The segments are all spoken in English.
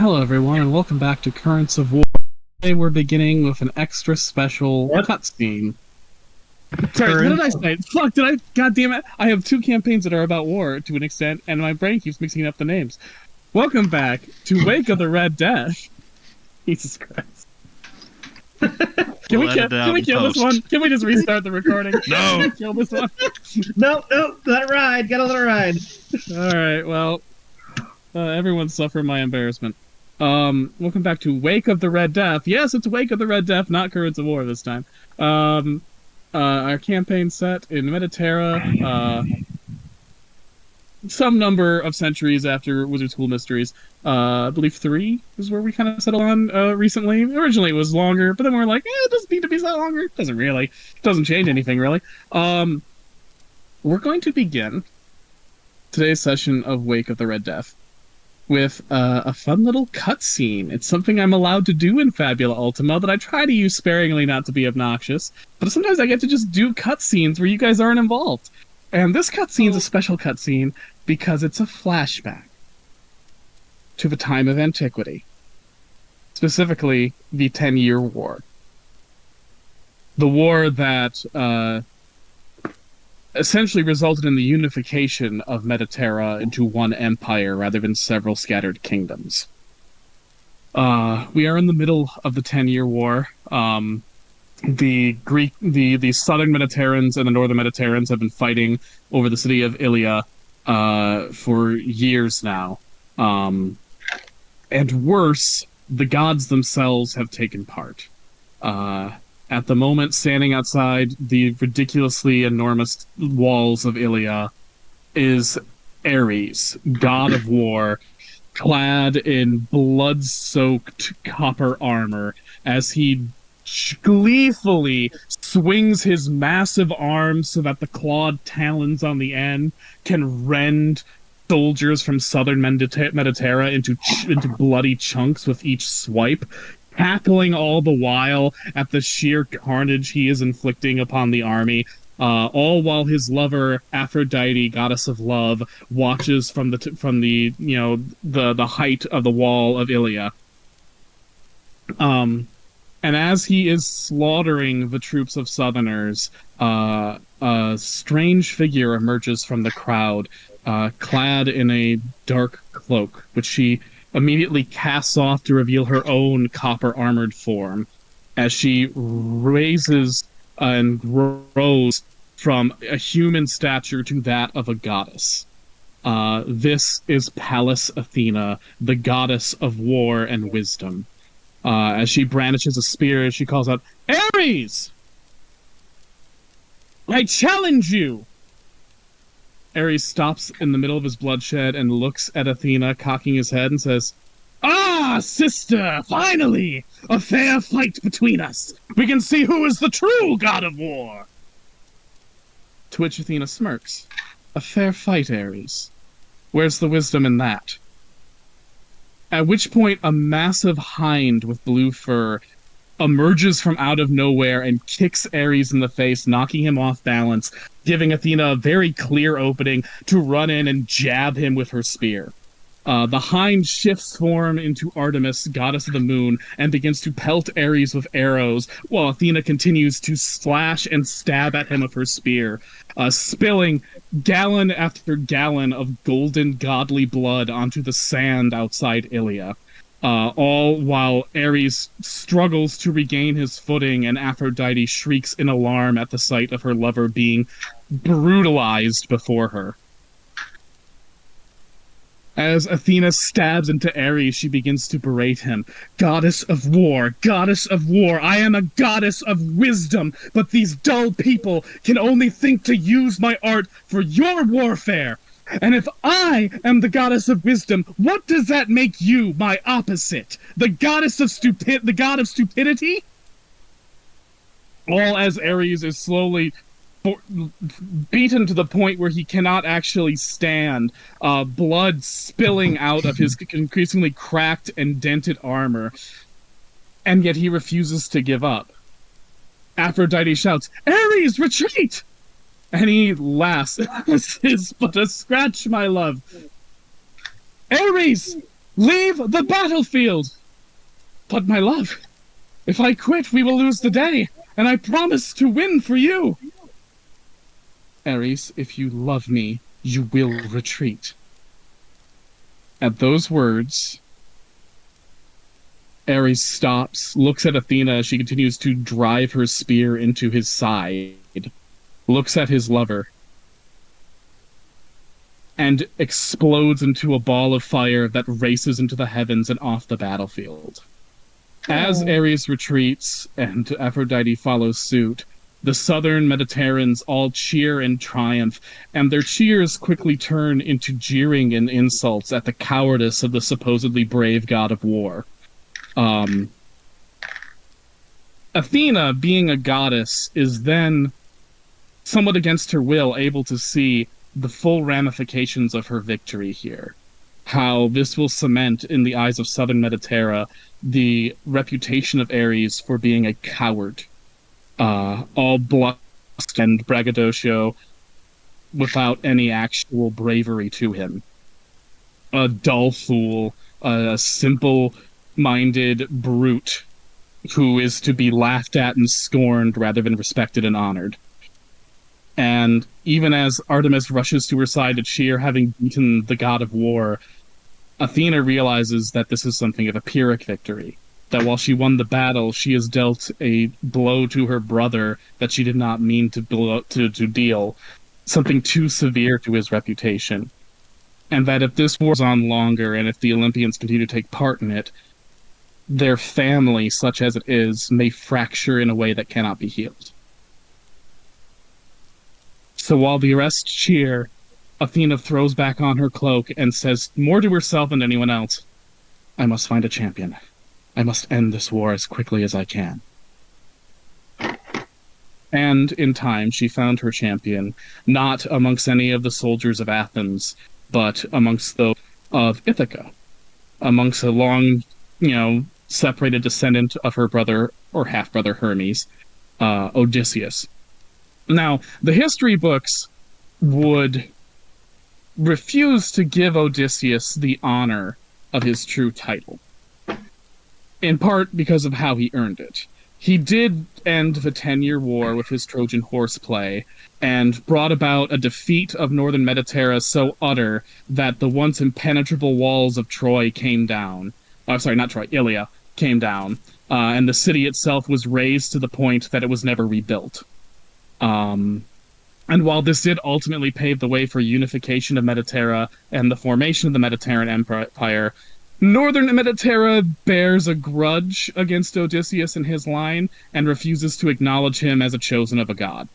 Hello, everyone, and welcome back to Currents of War. Today we're beginning with an extra special What? cutscene. Sorry, what did I say? Fuck, did I? God damn it! I have two campaigns that are about war to an extent, and my brain keeps mixing up the names. Welcome back to Wake of the Red Death. Jesus Christ! Can we kill this one? Can we just restart the recording? No. Can we kill this one? Nope, let it ride. Gotta let it ride. All right, well, everyone suffer my embarrassment. Welcome back to Wake of the Red Death. Yes, it's Wake of the Red Death, not Currents of War this time. Our campaign set in Mediterra, some number of centuries after Wizard School Mysteries. I believe 3 is where we kind of settled on recently. Originally it was longer, but then we're like, it doesn't need to be that longer. It doesn't really. It doesn't change anything, really. We're going to begin today's session of Wake of the Red Death with a fun little cutscene. It's something I'm allowed to do in Fabula Ultima that I try to use sparingly not to be obnoxious, but sometimes I get to just do cutscenes where you guys aren't involved. And this cutscene's a special cutscene because it's a flashback to the time of antiquity, specifically the 10-Year War. The war that essentially resulted in the unification of Mediterra into one empire rather than several scattered kingdoms. We are in the middle of the 10-Year War. The southern Mediterrans and the northern Mediterrans have been fighting over the city of Ilia for years now. And worse, the gods themselves have taken part. At the moment, standing outside the ridiculously enormous walls of Ilia is Ares, god of war, clad in blood-soaked copper armor, as he gleefully swings his massive arms so that the clawed talons on the end can rend soldiers from southern Mediterra into bloody chunks with each swipe, cackling all the while at the sheer carnage he is inflicting upon the army, all while his lover Aphrodite, goddess of love, watches from the height of the wall of Ilia. And as he is slaughtering the troops of Southerners, a strange figure emerges from the crowd, clad in a dark cloak, which she immediately casts off to reveal her own copper-armored form, as she raises and grows from a human stature to that of a goddess. This is Pallas Athena, the goddess of war and wisdom. As she brandishes a spear, she calls out, "Ares! I challenge you!" Ares stops in the middle of his bloodshed and looks at Athena, cocking his head, and says, "Ah, sister, finally! A fair fight between us! We can see who is the true god of war!" To which Athena smirks. "A fair fight, Ares. Where's the wisdom in that?" At which point a massive hind with blue fur emerges from out of nowhere and kicks Ares in the face, knocking him off balance, giving Athena a very clear opening to run in and jab him with her spear. The hind shifts form into Artemis, goddess of the moon, and begins to pelt Ares with arrows, while Athena continues to slash and stab at him with her spear, spilling gallon after gallon of golden godly blood onto the sand outside Ilia. All while Ares struggles to regain his footing and Aphrodite shrieks in alarm at the sight of her lover being brutalized before her. As Athena stabs into Ares, she begins to berate him. Goddess of war, I am a goddess of wisdom, but these dull people can only think to use my art for your warfare. And if I am the goddess of wisdom, what does that make you, my opposite? The god of stupidity? All as Ares is slowly beaten to the point where he cannot actually stand, blood spilling out of his increasingly cracked and dented armor, and yet he refuses to give up. Aphrodite shouts, "Ares, retreat!" And he laughs. "This is but a scratch, my love. Ares, Leave the battlefield! But my love, if I quit, we will lose the day, and I promise to win for you. Ares, if you love me, you will retreat. At those words, Ares stops, looks at Athena as she continues to drive her spear into his side, looks at his lover, and explodes into a ball of fire that races into the heavens and off the battlefield. As Oh. Ares retreats and Aphrodite follows suit, the southern Mediterraneans all cheer in triumph, and their cheers quickly turn into jeering and insults at the cowardice of the supposedly brave god of war. Um, Athena, being a goddess, is then, somewhat against her will, able to see the full ramifications of her victory here. How this will cement, in the eyes of southern Mediterra, the reputation of Ares for being a coward, all bluff and braggadocio without any actual bravery to him. A dull fool, a simple minded brute who is to be laughed at and scorned rather than respected and honored. And even as Artemis rushes to her side to cheer, having beaten the god of war, Athena realizes that this is something of a Pyrrhic victory. That while she won the battle, she has dealt a blow to her brother that she did not mean to deal, something too severe to his reputation. And that if this war goes on longer and if the Olympians continue to take part in it, their family, such as it is, may fracture in a way that cannot be healed. So while the rest cheer, Athena throws back on her cloak and says, more to herself than anyone else, I must find a champion. I must end this war as quickly as I can. And in time, she found her champion, not amongst any of the soldiers of Athens, but amongst those of Ithaca, amongst a long, separated descendant of her brother or half brother Hermes, Odysseus. Now, the history books would refuse to give Odysseus the honor of his true title, in part because of how he earned it. He did end the 10-year war with his Trojan horseplay and brought about a defeat of northern Mediterra so utter that the once impenetrable walls of Troy came down. Oh, sorry, not Troy, Ilia came down, and the city itself was razed to the point that it was never rebuilt. And while this did ultimately pave the way for unification of Mediterra and the formation of the Mediterranean Empire, Northern Mediterra bears a grudge against Odysseus and his line and refuses to acknowledge him as a chosen of a god.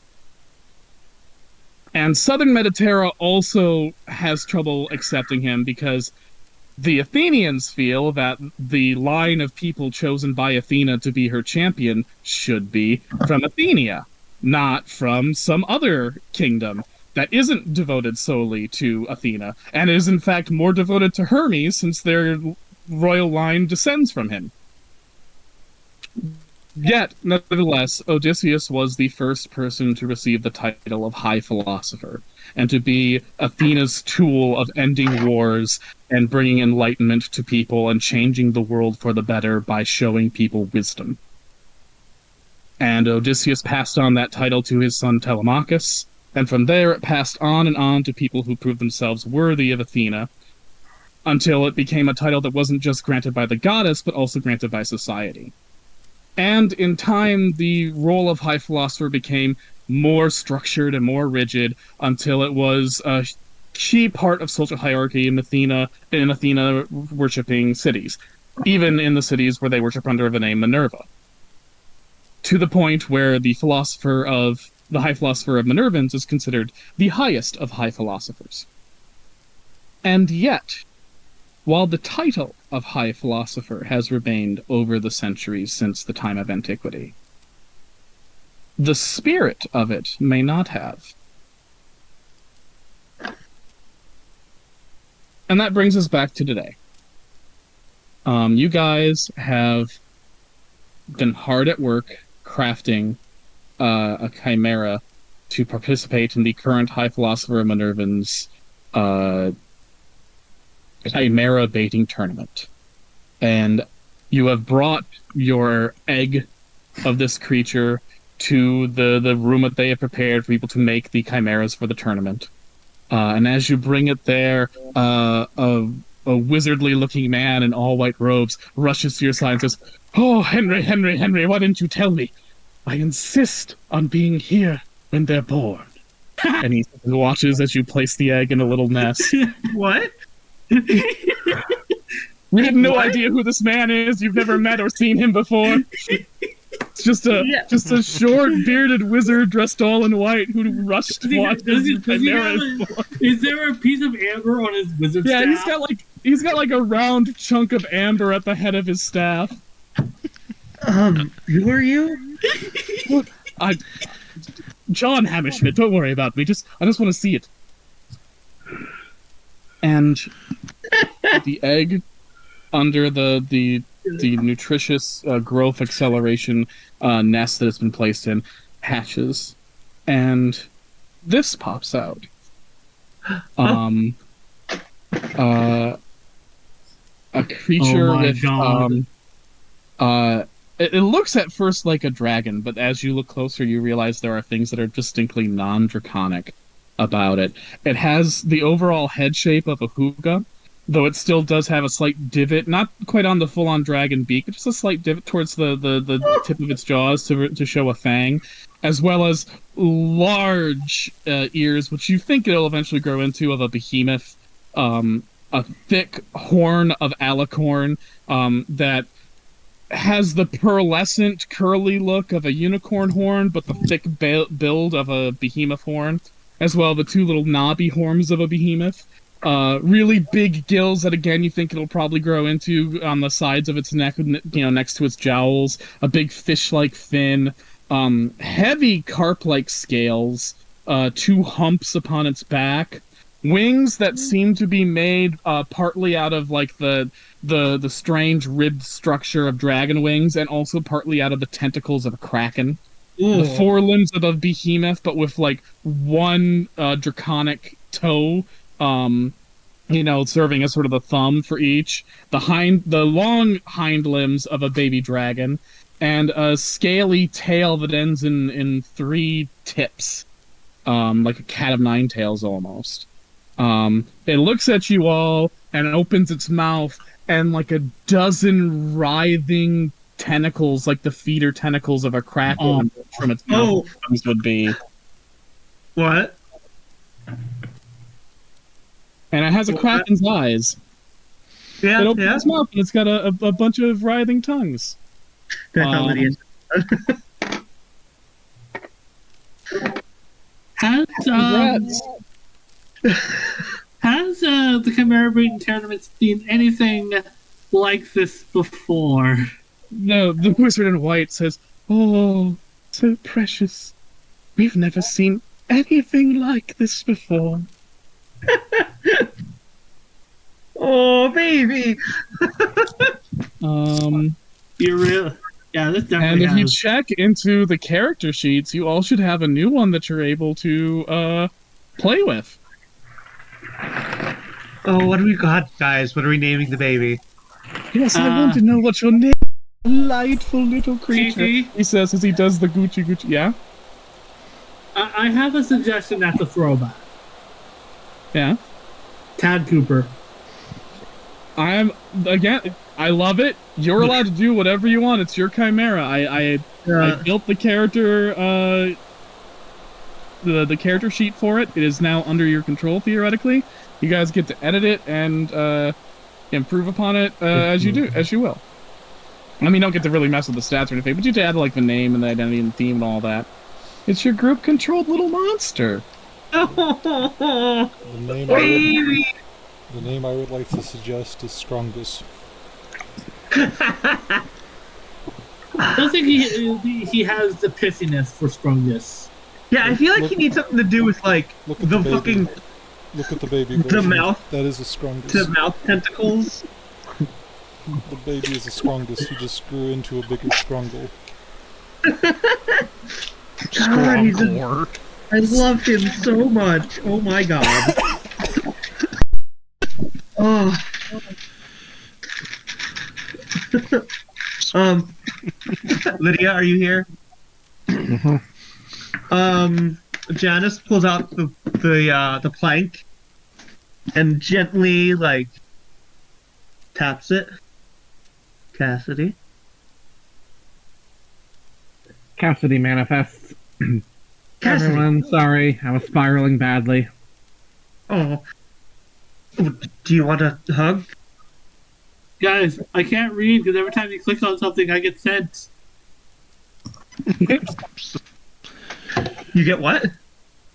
And Southern Mediterra also has trouble accepting him because the Athenians feel that the line of people chosen by Athena to be her champion should be from Athenia, not from some other kingdom that isn't devoted solely to Athena, and is in fact more devoted to Hermes since their royal line descends from him. Yet, nevertheless, Odysseus was the first person to receive the title of High Philosopher, and to be Athena's tool of ending wars and bringing enlightenment to people and changing the world for the better by showing people wisdom. And Odysseus passed on that title to his son Telemachus, and from there it passed on and on to people who proved themselves worthy of Athena, until it became a title that wasn't just granted by the goddess, but also granted by society. And in time, the role of High Philosopher became more structured and more rigid until it was a key part of social hierarchy in Athena worshipping cities, even in the cities where they worship under the name Minerva. To the point where the High Philosopher of Minervans is considered the highest of high philosophers. And yet, while the title of High Philosopher has remained over the centuries since the time of antiquity, the spirit of it may not have. And that brings us back to today. You guys have been hard at work crafting a chimera to participate in the current High Philosopher of Minervans chimera baiting tournament. And you have brought your egg of this creature to the room that they have prepared for people to make the chimeras for the tournament. And as you bring it there, a wizardly looking man in all white robes rushes to your side and says, "Oh, Henry, Henry, Henry, why didn't you tell me? I insist on being here when they're born." And he watches as you place the egg in a little nest. What? We have no idea who this man is. You've never met or seen him before. It's just a short bearded wizard dressed all in white who rushed to watch his chimera. Is there a piece of amber on his wizard staff? Yeah, he's got like a round chunk of amber at the head of his staff. Who are you? John Hammerschmidt, don't worry about me. I just want to see it. And the egg under the nutritious growth acceleration nest that it's been placed in hatches, and this pops out. A creature with it looks at first like a dragon, but as you look closer, you realize there are things that are distinctly non-draconic about it. It has the overall head shape of a hooga, though it still does have a slight divot, not quite on the full-on dragon beak, but just a slight divot towards the tip of its jaws to show a fang, as well as large ears, which you think it'll eventually grow into, of a behemoth, a thick horn of alicorn that has the pearlescent, curly look of a unicorn horn, but the thick build of a behemoth horn, as well the two little knobby horns of a behemoth. Really big gills that, again, you think it'll probably grow into on the sides of its neck, next to its jowls. A big fish-like fin. Heavy carp-like scales. Two humps upon its back. Wings that seem to be made partly out of like the strange ribbed structure of dragon wings, and also partly out of the tentacles of a kraken. Ooh. The forelimbs of a behemoth, but with like one draconic toe, serving as sort of the thumb for each. The long hind limbs of a baby dragon, and a scaly tail that ends in three tips, like a cat of nine tails almost. It looks at you all and opens its mouth, and like a dozen writhing tentacles, like the feeder tentacles of a kraken from its mouth would be. What? And it has a kraken's eyes. Yeah, it opens its mouth, and it's got a bunch of writhing tongues. Has the Chimera Breeding Tournament seen anything like this before? No, the wizard in white says, "Oh, so precious. We've never seen anything like this before." Oh, baby! You're real. Yeah, this definitely. And if you check into the character sheets, you all should have a new one that you're able to play with. Oh, what do we got, guys? What are we naming the baby? Yes, I want to know what your name is. Delightful little creature. Gigi? He says as he does the Gucci Gucci. Yeah? I have a suggestion that's a throwback. Yeah? Tad Cooper. I love it. You're allowed to do whatever you want. It's your chimera. I built the character the character sheet for it. It is now under your control, theoretically. You guys get to edit it and improve upon it as you will. I mean, you don't get to really mess with the stats or anything, but you get to add like the name and the identity and the theme and all that. It's your group-controlled little monster. Oh, the name I would like to suggest is Strongus. I don't think he has the pissiness for Strongus. Yeah, I feel like he needs something to do with like the fucking. Look at the baby. The mouth. That is a Strongus. The mouth tentacles. The baby is a Strongus. He just grew into a bigger Strungle. God, I love him so much. Oh my god. Oh. Lydia, are you here? Mhm. Janice pulls out the plank and gently like taps it. Cassidy. Cassidy manifests. Cassidy. Everyone, sorry, I was spiraling badly. Oh. Do you want a hug? Guys, I can't read because every time you click on something, I get sent. You get what?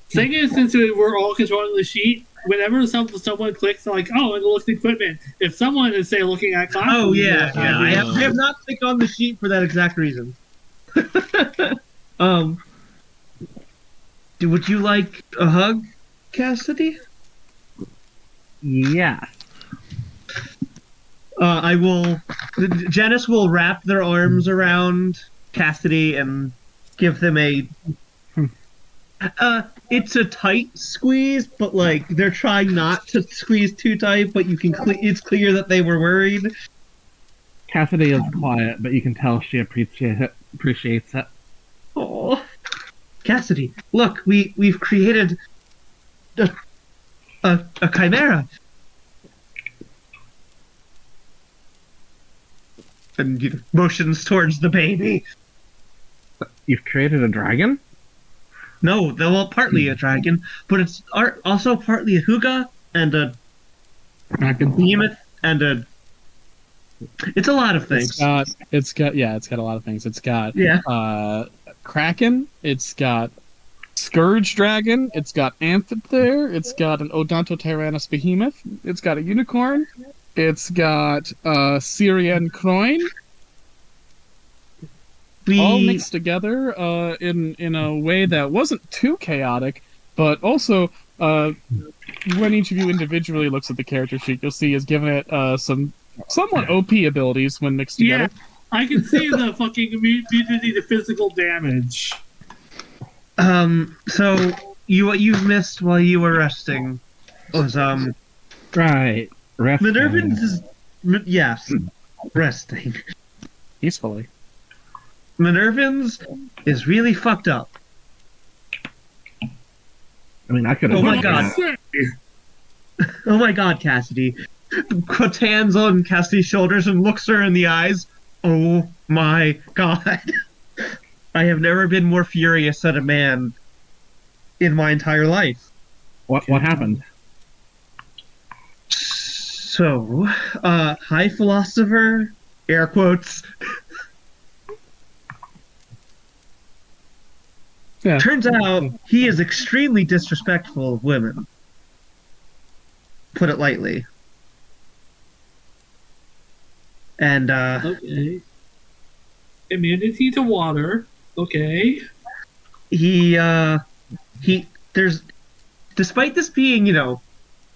Thing is, since we're all controlling the sheet, whenever someone clicks, I'm like, oh, it looks equipment. If someone is, say, looking at classes, Oh yeah, or yeah. what have I have not clicked on the sheet for that exact reason. um, would you like a hug, Cassidy? Yeah. I will. Janice will wrap their arms around Cassidy and give them a. It's a tight squeeze, but like they're trying not to squeeze too tight. But you can. It's clear that they were worried. Cassidy is quiet, but you can tell she appreciates it. Oh, Cassidy, look, we've created a chimera. And motions towards the baby. You've created a dragon? No, they're all partly a dragon, but it's also partly a huga and a behemoth and a. It's a lot of things. It's got a lot of things. It's got Yeah. Kraken, it's got Scourge Dragon, it's got Amphithere, it's got an Odontotyrannus Behemoth, it's got a Unicorn, it's got Syrian Croin, all mixed together in a way that wasn't too chaotic, but also when each of you individually looks at the character sheet, you'll see is given it some somewhat OP abilities when mixed together. Yeah, I can see the fucking immunity to physical damage. So what you've missed while you were resting was Right. Rest. Minervans is yes, resting. Peacefully. Minervans is really fucked up. I mean, I could have. Oh my god. Oh my god, Cassidy. Puts hands on Cassidy's shoulders and looks her in the eyes. Oh my god. I have never been more furious at a man in my entire life. What happened? So, high philosopher, air quotes. Yeah. Turns out he is extremely disrespectful of women. Put it lightly. And, Okay. Immunity to water. Okay. there's, despite this being,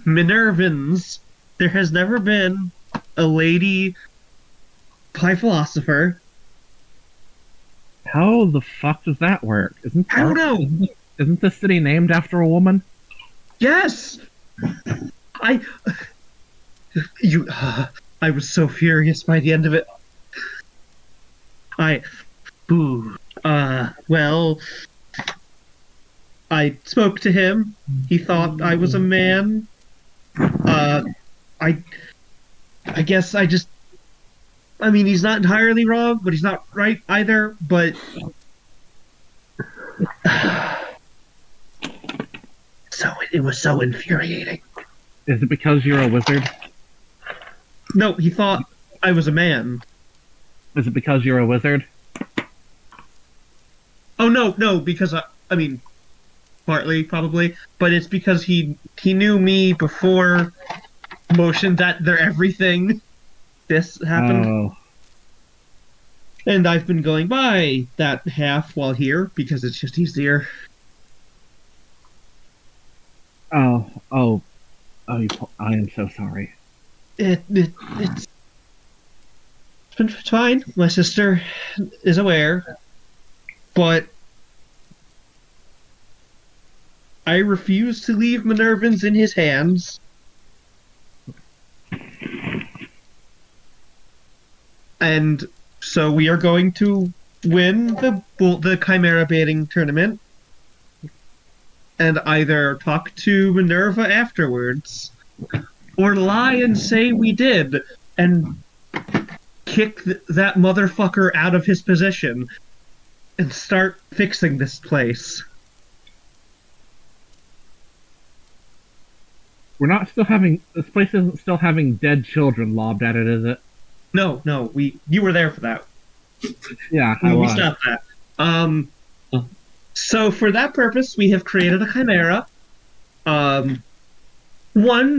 Minervans, there has never been a lady high philosopher. How the fuck does that work? I don't know. Isn't the city named after a woman? Yes! I was so furious by the end of it. Well, I spoke to him. He thought I was a man. I guess I mean, he's not entirely wrong, but he's not right either, but it was so infuriating. Is it because you're a wizard? No, he thought I was a man. Is it because you're a wizard? Oh no, because I mean, partly probably, but it's because he knew me before motion that they're everything. This happened, Oh. and I've been going by that half while here because it's just easier. Oh, I am so sorry. It's been fine. My sister is aware, but I refuse to leave Minervans in his hands. And so we are going to win the Chimera baiting tournament and either talk to Minerva afterwards or lie and say we did and kick that motherfucker out of his position and start fixing this place. We're not still having this place isn't still having dead children lobbed at it, is it? No, you were there for that. Yeah, I We was. stopped that. So for that purpose, we have created a chimera. One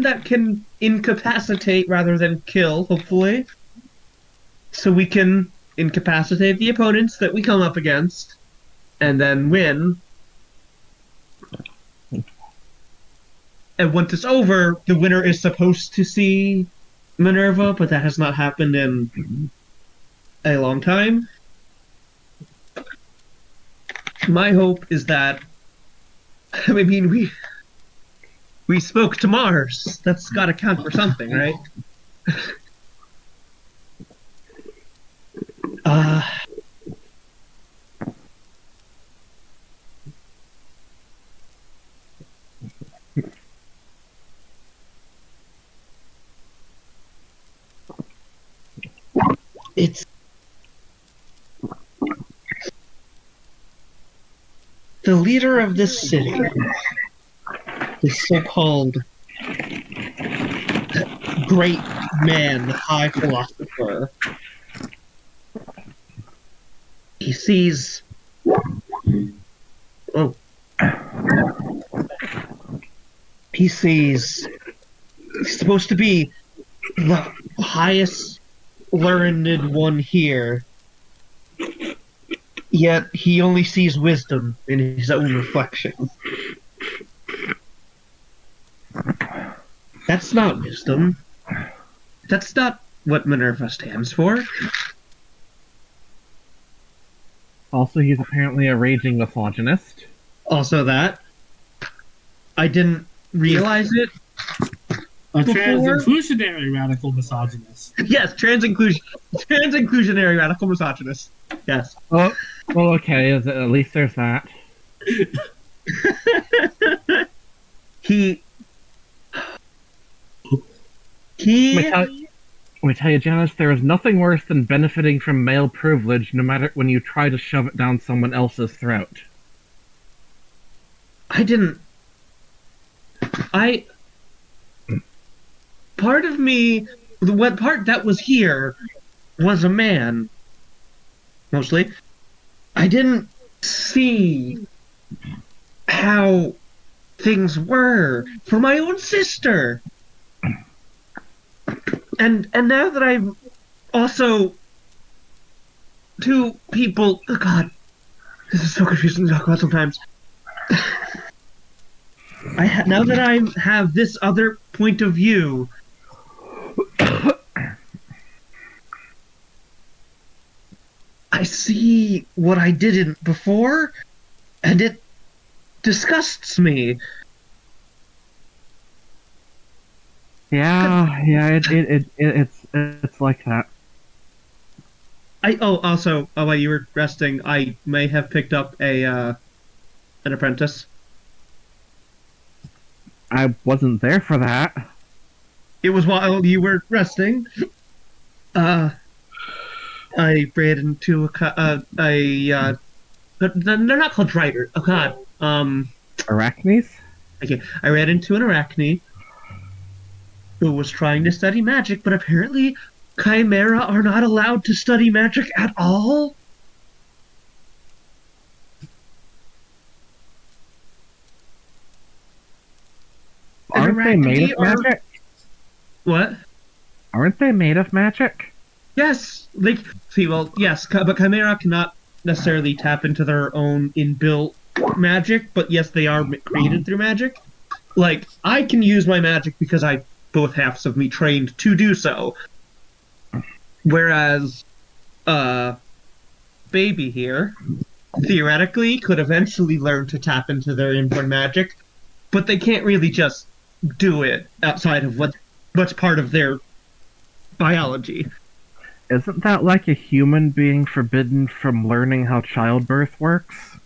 that can incapacitate rather than kill, hopefully. So we can incapacitate the opponents that we come up against, and then win. And once it's over, the winner is supposed to see Minerva, but that has not happened in a long time. My hope is that, I mean, we spoke to Mars. That's got to count for something, right? It's the leader of this city, the so-called great man, high philosopher. He sees. Oh. He sees. He's supposed to be the highest learned one here. Yet he only sees wisdom in his own reflection. That's not wisdom. That's not what Minerva stands for. Also, he's apparently a raging misogynist. Also that. I didn't realize it. A trans-inclusionary radical misogynist. Yes, trans-inclusionary radical misogynist. Yes. Oh, well, okay. At least there's that. He. Let me tell you, Janice, there is nothing worse than benefiting from male privilege, no matter when you try to shove it down someone else's throat. Part of me, what part that was here was a man, mostly. I didn't see how things were for my own sister. And now that I'm also two people, oh God, this is so confusing to talk about sometimes. Now that I have this other point of view, I see what I didn't before, and it disgusts me. Yeah, it's like that. Also, while you were resting, I may have picked up an apprentice. I wasn't there for that. It was while you were resting. I ran into they're not called Drider. Oh God. Arachnes? Okay, I ran into an arachne who was trying to study magic, but apparently Chimera are not allowed to study magic at all. Aren't they made of magic? What? Aren't they made of magic? Yes. Yes, but Chimera cannot necessarily tap into their own inbuilt magic, but yes, they are created through magic. Like, I can use my magic because both halves of me trained to do so. Whereas, Baby here, theoretically, could eventually learn to tap into their inborn magic, but they can't really just do it outside of what's part of their biology. Isn't that like a human being forbidden from learning how childbirth works?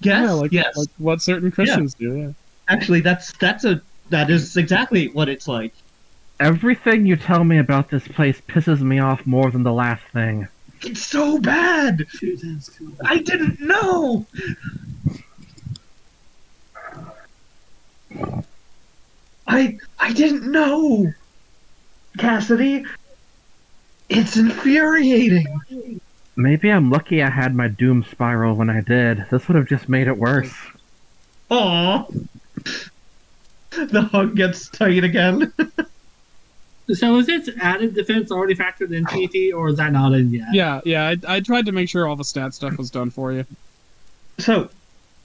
Yes, yes. like what certain Christians do. Yeah. Actually, that is exactly what it's like. Everything you tell me about this place pisses me off more than the last thing. It's so bad. I didn't know. I didn't know. Cassidy, it's infuriating. Maybe I'm lucky I had my doom spiral when I did. This would have just made it worse. Aw. The hug gets tight again. So is this added defense already factored in TT, or is that not in yet? Yeah. I tried to make sure all the stat stuff was done for you. So,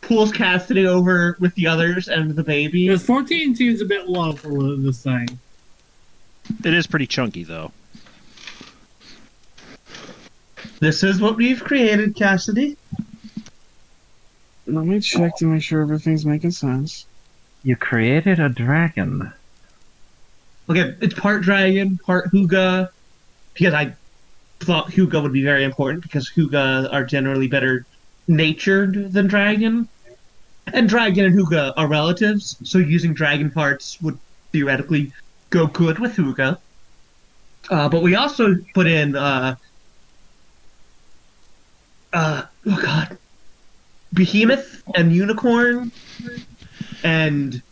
pulls Cassidy over with the others and the baby. Because 14 seems a bit low for this thing. It is pretty chunky, though. This is what we've created, Cassidy. Let me check to make sure everything's making sense. You created a dragon. Okay, it's part dragon, part Huga. Because I thought Huga would be very important, because Huga are generally better natured than dragon. And dragon and Huga are relatives, so using dragon parts would theoretically go good with Huga. But we also put in, oh god, Behemoth and Unicorn and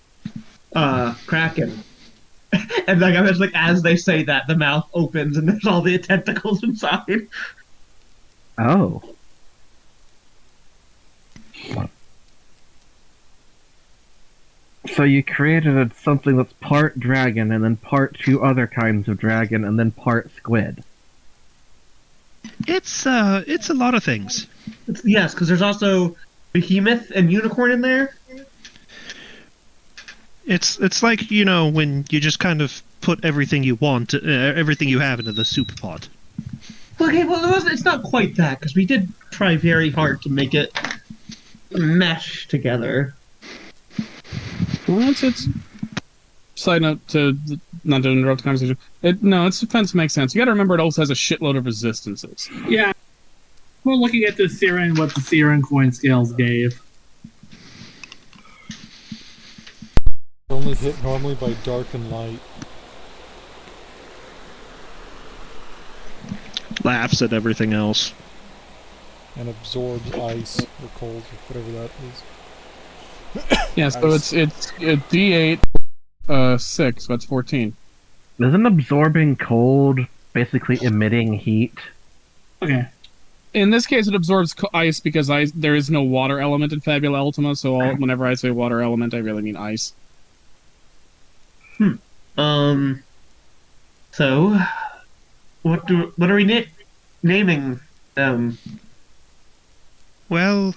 Kraken. And like I was like, as they say that, the mouth opens and there's all the tentacles inside. Oh. So you created something that's part dragon, and then part two other kinds of dragon, and then part squid. It's a lot of things. Yes, because there's also Behemoth and Unicorn in there. It's like, you know, when you just kind of put everything you want, everything you have into the soup pot. Okay, well, it's not quite that, because we did try very hard to make it mesh together. Well, it's side note to not to interrupt the conversation. Its defense makes sense. You got to remember it also has a shitload of resistances. Yeah. We're looking at the Siren, what the Siren coin scales gave. Only hit normally by dark and light. Laughs at everything else. And absorbs ice or cold or whatever that is. Yeah, so it's D8 6, so that's 14. Isn't absorbing cold basically emitting heat? Okay. In this case, it absorbs ice because there is no water element in Fabula Ultima, so whenever I say water element, I really mean ice. So, what are we naming them? Well,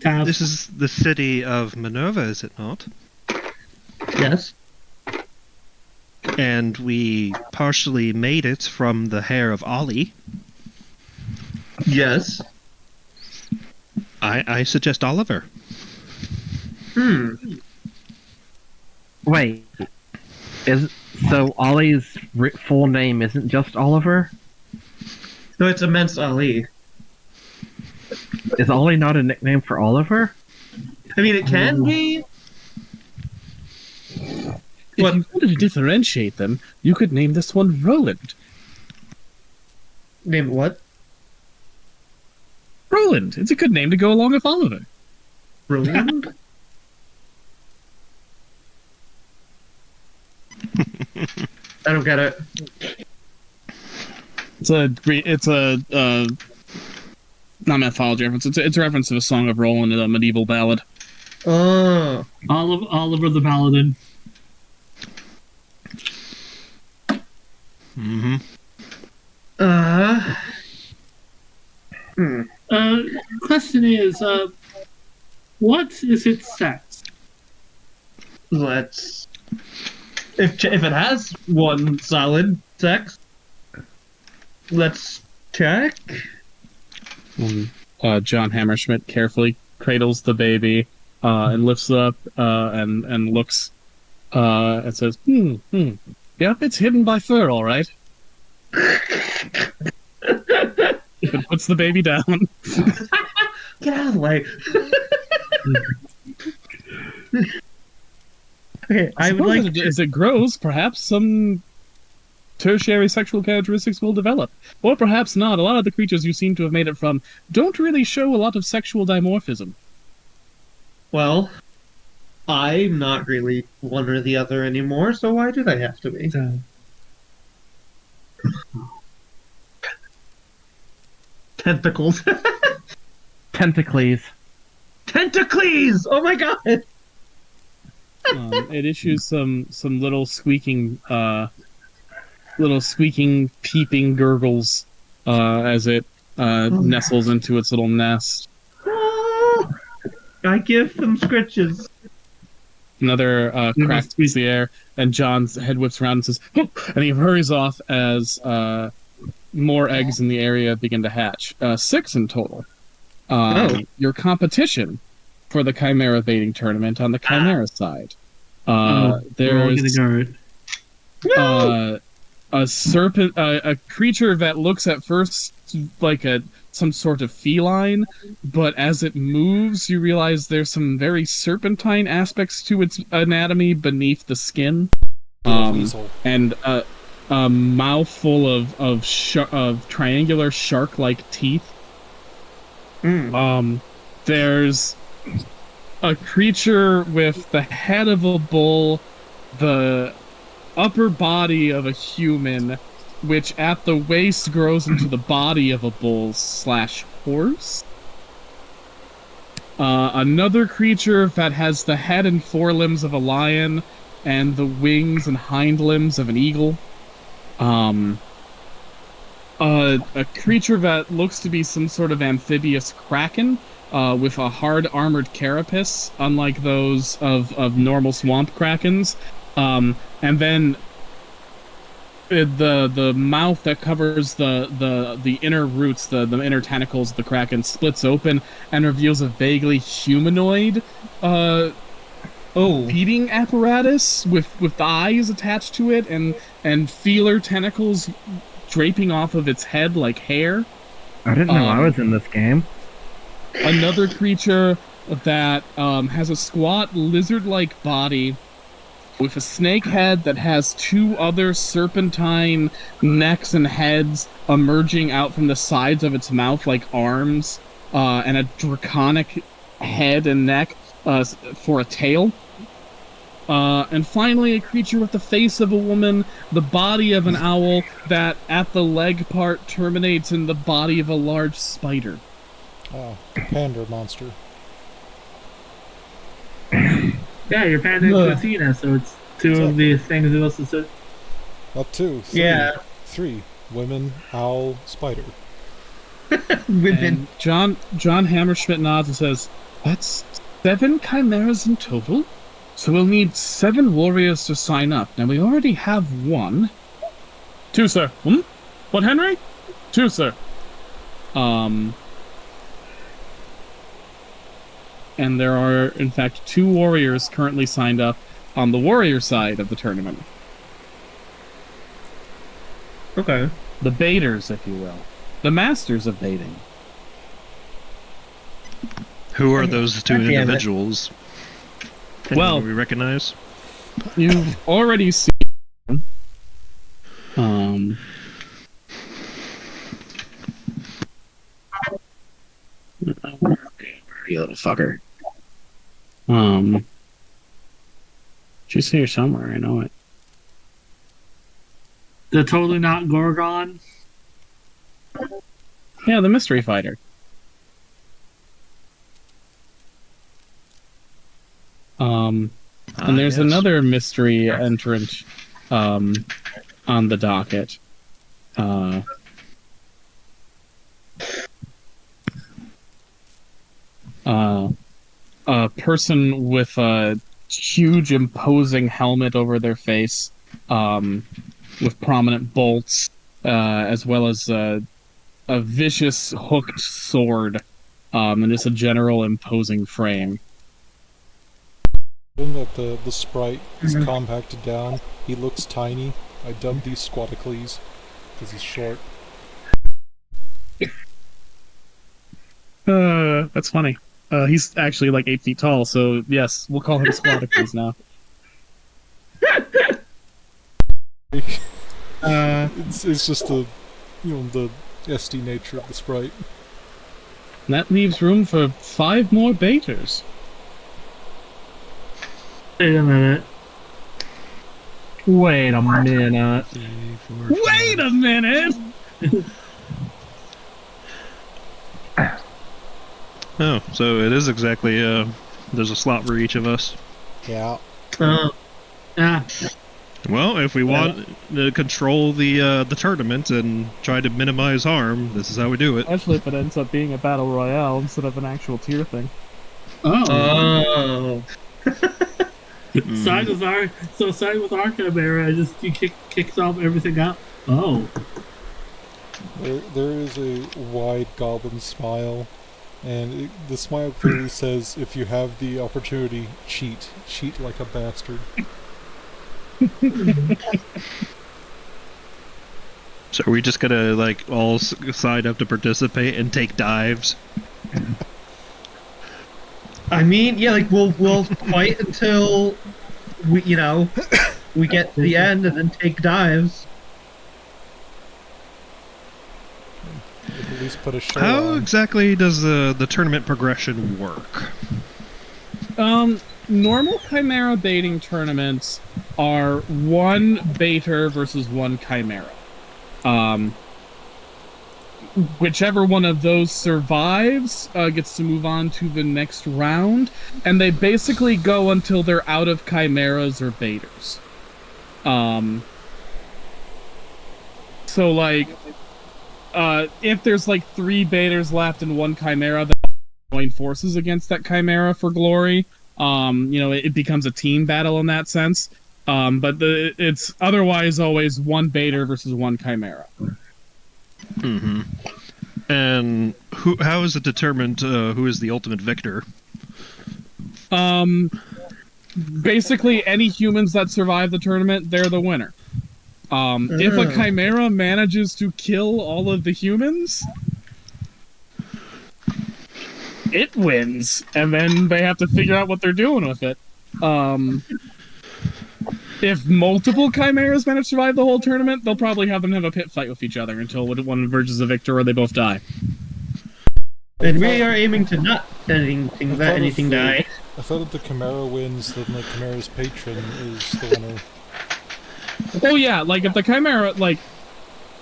Tav. this is the city of Minerva, is it not? Yes. And we partially made it from the hair of Ollie. Yes. I suggest Oliver. Wait. So Ollie's full name isn't just Oliver? No, it's Immense Ali. Is Ollie not a nickname for Oliver? I mean, it can be. If you wanted to differentiate them, you could name this one Roland. Name what? Roland. It's a good name to go along with Oliver. Roland? I don't get it. It's a not mythology reference. It's a reference to the Song of Roland, a medieval ballad. Oh. Oliver the Paladin. Mm-hmm. Question is, what is its sex? Let's. If it has one solid sex, let's check. John Hammerschmidt carefully cradles the baby and lifts it up and looks and says, Yep, it's hidden by fur, all right. It puts the baby down. Get out of the way. Okay, I would Suppose like as it grows, perhaps some tertiary sexual characteristics will develop. Or perhaps not. A lot of the creatures you seem to have made it from don't really show a lot of sexual dimorphism. Well, I'm not really one or the other anymore, so why do they have to be? Tentacles. Tentacles. Tentacles! Oh my god! It issues some little squeaking, peeping gurgles as it nestles into its little nest. Ah, I give them scritches. Another crack squeeze the air, and John's head whips around and says, "Oh!" And he hurries off as more eggs in the area begin to hatch. 6 in total. Your competition for the Chimera baiting tournament on the Chimera side. There's a serpent, a creature that looks at first like some sort of feline, but as it moves, you realize there's some very serpentine aspects to its anatomy beneath the skin. And a mouth full of triangular shark-like teeth. There's a creature with the head of a bull, the upper body of a human, which at the waist grows into the body of a bull/horse. Another creature that has the head and forelimbs of a lion and the wings and hind limbs of an eagle. A creature that looks to be some sort of amphibious kraken, with a hard armored carapace, unlike those of normal swamp krakens. And then the mouth that covers the inner roots, the inner tentacles of the kraken, splits open and reveals a vaguely humanoid feeding apparatus with eyes attached to it and feeler tentacles draping off of its head like hair. I didn't know I was in this game. Another creature that has a squat lizard-like body with a snake head that has 2 other serpentine necks and heads emerging out from the sides of its mouth like arms, and a draconic head and neck for a tail. And finally, a creature with the face of a woman, the body of an owl, that at the leg part terminates in the body of a large spider. Panda monster. Yeah, you're panda and Christina, so it's 2 of the things that also said. Not 2, 3. Yeah. 3. Women, owl, spider. Women. And John Hammerschmidt nods and says, "That's 7 chimeras in total? So we'll need 7 warriors to sign up. Now, we already have 1. 2, sir. What, Henry? 2, sir. And there are, in fact, 2 warriors currently signed up on the warrior side of the tournament. Okay. The baiters, if you will. The masters of baiting. Who are those 2 God damn it. individuals? Well, Do we recognize? you've already seen you little fucker. She's here somewhere, I know it. The totally not Gorgon. Yeah, the mystery fighter. And there's yes. another mystery entrant on the docket. A person with a huge imposing helmet over their face, with prominent bolts, as well as a vicious hooked sword, and just a general imposing frame. Given that the sprite is compacted down, he looks tiny, I dubbed these Squatocles because he's short. That's funny. He's actually like 8 feet tall, so yes, we'll call him Squaticles now. It's just the SD nature of the sprite. And that leaves room for 5 more baiters. Wait a minute. Wait a minute. 3, 4, 5. Wait a minute! Oh, so it is exactly, there's a slot for each of us. Yeah. Ah, Well, if we want to control the tournament and try to minimize harm, this is how we do it. Especially if it ends up being a battle royale instead of an actual tier thing. oh. Oh. Side with our Chimera, just you kicks off everything out. Oh. There is a wide goblin smile, and the smile clearly says, if you have the opportunity, cheat. Cheat like a bastard. So are we just gonna, like, all sign up to participate and take dives? I mean, yeah, like we'll fight until we get to the end and then take dives. At least put a show How on. exactly does the tournament progression work? Normal Chimera baiting tournaments are 1 baiter versus 1 Chimera. Whichever one of those survives gets to move on to the next round, and they basically go until they're out of chimeras or baiters. So like, if there's like 3 baiters left and 1 chimera, then join forces against that chimera for glory. It becomes a team battle in that sense. But it's otherwise always 1 baiter versus 1 chimera. Mm-hmm. And how is it determined who is the ultimate victor? Basically, any humans that survive the tournament, they're the winner. If a chimera manages to kill all of the humans, it wins, and then they have to figure out what they're doing with it. If multiple chimeras manage to survive the whole tournament, they'll probably have them have a pit fight with each other until one emerges a victor or they both die. And we are aiming to not let anything die. I thought if the Chimera wins, then the Chimera's patron is the winner. Oh yeah, like if the chimera, like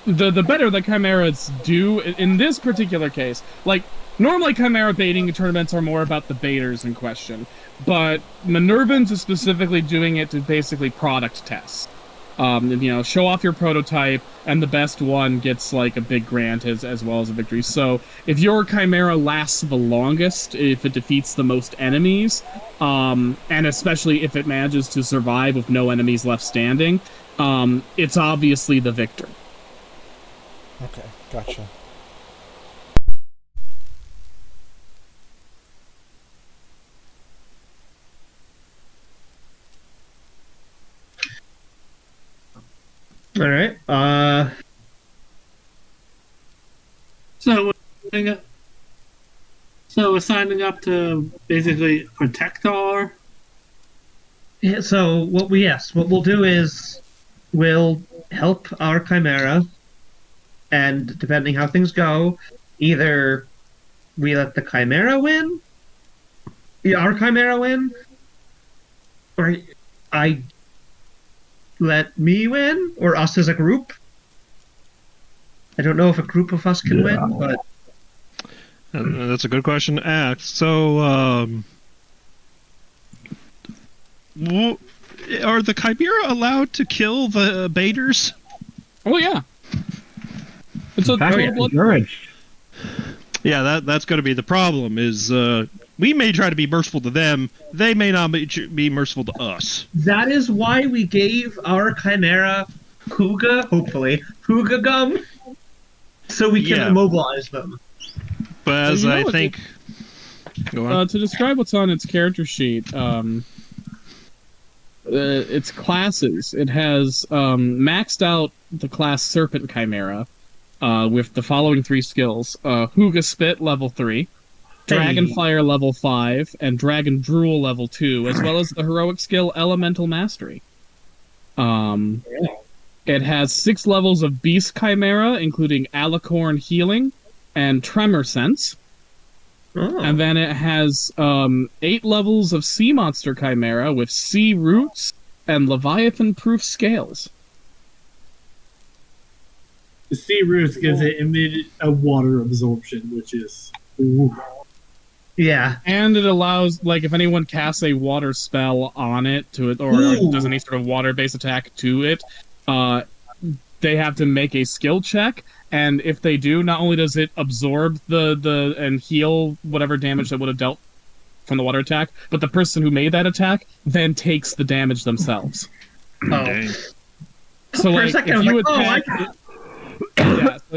the better the chimeras do in this particular case. Like normally chimera baiting tournaments are more about the baiters in question, but Minervans is specifically doing it to basically product test. Show off your prototype, and the best one gets like a big grant as well as a victory. So if your chimera lasts the longest, if it defeats the most enemies, and especially if it manages to survive with no enemies left standing, it's obviously the victor. Okay, gotcha. All right. So we're signing up to basically protect our. Yeah, so what we'll do is we'll help our chimera, and depending how things go, either we let the chimera win, our chimera win, or I let me win, or us as a group. I don't know if a group of us can win, but That's a good question to ask. So, are the Chimera allowed to kill the baiters? Oh yeah, it's a That's total blood. encouraged. Yeah, that's going to be the problem. Is we may try to be merciful to them, they may not be merciful to us. that is why we gave our chimera Huga gum, so we can Yeah. immobilize them. But as You know I what think, go on. To describe what's on its character sheet, its classes. It has maxed out the class Serpent Chimera with the following three skills: Hooga Spit level 3, Dragon Hey. Fire level 5, and Dragon Drool level 2, as well as the heroic skill Elemental Mastery. Um, it has 6 levels of Beast Chimera, including Alicorn Healing and Tremor Sense. Oh. And then it has 8 levels of Sea Monster Chimera with Sea Roots and Leviathan-proof scales. The Sea Roots gives it immediate water absorption, which is ooh. Yeah. And it allows, like, if anyone casts a water spell on it to it, or Ooh. does any sort of water-based attack to it, they have to make a skill check. And if they do, not only does it absorb the and heal whatever damage that would have dealt from the water attack, but the person who made that attack then takes the damage themselves. Oh. Dang. So, For a like, second, if I was you like, oh, attack, I- yeah, so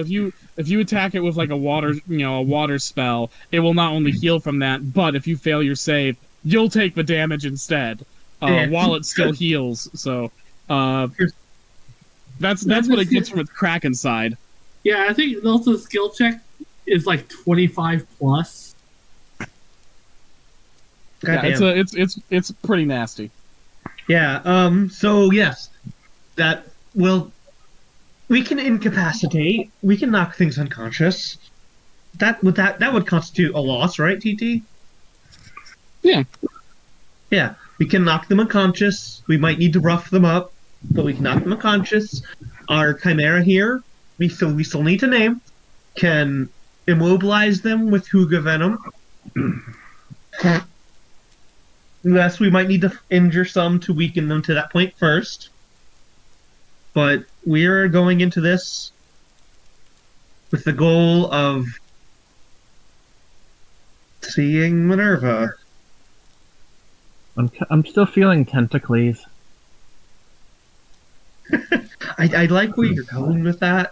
if you attack it with like a water spell, it will not only heal from that, but if you fail your save, you'll take the damage instead, Yeah. while it still heals. So, that's what it gets from its Kraken side. Yeah, I think also the skill check is like 25 plus. Goddamn. It's pretty nasty. Yeah. So yes, that will. We can incapacitate. We can knock things unconscious. That would constitute a loss, right, TT? Yeah. Yeah. We can knock them unconscious. We might need to rough them up, but we can knock them unconscious. Our Chimera here, we still need to name, can immobilize them with Hooga Venom. Yes, we might need to injure some to weaken them to that point first. But we're going into this with the goal of seeing Minerva. I'm still feeling tentacles. I like where you're going with that.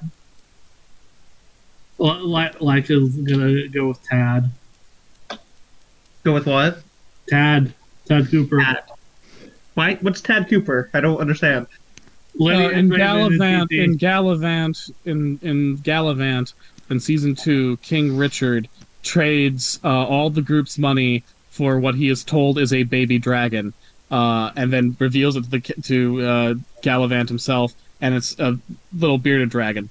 Like is gonna go with Tad. Go with what? Tad Cooper. Tad. Why? What's Tad Cooper? I don't understand. In Gallivant, in in Gallivant, in season 2, King Richard trades all the group's money for what he is told is a baby dragon, and then reveals it to Gallivant himself, and it's a little bearded dragon,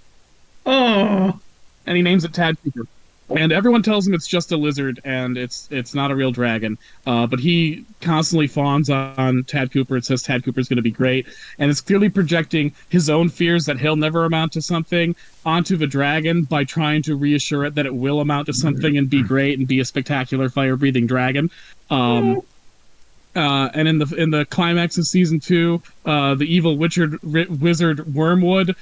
Oh, and he names it Tad Cooper. And everyone tells him it's just a lizard and it's not a real dragon. But he constantly fawns on Tad Cooper. It says Tad Cooper's going to be great. And it's clearly projecting his own fears that he'll never amount to something onto the dragon by trying to reassure it that it will amount to something and be great and be a spectacular fire-breathing dragon. And in the climax of season 2, the evil wizard Wormwood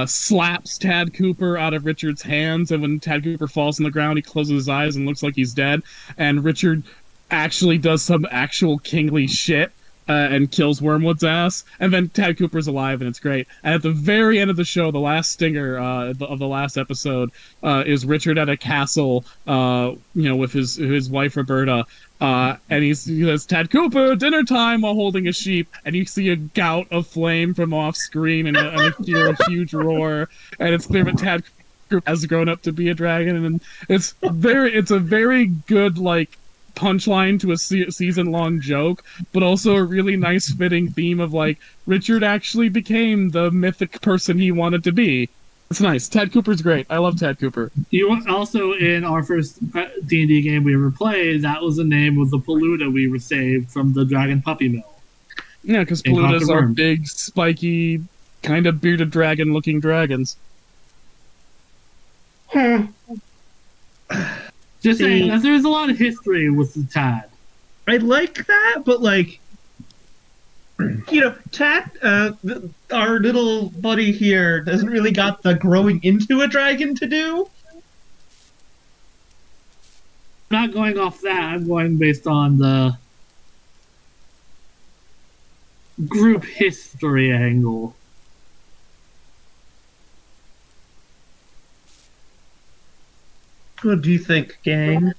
slaps Tad Cooper out of Richard's hands, and when Tad Cooper falls on the ground, he closes his eyes and looks like he's dead. And Richard actually does some actual kingly shit and kills Wormwood's ass, and then Tad Cooper's alive, and it's great. And at the very end of the show, the last stinger of the last episode is Richard at a castle, with his wife Roberta. And he says, Tad Cooper, dinner time, while holding a sheep, and you see a gout of flame from off screen, and you hear a huge roar, and it's clear that Tad Cooper has grown up to be a dragon, and it's a very good, like, punchline to a season-long joke, but also a really nice fitting theme of, like, Richard actually became the mythic person he wanted to be. It's nice. Tad Cooper's great. I love Tad Cooper. You also, in our first D&D game we ever played, that was the name of the Paluda we were saved from the Dragon Puppy Mill. Yeah, because And Paludas are Conquer big, spiky, kind of bearded dragon-looking dragons. Just saying, that there's a lot of history with the Tad. I like that, but like, Tad, our little buddy here doesn't really got the growing into a dragon to do. I'm not going off that. I'm going based on the group history angle. What do you think, gang?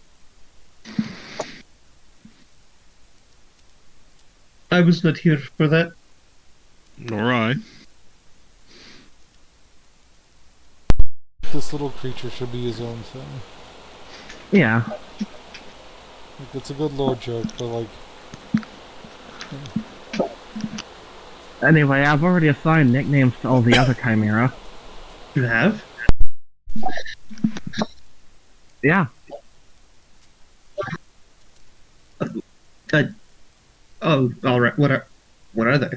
I was not here for that. Nor I. This little creature should be his own thing. Yeah. Like, it's a good little joke, but like, Anyway, I've already assigned nicknames to all the other Chimera. You have? Yeah. Oh, all right. What are they?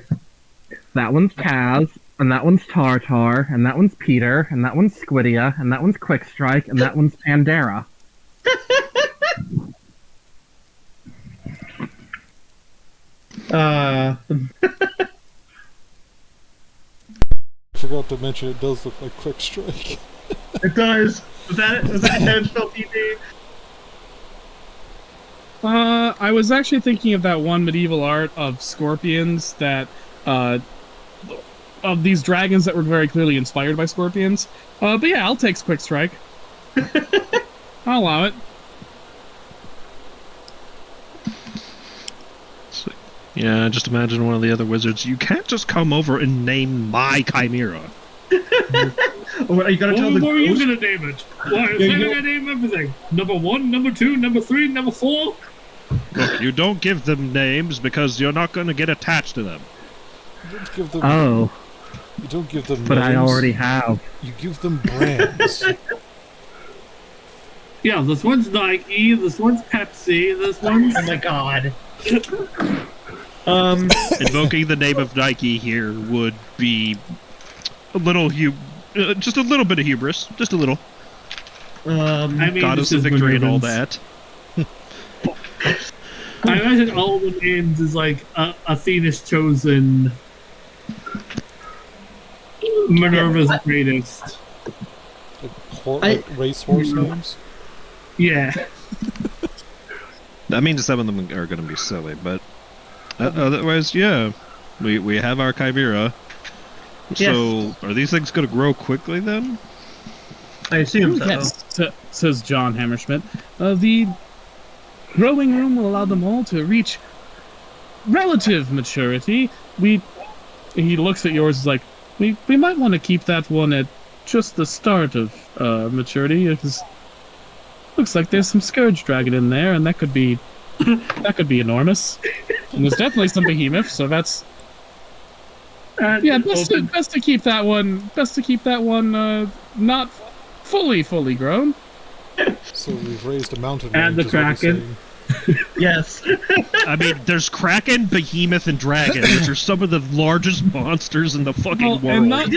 That one's Kaz, and that one's Tartar, and that one's Peter, and that one's Squidia, and that one's Quickstrike, and that one's Pandera. Uh, I forgot to mention it does look like Quick Strike. it does. Was that intentional, TP? I was actually thinking of that one medieval art of scorpions that, of these dragons that were very clearly inspired by scorpions. But yeah, I'll take Quick Strike. I'll allow it. Yeah, just imagine one of the other wizards. You can't just come over and name my chimera. What, are you gonna tell the What are you ghost? gonna name it? Why, Yeah, they're you- gonna name everything. Number 1, number 2, number 3, number 4. Look, you don't give them names because you're not going to get attached to them. You don't give them. Oh, You don't give them. but I names, already have. You give them brands. Yeah, this one's Nike, this one's Pepsi, this one's... Oh my god. Invoking the name of Nike here would be a little just a little bit of hubris, just a little. I mean, Goddess this of is victory and all Minerva's. that. I imagine all the names is like Athena's chosen, Minerva's greatest. Like racehorse names. Yeah. I mean, some of them are going to be silly, but otherwise, yeah, we have our chimera. So, are these things going to grow quickly then? I assume so. Yes, says John Hammerschmidt. The growing room will allow them all to reach relative maturity. He looks at yours like, we might want to keep that one at just the start of maturity, because looks like there's some Scourge Dragon in there, and that could be enormous. And there's definitely some Behemoth, so that's best to keep that one. Best to keep that one not fully grown. So we've raised a mountain And range, the is what you're Kraken. saying. Yes. I mean, there's Kraken, Behemoth, and Dragon, which are some of the largest monsters in the fucking world. And not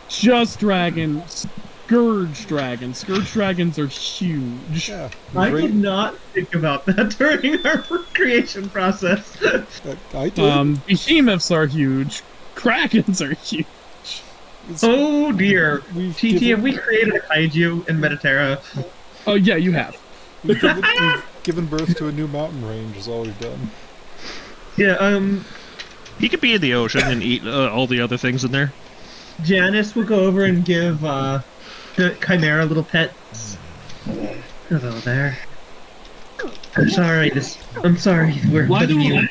just dragons, Scourge Dragons. Scourge Dragons are huge. Yeah. I we've did not think about that during our creation process. I did. Behemoths are huge. Krakens are huge. It's- Oh dear. we've TT, given- have we created a kaiju in Mediterra? Oh yeah, you have. we've given birth to a new mountain range, is all we've done. Yeah, He could be in the ocean and eat all the other things in there. Janice will go over and give the Chimera little pets. Hello there. I'm sorry, we're Why do you.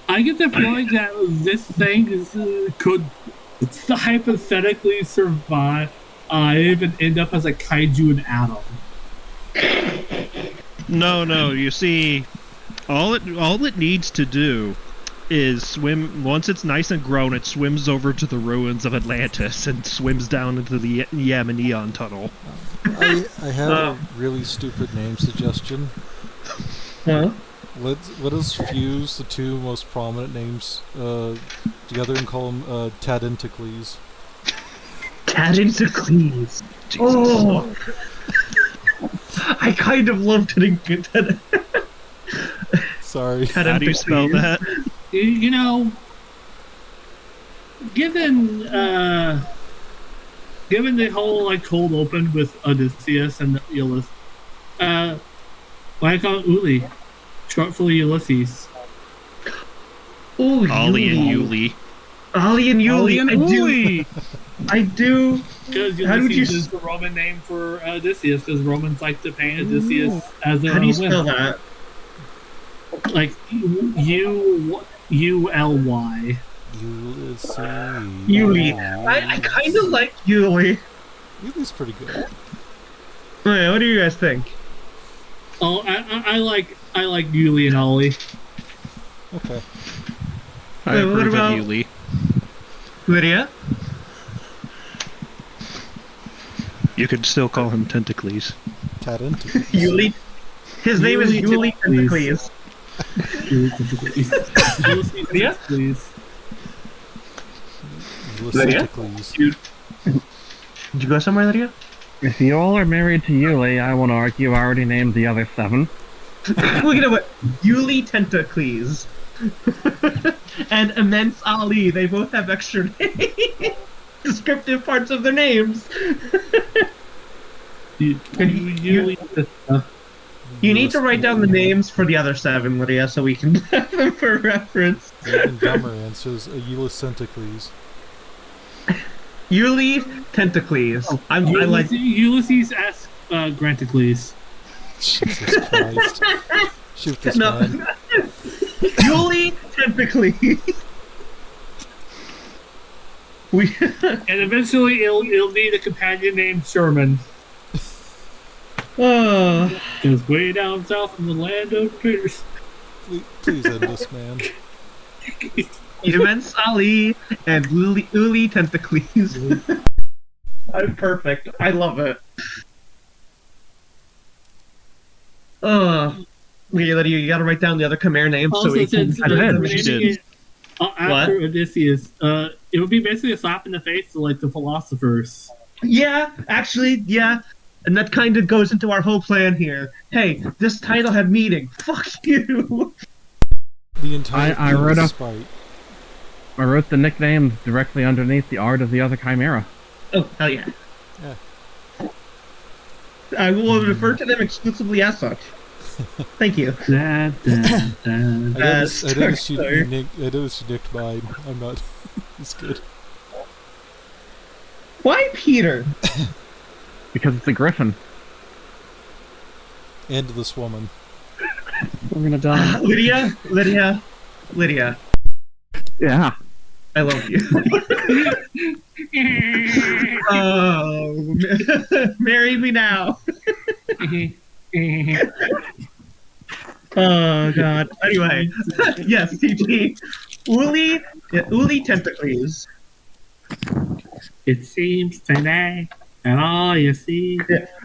I get the feeling that this thing is could hypothetically survive and end up as a kaiju in Atom. No, you see, all it needs to do is swim. Once it's nice and grown, it swims over to the ruins of Atlantis and swims down into the Yamaneon tunnel. I have a really stupid name suggestion. Huh? Let us fuse the two most prominent names together and call them Tadinticles. Tadintocles. Oh! I kind of love Tad. Sorry. How do you spell that? You know, given the whole like cold open with Odysseus and Ulysses, why call it Uli? Short for Ulysses. Oh, Ollie and Yuli. Ollie and Yuli. Uli. I do. Because How would Ulysses you is the Roman name for Odysseus, because Romans like to paint Odysseus as a How do you spell winner. that? Like Uly. Ulysses. Yuli. I kind of like Yuli. Yuli's pretty good. Wait, what do you guys think? Oh, I like Yuli and Ollie. Okay. I Wait, what approve about- of Yuli. Lydia? You could still call him Tentacles. Tentacles. Yuli? His name is Yuli Yuli Tentacles. Tentacles. Yeah? Please. Lydia? Tentacles. Did you go somewhere, Lydia? If you all are married to Yuli, I won't argue. I already named the other 7. Look at what Yuli Tentacles and Immense Ali. They both have extra descriptive parts of their names. Yuli. You need to write down the names for the other 7, Lydia, so we can have them for reference. Even dumber answers Ulysses. Yuli Tentacles. I like. Ulysses S. Grantacles. Jesus Christ. Shoot this No. man. Yuli Tentacles. We. And eventually it'll need a companion named Sherman. Oh. Because way down south in the land of critters. Please end this, man. Immense Ali and Uli Tentacles. I'm perfect. I love it. Lydia, you gotta write down the other Khmer names so Also, we can since add it in. naming it after What? Odysseus, it would be basically a slap in the face to like the philosophers. Yeah, actually, yeah. And that kind of goes into our whole plan here. Hey, this title had meaning. Fuck you. The entire I thing read is a- spite. I wrote the nicknames directly underneath the art of the other Chimera. Oh, hell yeah. Yeah. I will refer to them exclusively as such. Thank you. Da, da, da. I noticed she sorry. nicked mine. I'm not. It's good. Why Peter? Because it's a griffin. And this woman. We're gonna die. Lydia. Yeah. I love you. Oh, marry me now. Oh God. Anyway, yes, TG. Uli Tentacles. It seems today, and all you see,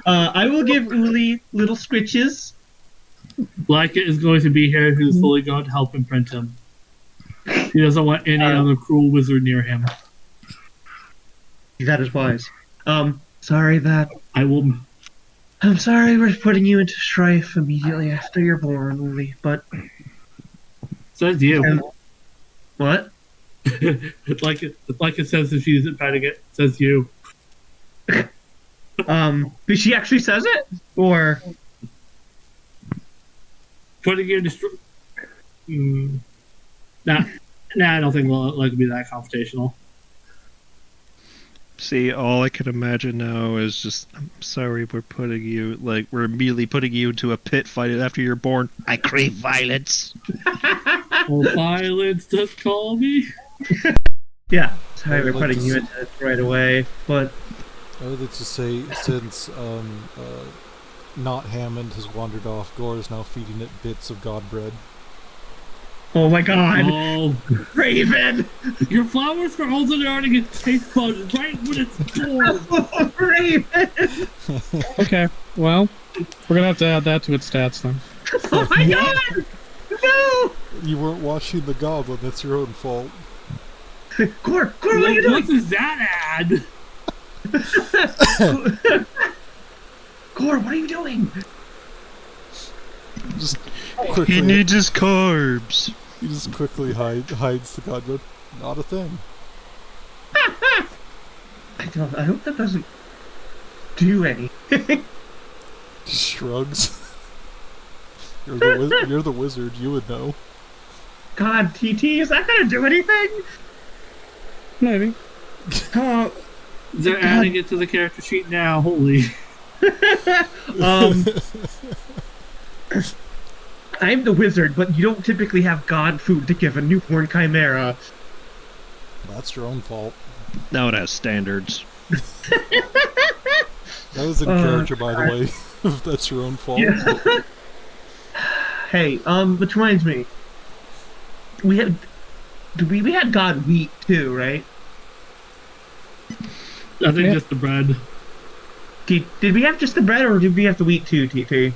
I will give Uli little scritches. Like it is going to be here, who's fully going to help imprint him. He doesn't want any other cruel wizard near him. That is wise. Sorry that. I'm sorry we're putting you into strife immediately after you're born, Uli. But Says you. what? It's like it says if she isn't petting it. Says you. But she actually says it, or Putting you into Nah, I don't think we'll like be that confrontational. See, all I can imagine now is just, I'm sorry, we're immediately putting you into a pit fight after you're born. I crave violence. Oh, violence does call me. yeah. Sorry, I'd we're like putting to you s- into it right away. But I would like to say, since not Hammond has wandered off, Gore is now feeding it bits of god bread. oh my God, Oh, Raven, your flowers for Olden are to get taste buds right when it's born. Raven. Okay, well, we're gonna have to add that to its stats then. Oh my God, no. You weren't watching the goblin, that's your own fault. Gore, what are you doing? What does that add? Gore, what are you doing? Just He quickly, needs his carbs. he just quickly hides the god bread. Not a thing. I hope that doesn't do anything. Shrugs. You're the wizard, you would know. God, TT, is that gonna do anything? Maybe. Oh, They're adding it to the character sheet now. Holy. I'm the wizard, but you don't typically have god food to give a newborn chimera. That's your own fault. Now it has standards. That was in character, by the way. If that's your own fault. Yeah. Hey, which reminds me, we had god wheat too, right? I think just the bread. Did we have just the bread, or did we have the wheat too, TT?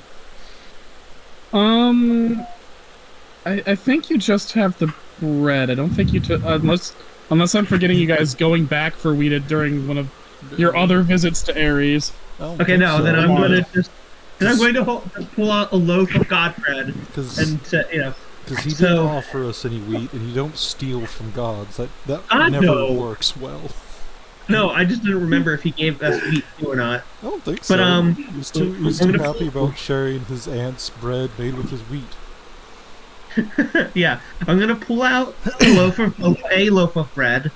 I think you just have the bread. I don't think you took unless I'm forgetting you guys going back for wheated during one of your other visits to Ares. Okay, no, then I'm going to pull out a loaf of god bread Because and he didn't offer us any wheat, and you don't steal from gods. That God, never no. works well. No, I just didn't remember if he gave us wheat too or not. I don't think so. But he was too happy about sharing his aunt's bread made with his wheat. Yeah, I'm gonna pull out a loaf of bread.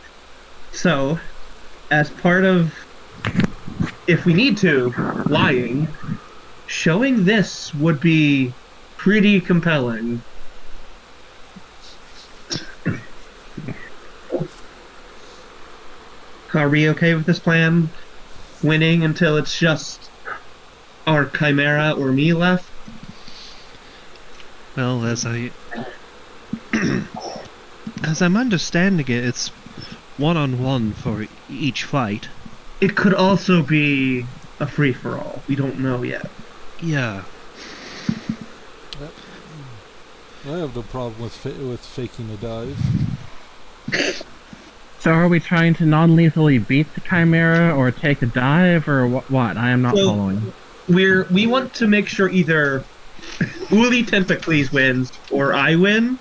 So, as part of, if we need to, lying, showing this would be pretty compelling. Are we okay with this plan? Winning until it's just our chimera or me left? Well, as I'm understanding it, it's 1-on-1 for each fight. It could also be a free-for-all. We don't know yet. Yeah. I have no problem with faking a dive. So are we trying to non-lethally beat the Chimera, or take a dive, or what? I am not following. We want to make sure either Uli Tentacles wins or I win.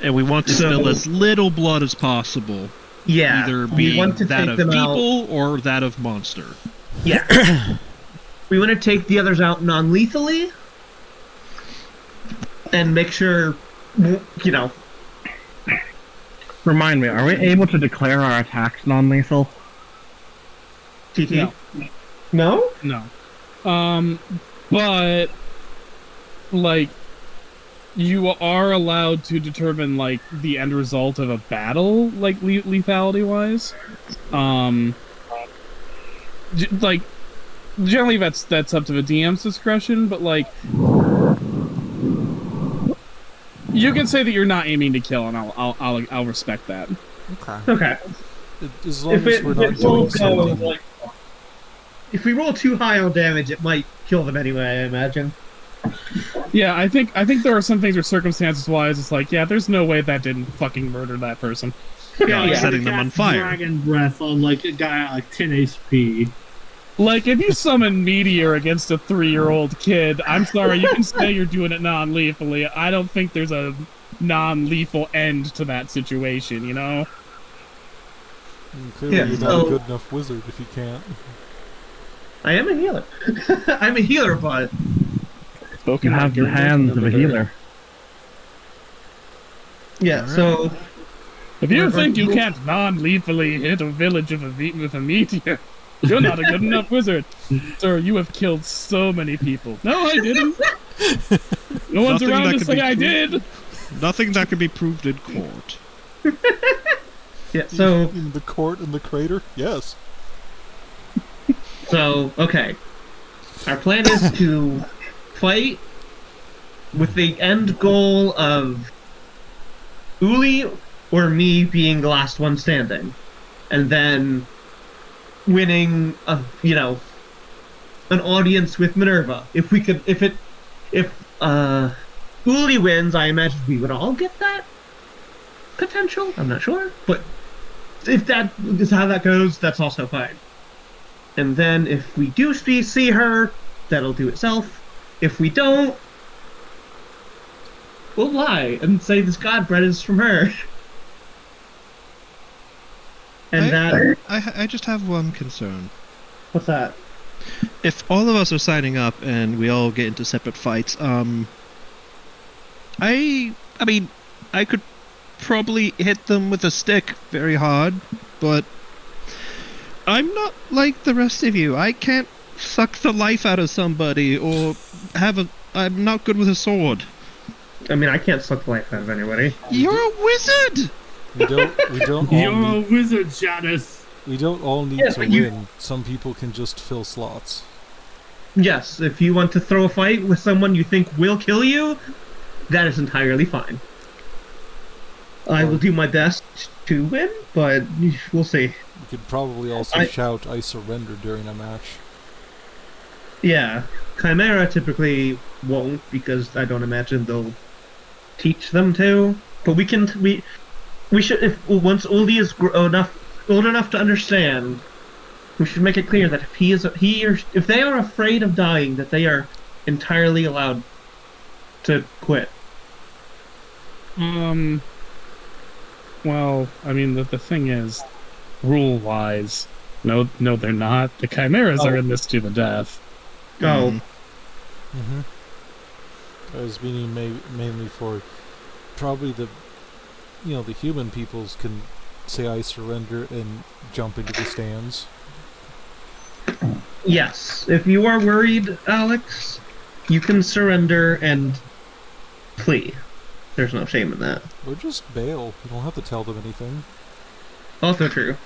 And we want to spill as little blood as possible. Yeah. Either we being want to that take of them people out. or that of monster. Yeah. We want to take the others out non-lethally and make sure, Remind me, are we able to declare our attacks non-lethal? TT? No? No. But like you are allowed to determine like the end result of a battle, like lethality wise. Like generally that's up to the DM's discretion, but like you can say that you're not aiming to kill, and I'll respect that. Okay. As long as we're not doing something. If we roll too high on damage, it might kill them anyway, I imagine. Yeah, I think there are some things where circumstances wise, it's like, yeah, there's no way that didn't fucking murder that person. Yeah, setting them on fire. Dragon breath on like a guy at like 10 HP. Like, if you summon Meteor against a 3-year-old kid, I'm sorry, you can say you're doing it non-lethally. I don't think there's a non-lethal end to that situation, you know? Clearly you're not a good enough wizard if you can't. I am a healer. I'm a healer, but... You have the hands of a healer. Yeah, so... If you think you can't non-lethally hit a village with a meteor, you're not a good enough wizard. Sir, you have killed so many people. No, I didn't. No one's Nothing around that to can say be I proved. did. Nothing that can be proved in court. Yeah, so... In the court in the crater? Yes. So, okay. Our plan is to fight with the end goal of Uli or me being the last one standing. And then winning an audience with Minerva. If Uli wins, I imagine we would all get that potential. I'm not sure, but if that is how that goes, that's also fine. And then if we do see her, that'll do itself. If we don't, we'll lie and say this god bread is from her. And I just have one concern. What's that? If all of us are signing up and we all get into separate fights, I mean, I could probably hit them with a stick very hard, but I'm not like the rest of you. I can't suck the life out of somebody or have a I'm not good with a sword. I mean, I can't suck the life out of anybody. You're a wizard! We don't all You're a need, wizard, Janice. we don't all need Yes, to but you- win. Some people can just fill slots. Yes, if you want to throw a fight with someone you think will kill you, that is entirely fine. I will do my best to win, but we'll see. You could probably also shout, "I surrender" during a match. Yeah, Chimera typically won't because I don't imagine they'll teach them to. But we should, if once Uli is old enough to understand, we should make it clear that if they are afraid of dying, that they are entirely allowed to quit. Well, I mean, the thing is, rule-wise, no, they're not. The Chimeras are in this to the death. Oh, Mm-hmm. I was meaning mainly for probably the human peoples can say "I surrender" and jump into the stands. yes. If you are worried, Alex, you can surrender and flee. There's no shame in that. Or just bail. You don't have to tell them anything. Also true.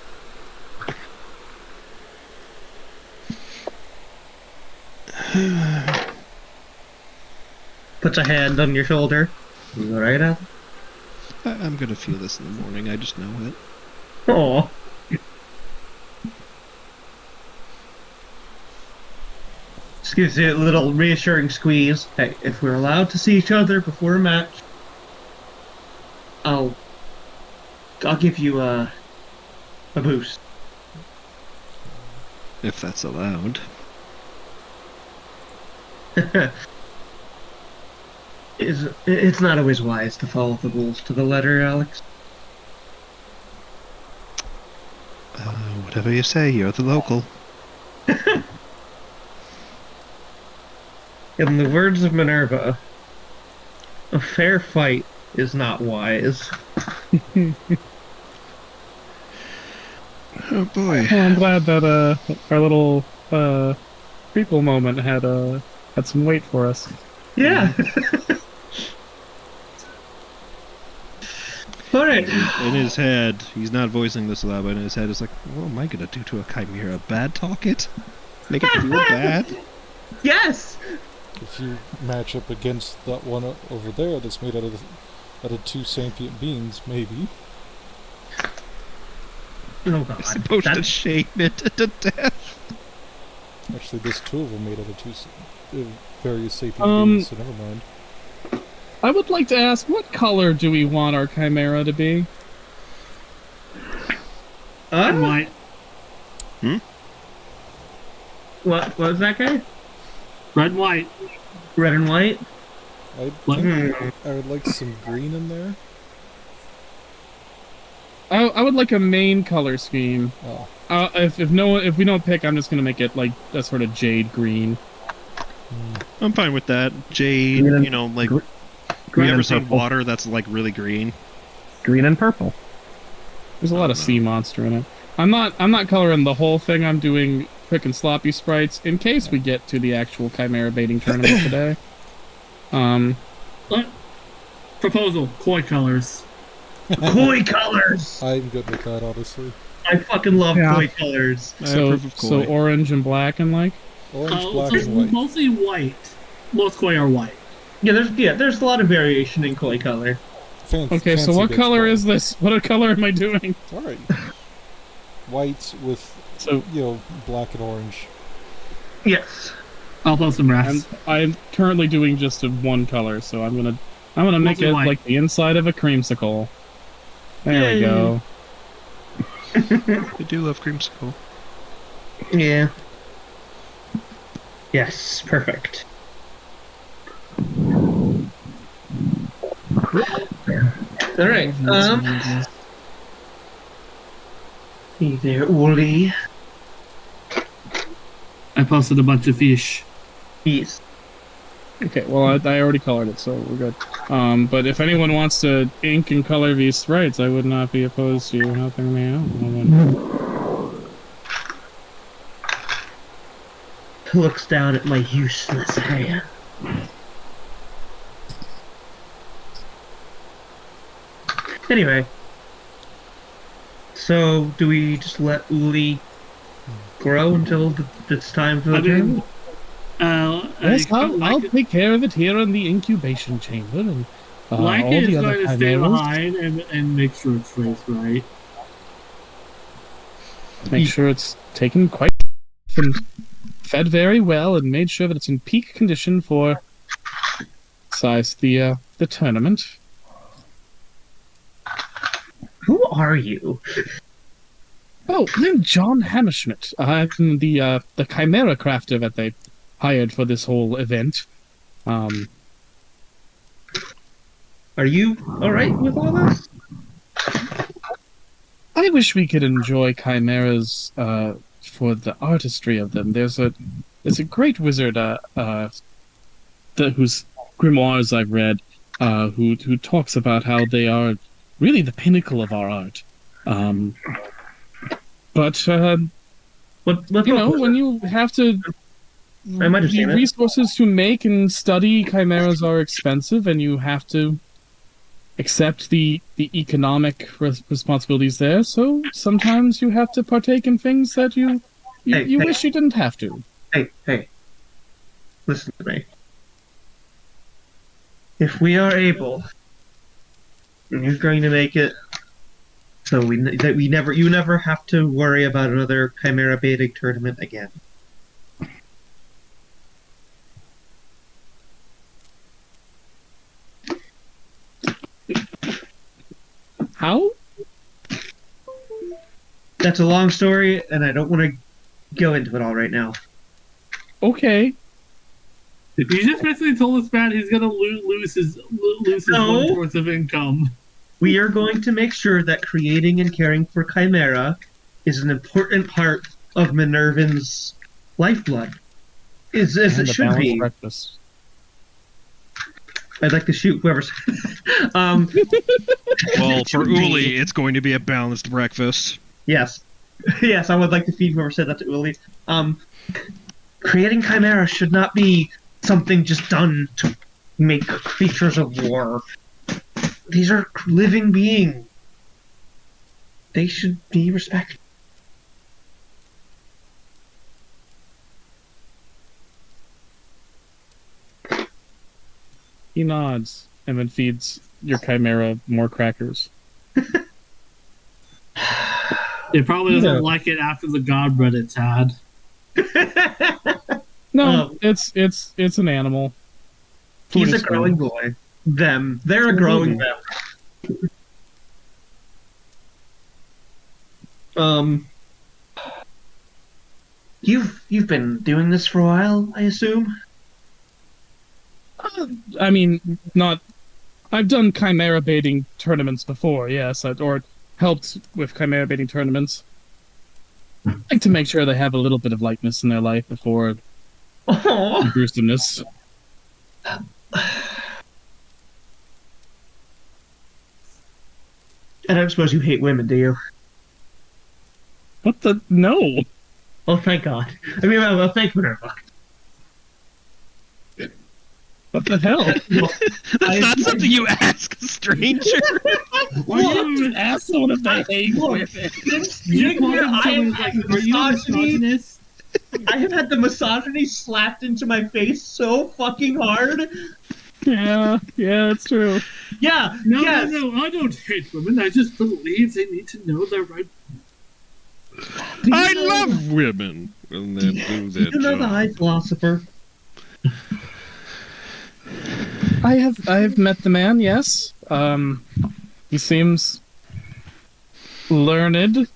Puts a hand on your shoulder. You alright, Al? I'm gonna feel this in the morning, I just know it. Aw. Just gives you a little reassuring squeeze. Hey, if we're allowed to see each other before a match, I'll give you a boost. If that's allowed. It's not always wise to follow the rules to the letter, Alex. Whatever you say, you're the local. In the words of Minerva, a fair fight is not wise. Oh boy. Well, I'm glad that our little prequel moment had some weight for us. Yeah. Alright. In his head, he's not voicing this loud, but in his head, it's like, what am I gonna do to a chimera? Bad talk it? Make it feel bad? Yes! If you match up against that one over there that's made out of two sentient beings, maybe. Oh god. I'm supposed to That's- shame it to death. Actually, there's two of them made out of two various sapient Um, beings, so never mind. I would like to ask, what color do we want our Chimera to be? White. What was that guy? Red, white. Red and white? What? I would like some green in there. I would like a main color scheme. Oh, If we don't pick, I'm just gonna make it like a sort of jade green. I'm fine with that. Jade, Green and- you know, like, Green have you ever and seen purple. water that's, like, really green? Green and purple. There's a lot of sea monster in it. I'm not coloring the whole thing. I'm doing quick and sloppy sprites in case we get to the actual Chimera baiting tournament today. Proposal: koi colors. Koi colors! I'm good with that, honestly. I fucking love Yeah. koi colors. I So approve of so koi. orange and black and like. Orange, So black, and white. mostly white. Most koi are white. There's a lot of variation in koi color. Okay, so what color is this? What color am I doing? Alright. White with, So black and orange. Yes. I'll post some refs. I'm currently doing just a one color, so I'm gonna make Mostly it white. like the inside of a creamsicle. There we Yay. go. I do love creamsicle. Yeah. Yes, perfect. Alright, hey there, Uli. I posted a bunch of fish. Yes. Okay, well I already colored it, so we're good. But if anyone wants to ink and color these sprites, I would not be opposed to helping me out. Looks down at my useless hair. Anyway, so do we just let Uli grow until it's time for the I mean, tournament? Yes, I'll Leica take care of it here in the incubation chamber, and all is the other going to stay chimeras. behind and make sure it's raised right. Make sure it's taken quite and fed very well, and made sure that it's in peak condition for the tournament. Who are you? Oh, I'm John Hammerschmidt. I'm the chimera crafter that they hired for this whole event. Are you alright with all this? I wish we could enjoy chimeras for the artistry of them. There's a great wizard whose grimoires I've read who talks about how they are really the pinnacle of our art. But What when you have to, I might have the seen it. resources to make and study chimeras are expensive, and you have to accept the economic responsibilities there. So sometimes you have to partake in things that you Hey. wish you didn't have to. Hey. Listen to me. If we are able, and you're going to make it so you never have to worry about another chimera baiting tournament again. How? That's a long story, and I don't want to go into it all right now. Okay. You just basically told this man he's gonna lose his No. 1/4 of income. We are going to make sure that creating and caring for chimera is an important part of Minervan's lifeblood. As And it a should balanced be. breakfast. I'd like to shoot whoever's. Well, for Uli, it's going to be a balanced breakfast. Yes. Yes, I would like to feed whoever said that to Uli. Creating chimera should not be something just done to make creatures of war. These are living beings. They should be respected. He nods and then feeds your chimera more crackers. It probably doesn't Yeah. like it after the god bread it's had. No, it's an animal. Food He's a is growing food. boy. They're a growing them. You've been doing this for a while, I assume? I mean, not. I've done chimera baiting tournaments before, yes, or helped with chimera baiting tournaments. I like to make sure they have a little bit of lightness in their life before Oh, gruesomeness. I don't suppose you hate women, do you? What the? No. Oh, thank God. I mean, well, thank Minerva. What the hell? That's not something you ask a stranger. Why you even ask someone if they hate women? Are you a misogynist? I have had the misogyny slapped into my face so fucking hard. Yeah, it's true. Yeah, No, yes. no, I don't hate women. I just believe they need to know their right. I love women when they do Do that you know the job. high philosopher? I have met the man. Yes. He seems learned.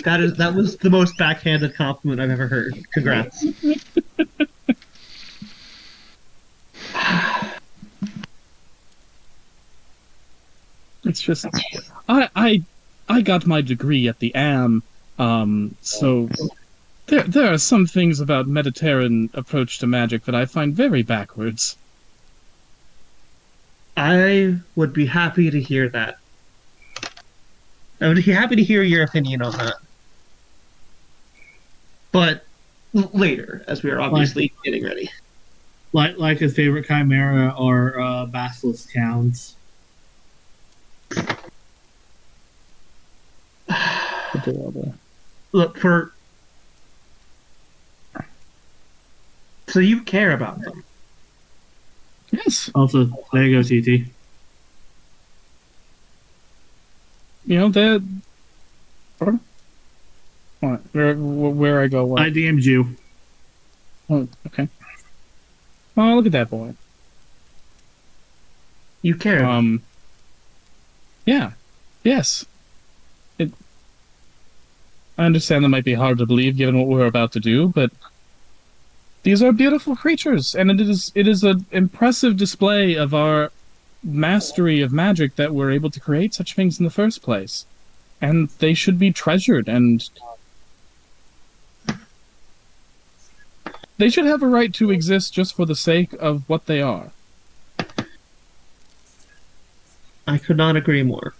That was the most backhanded compliment I've ever heard. Congrats. It's just I got my degree at the AM, so there are some things about Mediterranean approach to magic that I find very backwards. I would be happy to hear that. I would be happy to hear your opinion on that. But later, as we are obviously getting ready. Like his favorite chimera or basilisk towns. Adorable. Look for. So you care about them. Yes. Also, there you go, TT. You know, they're... What? Where I go? What? I DM'd you. Oh, okay. Oh, look at that boy. You care. About them. Yeah. Yes. I understand that might be hard to believe given what we're about to do, but these are beautiful creatures, and it is an impressive display of our mastery of magic that we're able to create such things in the first place. And they should be treasured, and they should have a right to exist just for the sake of what they are. I could not agree more.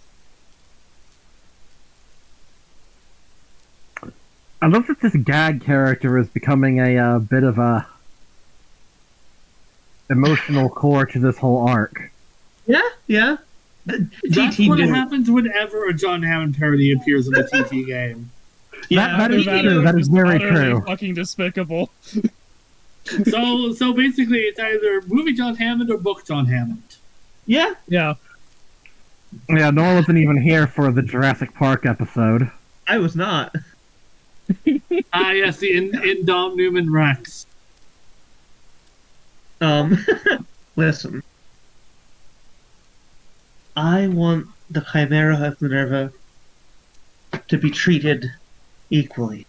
I love that this gag character is becoming a bit of a emotional core to this whole arc. Yeah. That's TT what do. happens whenever a John Hammond parody appears in the TT game. That is They're true. That is very utterly true. Fucking despicable. So basically, it's either movie John Hammond or book John Hammond. Yeah. Yeah. Yeah, Nora wasn't even here for the Jurassic Park episode. I was not. Yes, the Indom Newman Rex. Listen. I want the Chimera of Minerva to be treated equally.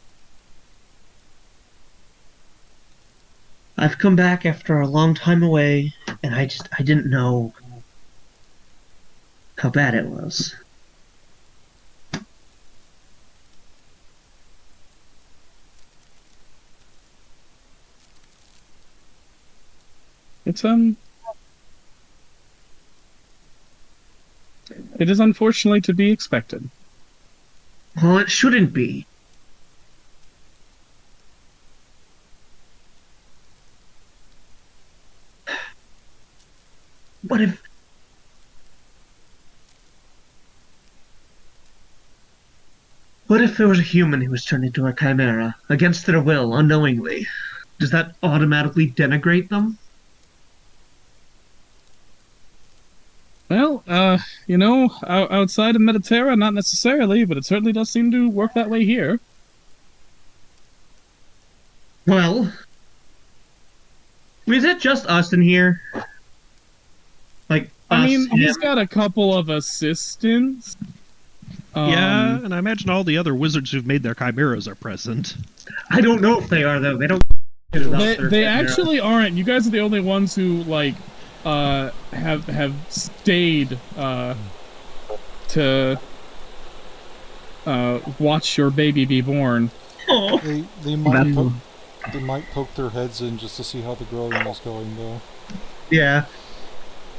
I've come back after a long time away, and I didn't know how bad it was. It's it is unfortunately to be expected. Well, it shouldn't be. What if... What if there was a human who was turned into a chimera, against their will, unknowingly? Does that automatically denigrate them? Well, you know, outside of Mediterra, not necessarily, but it certainly does seem to work that way here. Well... Is it just us in here? Like, I mean, us, he's got a couple of assistants. Yeah, and I imagine all the other wizards who've made their chimeras are present. I don't know if they are, though. They don't... They actually aren't. You guys are the only ones who, like, have stayed to watch your baby be born. They might poke their heads in just to see how the growing is going, though. Yeah.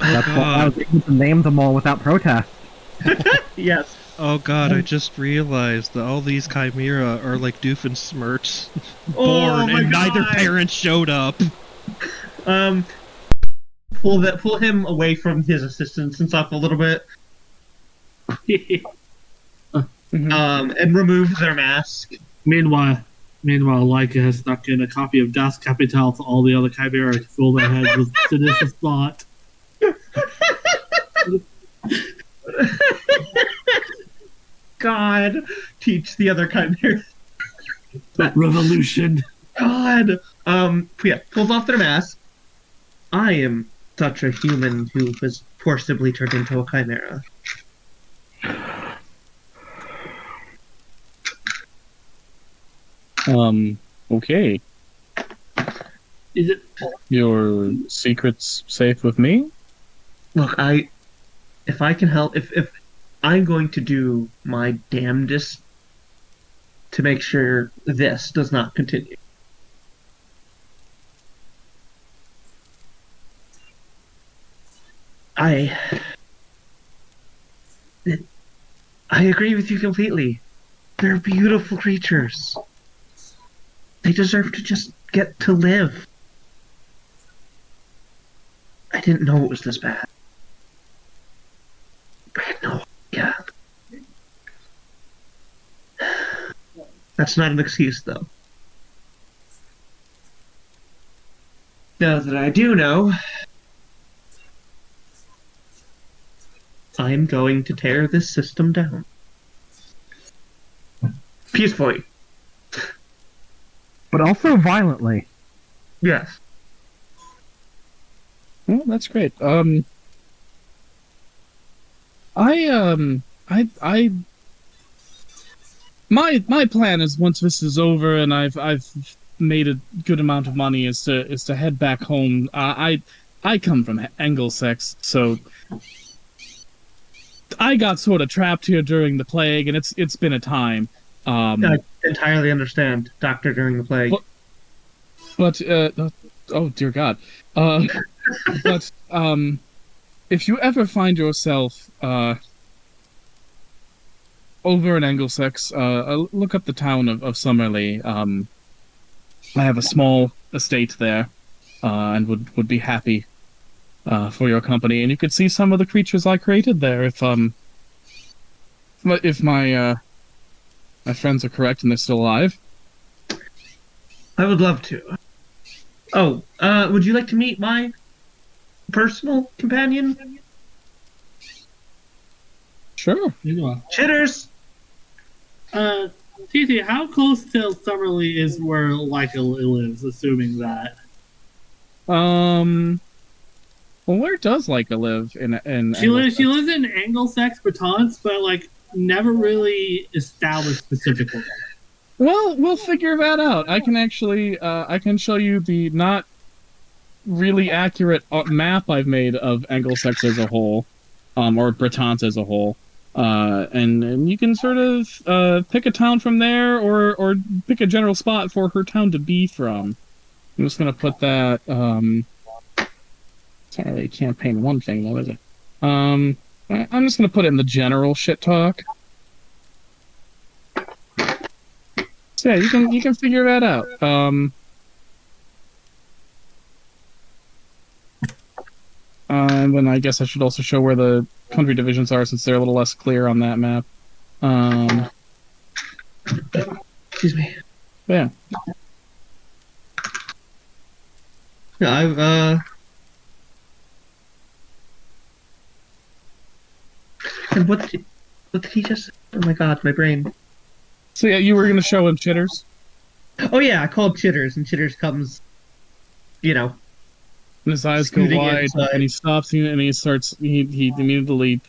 That's why I was able to name them all without protest. Yes. Oh god, I just realized that all these chimera are like Doofenshmirtz Oh born, my and neither God. parent showed up. Pull him away from his assistants and stuff a little bit. And remove their mask. Meanwhile, Leica has snuck in a copy of Das Kapital to all the other Chimera to fill their heads with seditious thought. God, teach the other chimera. Revolution. God. Yeah, pulls off their mask. I am such a human who was forcibly turned into a chimera. Okay. Is it? Your secret's safe with me? Look, if I can help, if I'm going to do my damnedest to make sure this does not continue. I agree with you completely. They're beautiful creatures. They deserve to just get to live. I didn't know it was this bad. I had no idea. That's not an excuse, though. Now that I do know, I'm going to tear this system down. Peacefully. But also violently. Yes. Well, that's great. My plan is once this is over and I've made a good amount of money is to head back home. I come from Englesex, so I got sort of trapped here during the plague, and it's been a time. I entirely understand, Doctor, during the plague. But oh dear God. But if you ever find yourself over in Englesex, look up the town of Summerlee. I have a small estate there, and would be happy for your company. And you could see some of the creatures I created there if my friends are correct and they're still alive. I would love to. Oh, would you like to meet my personal companion? Sure. Chitters! TT, how close to Summerlee is where Leica lives, assuming that? Well, where does Leica live in She lives in Anglesex, Bretons, but like never really established specifically. Well, we'll figure that out. I can actually I can show you the not really accurate map I've made of Anglesex as a whole, or Bretons as a whole. And you can sort of pick a town from there, or pick a general spot for her town to be from. I'm just gonna put that. It's not really campaign one thing though, is it? I'm just gonna put it in the general shit talk. So yeah, you can figure that out. And then I guess I should also show where the country divisions are, since they're a little less clear on that map. Excuse me. Yeah. Yeah, And what did he just... Oh my god, my brain. So yeah, you were gonna show him Chitters? Oh yeah, I called Chitters, and Chitters comes, and his eyes go scooting wide, inside. and he stops, and he starts. He immediately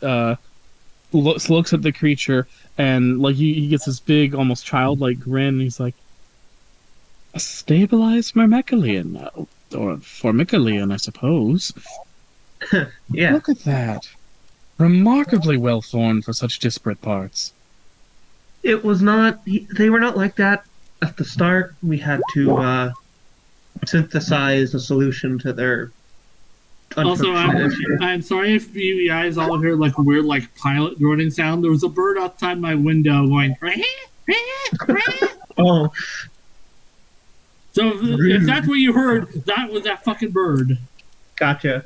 looks at the creature, and like he gets this big, almost childlike grin. And he's like, "A stabilized Myrmecalian, or Formicalian, I suppose. Yeah. Look at that, remarkably well formed for such disparate parts." It was not... They were not like that at the start. We had to synthesize a solution to their... Also, unfortunate issue. I'm sorry if you guys all heard like a weird like pilot droning sound. There was a bird outside my window going. Oh, So if that's what you heard, that was that fucking bird. gotcha.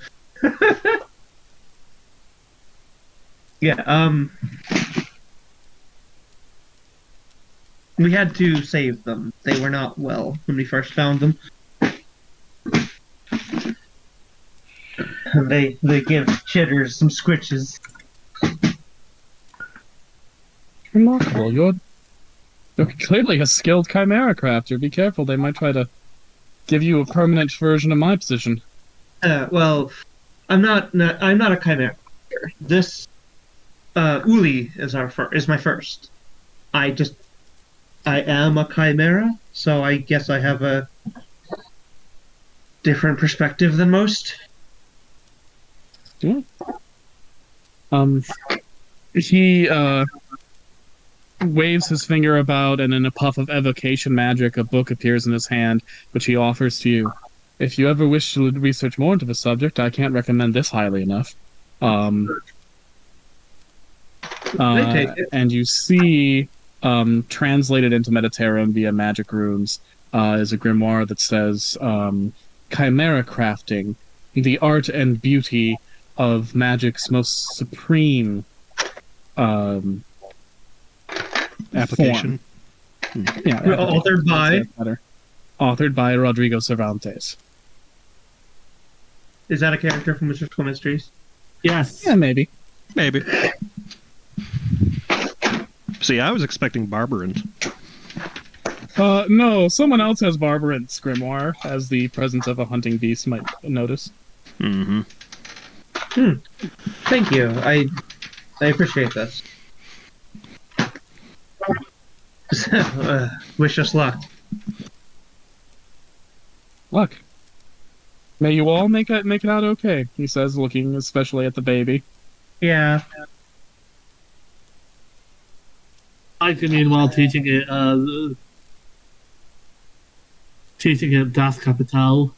Yeah, we had to save them. They were not well when we first found them. And they give Chitters some squitches. Remarkable. You're clearly a skilled chimera crafter. Be careful; they might try to give you a permanent version of my position. Well, I'm not a chimera crafter. This Uli is my first. I am a chimera, so I guess I have a different perspective than most. Yeah. He waves his finger about, and in a puff of evocation magic, a book appears in his hand, which he offers to you. If you ever wish to research more into the subject, I can't recommend this highly enough. I take it. And you see, translated into Mediterranean via magic runes, is a grimoire that says, Chimera crafting, the art and beauty of magic's most supreme Application. Yeah, Authored by? that's better. Authored by Rodrigo Cervantes. Is that a character from Mystical Mysteries? Yes. Yeah, maybe. Maybe. See, I was expecting Barbarant. No, someone else has Barbarant's grimoire, as the presence of a hunting beast might notice. Mm-hmm. Thank you. I appreciate this. Wish us luck. Look. May you all make it out okay, he says, looking especially at the baby. Yeah. I can meanwhile teaching it Das Kapital.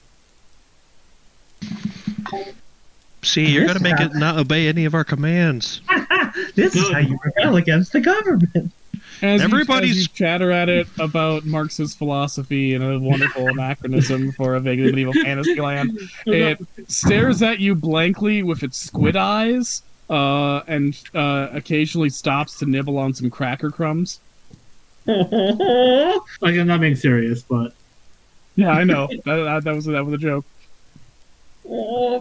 See, you're This gonna make guy- it not obey any of our commands. This is how you rebel against the government. As Everybody's- you chatter at it about Marx's philosophy and a wonderful anachronism for a vaguely medieval fantasy land, it stares at you blankly with its squid eyes, and occasionally stops to nibble on some cracker crumbs. Oh, Like, I'm not being serious, but Yeah, I know. that was a joke.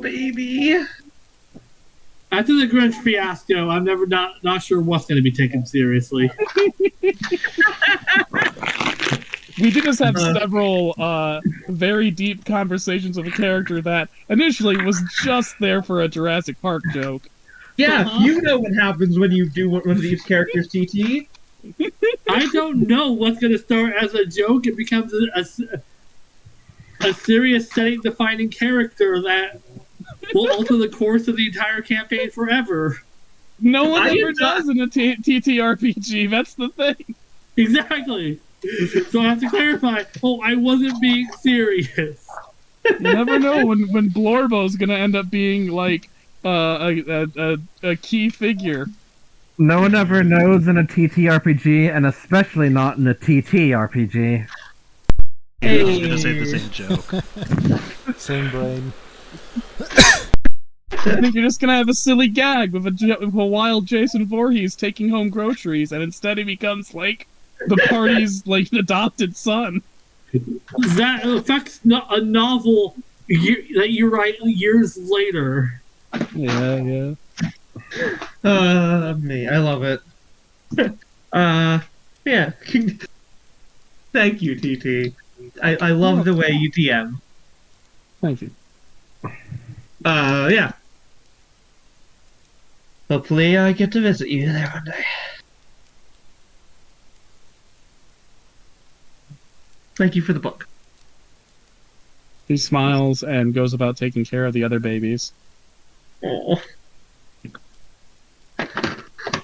baby. after the Grinch fiasco, I'm never not sure what's going to be taken seriously. We did just have several very deep conversations with a character that initially was just there for a Jurassic Park joke. Yeah, you know what happens when you do one of these characters, TT. I don't know what's going to start as a joke. It becomes a serious setting-defining character that will alter the course of the entire campaign forever. No one I ever am not- does in a TTRPG. That's the thing. Exactly. So I have to clarify. Oh, I wasn't being serious. You never know when Blorbo's gonna end up being like a key figure. No one ever knows in a TTRPG, and especially not in a TTRPG. I was gonna say the same joke. Same brain. I think you're just gonna have a silly gag with a wild Jason Voorhees taking home groceries, and instead he becomes like the party's like adopted son. That affects a novel that you write years later. Yeah. Me, I love it. Yeah. Thank you, TT. I love the way you DM. Thank you. Yeah. Hopefully I get to visit you there one day. Thank you for the book. He smiles and goes about taking care of the other babies. Oh.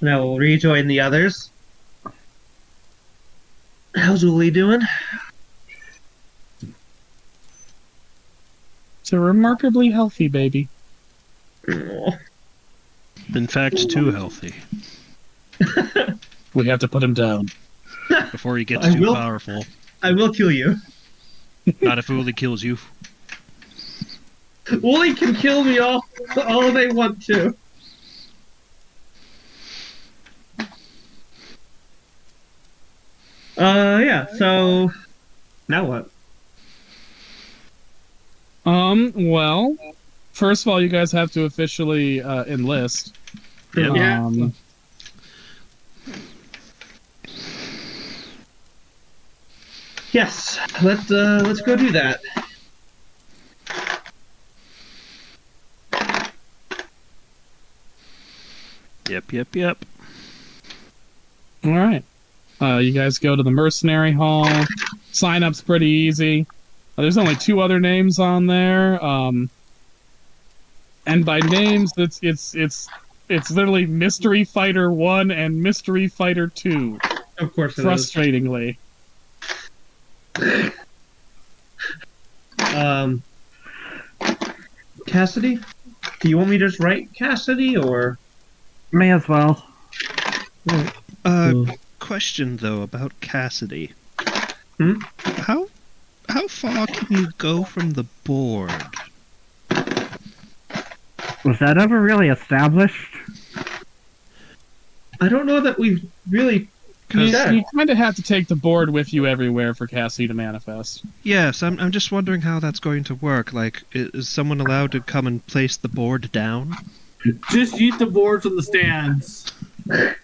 Now we'll rejoin the others. How's Uli doing? It's a remarkably healthy baby. Oh. In fact, too healthy. We have to put him down. Before he gets I too will- powerful. I will kill you. Not if Uli kills you. Uli can kill me all they want to. Yeah, so now what? Well, first of all, you guys have to officially enlist. Yep. Yeah. Yes, let's go do that. Yep. All right. You guys go to the mercenary hall. Sign up's pretty easy. There's only 2 other names on there. And by names, it's literally Mystery Fighter 1 and Mystery Fighter 2. Of course it is. Frustratingly. Cassidy? Do you want me to just write Cassidy or? May as well. Question though about Cassidy. Hmm? How far can you go from the board? Was that ever really established? I don't know that we've really You, 'Cause- you kind of have to take the board with you everywhere for Cassie to manifest. Yes, I'm just wondering how that's going to work. Like, is someone allowed to come and place the board down? Just yeet the board from the stands.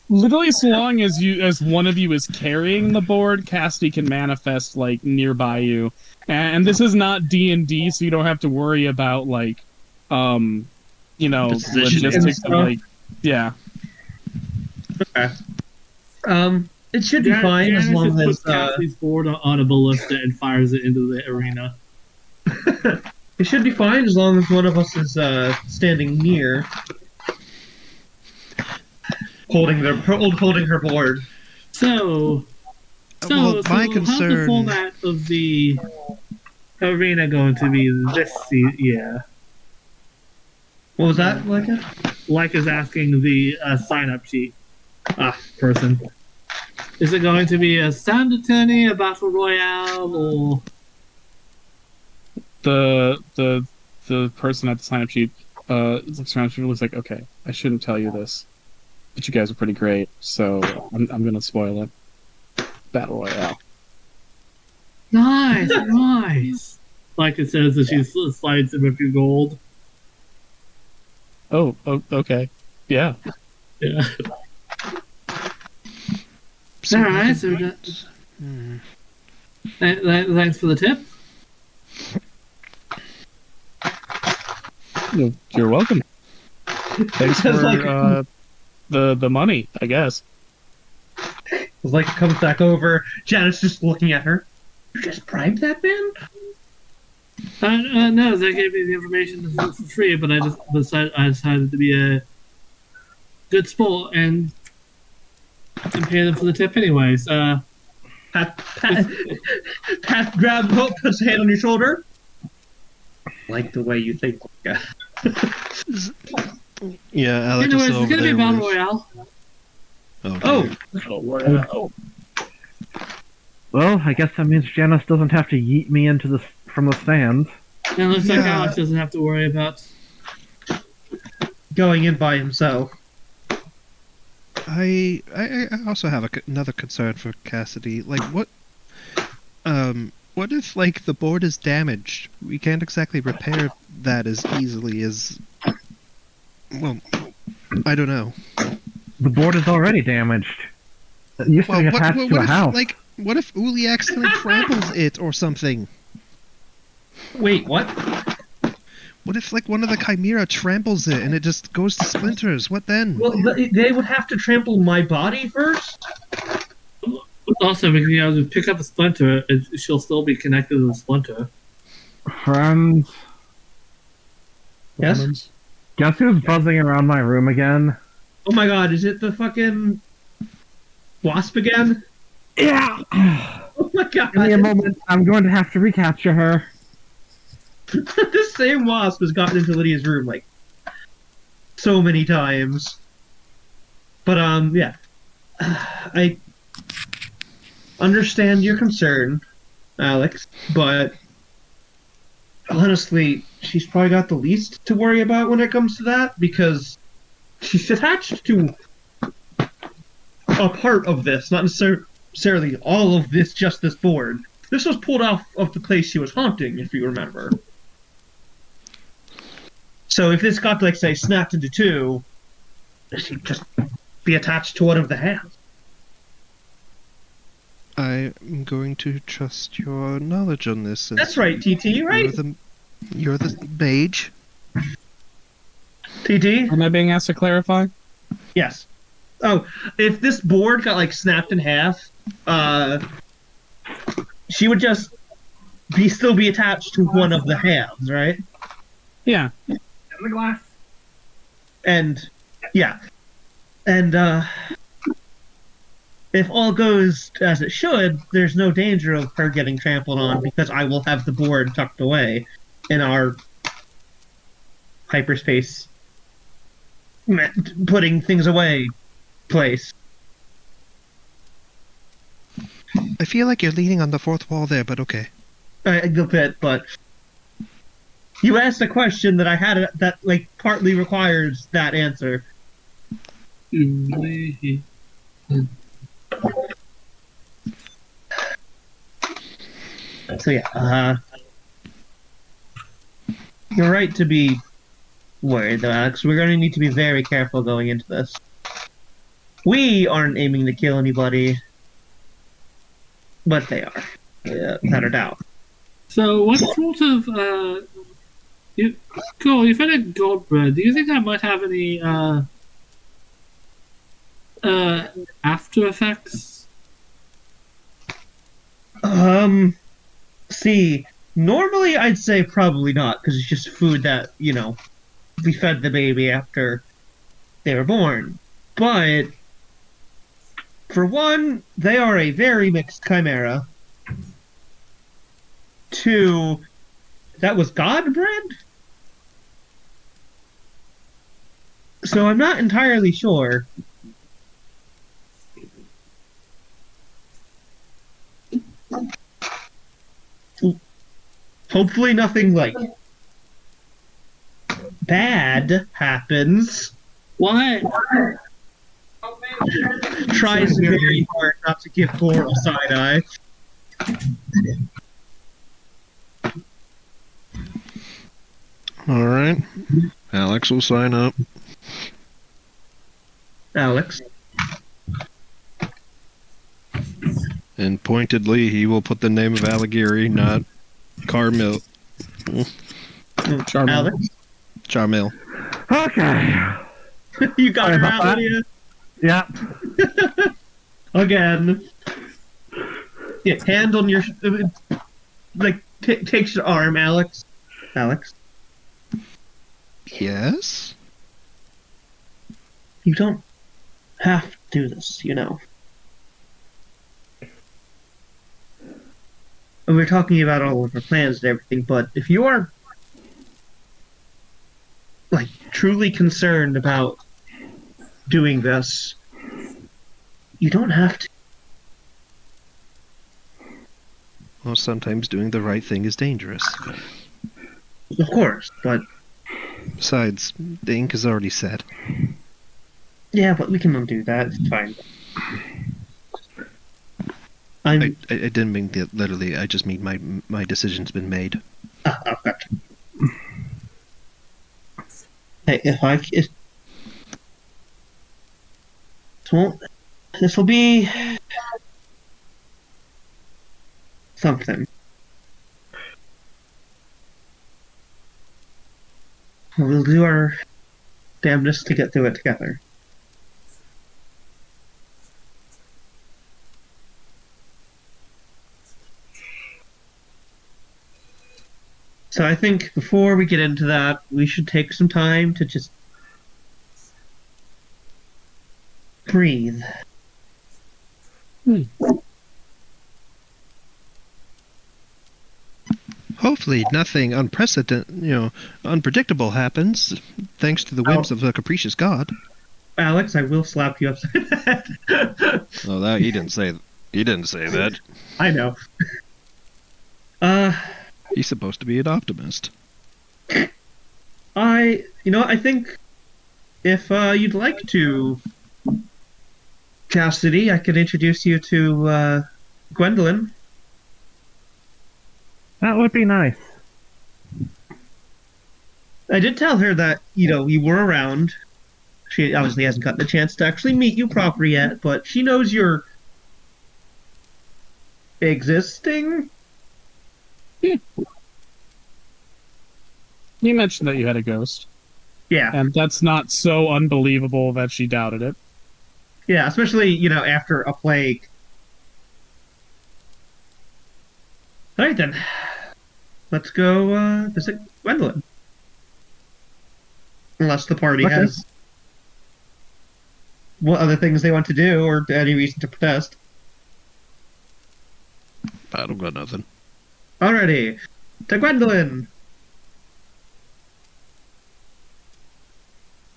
Literally, so long as one of you is carrying the board, Cassidy can manifest like nearby you. And this is not D&D, so you don't have to worry about like, Positioning. logistics of like, yeah. It should be fine as Janice long just as puts Cassie's board on a ballista and fires it into the arena. it should be fine as long as one of us is standing near, holding her board. So Well, my how's the concern- format of the arena going to be this year? What was that, Leica? Like is asking the sign-up sheet person. Is it going to be a standard tourney, a battle royale, or The person at the sign up sheet looks around and looks like, okay, I shouldn't tell you this, but you guys are pretty great, so I'm gonna spoil it. Battle Royale. nice, nice? Like it says that she slides him a few gold. Oh, okay. Yeah. Yeah. All right. So Hmm. thanks for the tip. You're welcome. Thanks for Like- the money, I guess. Leica comes back over. Janice just looking at her. You just bribed that man? No, they gave me the information for free, but I decided to be a good sport and pay them for the tip anyways. Pat grabs Hope, puts a hand on your shoulder. Like the way you think, Leica. Yeah, Alex Anyways, is it's over gonna be a there battle with- royale. Oh, Well, I guess that means Janice doesn't have to yeet me from the stands. And it looks like Yeah. Alex doesn't have to worry about. going in by himself. I also have another concern for Cassidy. Like, what if like the board is damaged? We can't exactly repair that as easily as. Well, I don't know. The board is already damaged. It used to be attached to a if, house. like, what if Uli accidentally tramples it or something? Wait, what? What if like one of the Chimera tramples it and it just goes to splinters? What then? Well, they would have to trample my body first? Also, we can just pick up a splinter, she'll still be connected to the splinter. Friends, Yes? guess who's buzzing around my room again? Oh my god, is it the fucking wasp again? Yeah! Oh my god. Give me a moment. I'm going to have to recapture her. This same wasp has gotten into Lydia's room like so many times. But yeah. I understand your concern, Alex, but honestly, she's probably got the least to worry about when it comes to that because she's attached to a part of this, not necessarily all of this, just this board. This was pulled off of the place she was haunting, if you remember. So if this got, like, say, snapped into two, she'd just be attached to one of the hands. I'm going to trust your knowledge on this. since That's right, TT, right? You're the mage. TT? Am I being asked to clarify? Yes. Oh, if this board got, like, snapped in half, she would just still be attached to one of the hands, right? Yeah. The glass. And yeah, and if all goes as it should, there's no danger of her getting trampled on because I will have the board tucked away in our hyperspace putting things away place. I feel like you're leaning on the fourth wall there, but okay. A good bit, but you asked a question that I had that like partly requires that answer. So yeah, you're right to be worried, though, Alex. We're going to need to be very careful going into this. We aren't aiming to kill anybody, but they are, without a doubt. So, what sort of you've had a gold bread. Do you think that might have any after effects? See, normally I'd say probably not, because it's just food that, we fed the baby after they were born. But, for one, they are a very mixed chimera. Two, that was god bread? So I'm not entirely sure. Hopefully nothing, bad happens. What? Tries very hard not to give Thor a side eye. All right. Alex will sign up. Alex. And pointedly, he will put the name of Alighieri, not Carmel. Charmel. Alex. Charmel. Okay. You got Sorry her about out, that. Lydia? Yep. Again. Yeah, hand on your... takes your arm, Alex. Alex. Yes? You don't have to do this, And we're talking about all of our plans and everything, but if you are, truly concerned about doing this, you don't have to. Well, sometimes doing the right thing is dangerous. Of course, but... Besides, the ink is already set. Yeah, but we can undo that. It's fine. I didn't mean that literally. I just mean my decision's been made. Gotcha. Hey, this will be something. We'll do our damnedest to get through it together. So I think before we get into that, we should take some time to just breathe. Hopefully nothing unprecedented, unpredictable happens, thanks to the whims of the capricious god. Alex, I will slap you upside the head. Oh, that he didn't say that. I know. He's supposed to be an optimist. I think if you'd like to, Cassidy, I could introduce you to Gwendolyn. That would be nice. I did tell her that, you were around. She obviously hasn't gotten the chance to actually meet you proper yet, but she knows you're existing. You mentioned that you had a ghost. Yeah. And that's not so unbelievable that she doubted it. Yeah, especially, after a plague. Alright then. Let's go visit Gwendolyn. Unless the party has what other things they want to do or any reason to protest. I don't got nothing. Alrighty. To Gwendolyn!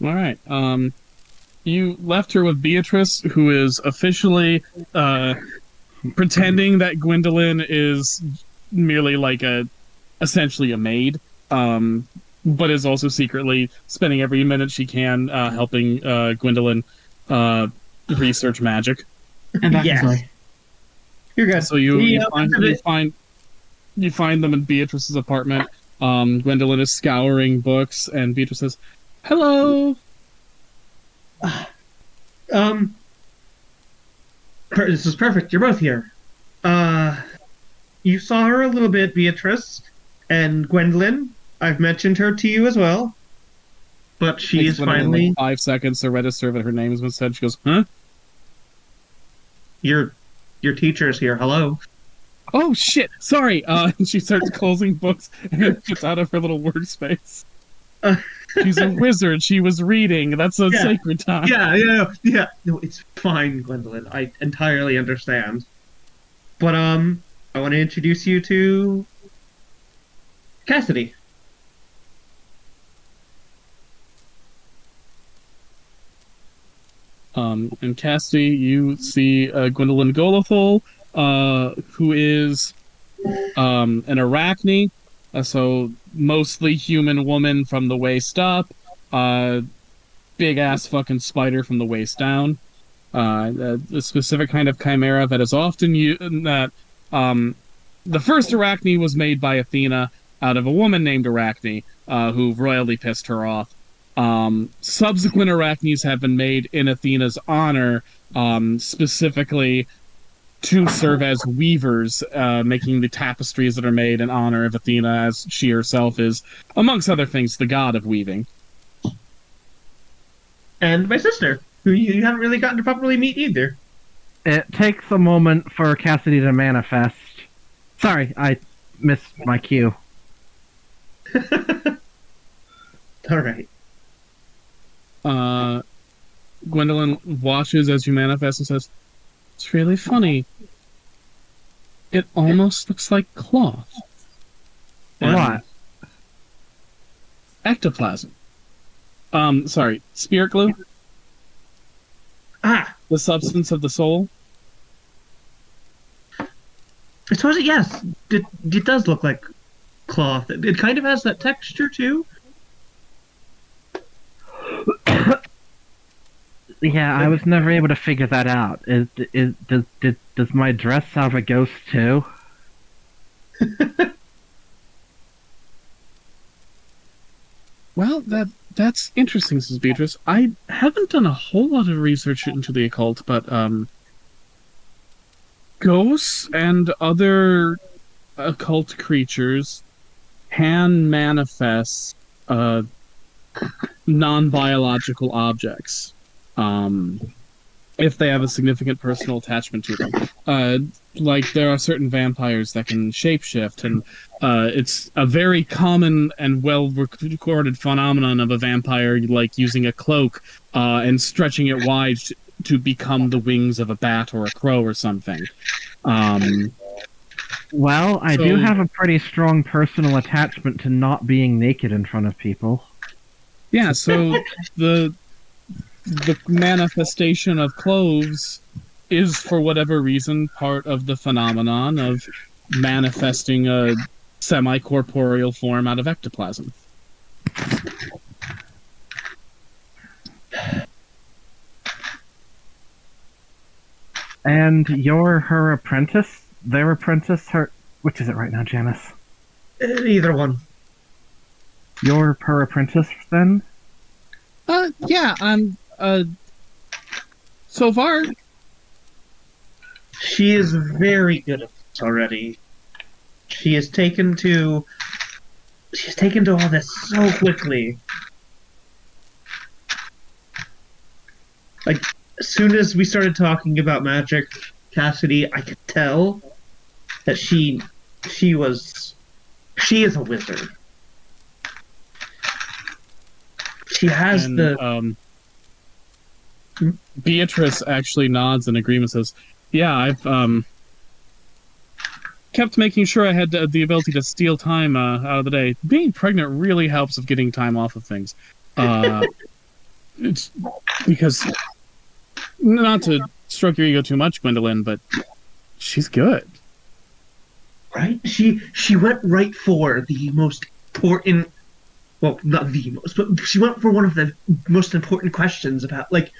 All right. You left her with Beatrice, who is officially pretending that Gwendolyn is merely essentially a maid, but is also secretly spending every minute she can helping Gwendolyn research magic. And back Yes. this way. You're good. So you find You find them in Beatrice's apartment. Gwendolyn is scouring books, and Beatrice says, "Hello." This is perfect. You're both here. You saw her a little bit, Beatrice, and Gwendolyn. I've mentioned her to you as well. But she Takes is Gwendolyn, finally like 5 seconds to register that her name has been said. She goes, "Huh? your teacher is here. Hello." Oh shit! Sorry." She starts closing books and gets out of her little workspace. She's a wizard. She was reading. That's a Yeah. sacred time. Yeah. No, it's fine, Gwendolyn. I entirely understand. But I want to introduce you to Cassidy. In Cassidy, you see Gwendolyn Golothol, who is an Arachne, so mostly human woman from the waist up, big ass fucking spider from the waist down. A specific kind of chimera that is often used. That the first Arachne was made by Athena out of a woman named Arachne, who royally pissed her off. Subsequent Arachnes have been made in Athena's honor, specifically to serve as weavers, making the tapestries that are made in honor of Athena, as she herself is, amongst other things, the god of weaving. And my sister, who you haven't really gotten to properly meet either. It takes a moment for Cassidy to manifest. Sorry, I missed my cue. Alright. Gwendolyn watches as you manifest and says, "It's really funny. It almost looks like cloth." What? Ectoplasm. Sorry, spirit glue? Ah, The substance of the soul? I suppose yes. It does look like cloth. It kind of has that texture too. Yeah, I was never able to figure that out. Does my dress have a ghost too? Well, that's interesting, says Beatrice. I haven't done a whole lot of research into the occult, but ghosts and other occult creatures can manifest non-biological objects if they have a significant personal attachment to them. Like there are certain vampires that can shapeshift, and it's a very common and well-recorded phenomenon of a vampire like using a cloak and stretching it wide to become the wings of a bat or a crow or something. Well, I do have a pretty strong personal attachment to not being naked in front of people. Yeah, so the manifestation of clothes is, for whatever reason, part of the phenomenon of manifesting a semi-corporeal form out of ectoplasm. And you're her apprentice? Their apprentice? Her... Which is it right now, Janice? Either one. You're her apprentice, then? Yeah, I'm, so far. She is very good at this already. She has taken to all this so quickly. Like, as soon as we started talking about magic, Cassidy, I could tell that she is a wizard. She has Beatrice actually nods in agreement, says, "Yeah, I've kept making sure I had the ability to steal time out of the day. Being pregnant really helps with getting time off of things. It's because, not to stroke your ego too much, Gwendolyn, but she's good." Right? She went right for the most important, well, not the most, but she went for one of the most important questions about, like,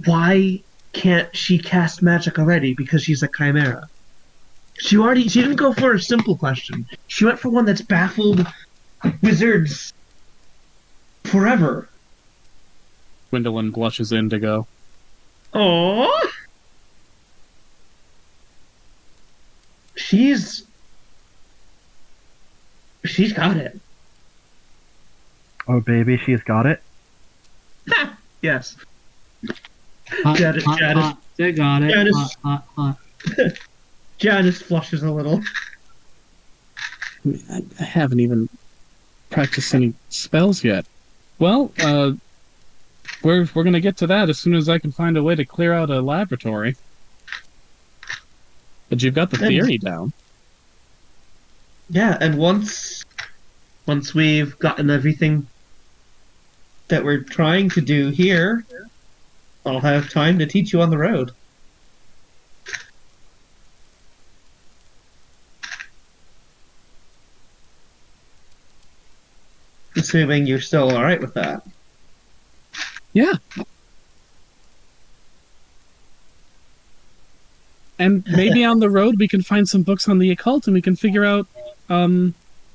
why can't she cast magic already? Because she's a chimera. She didn't go for a simple question. She went for one that's baffled wizards forever. Gwendolyn blushes indigo. Aww. She's got it. Oh, baby, she's got it. Yes. Hot, Janice- hot, Janice- hot. They got it. Janice- Hot, hot, hot. Janice flushes a little. I haven't even practiced any spells yet. Well, we're gonna get to that as soon as I can find a way to clear out a laboratory. But you've got the theory down. Yeah, and once we've gotten everything that we're trying to do here, I'll have time to teach you on the road. Assuming you're still alright with that. Yeah. And maybe on the road we can find some books on the occult and we can figure out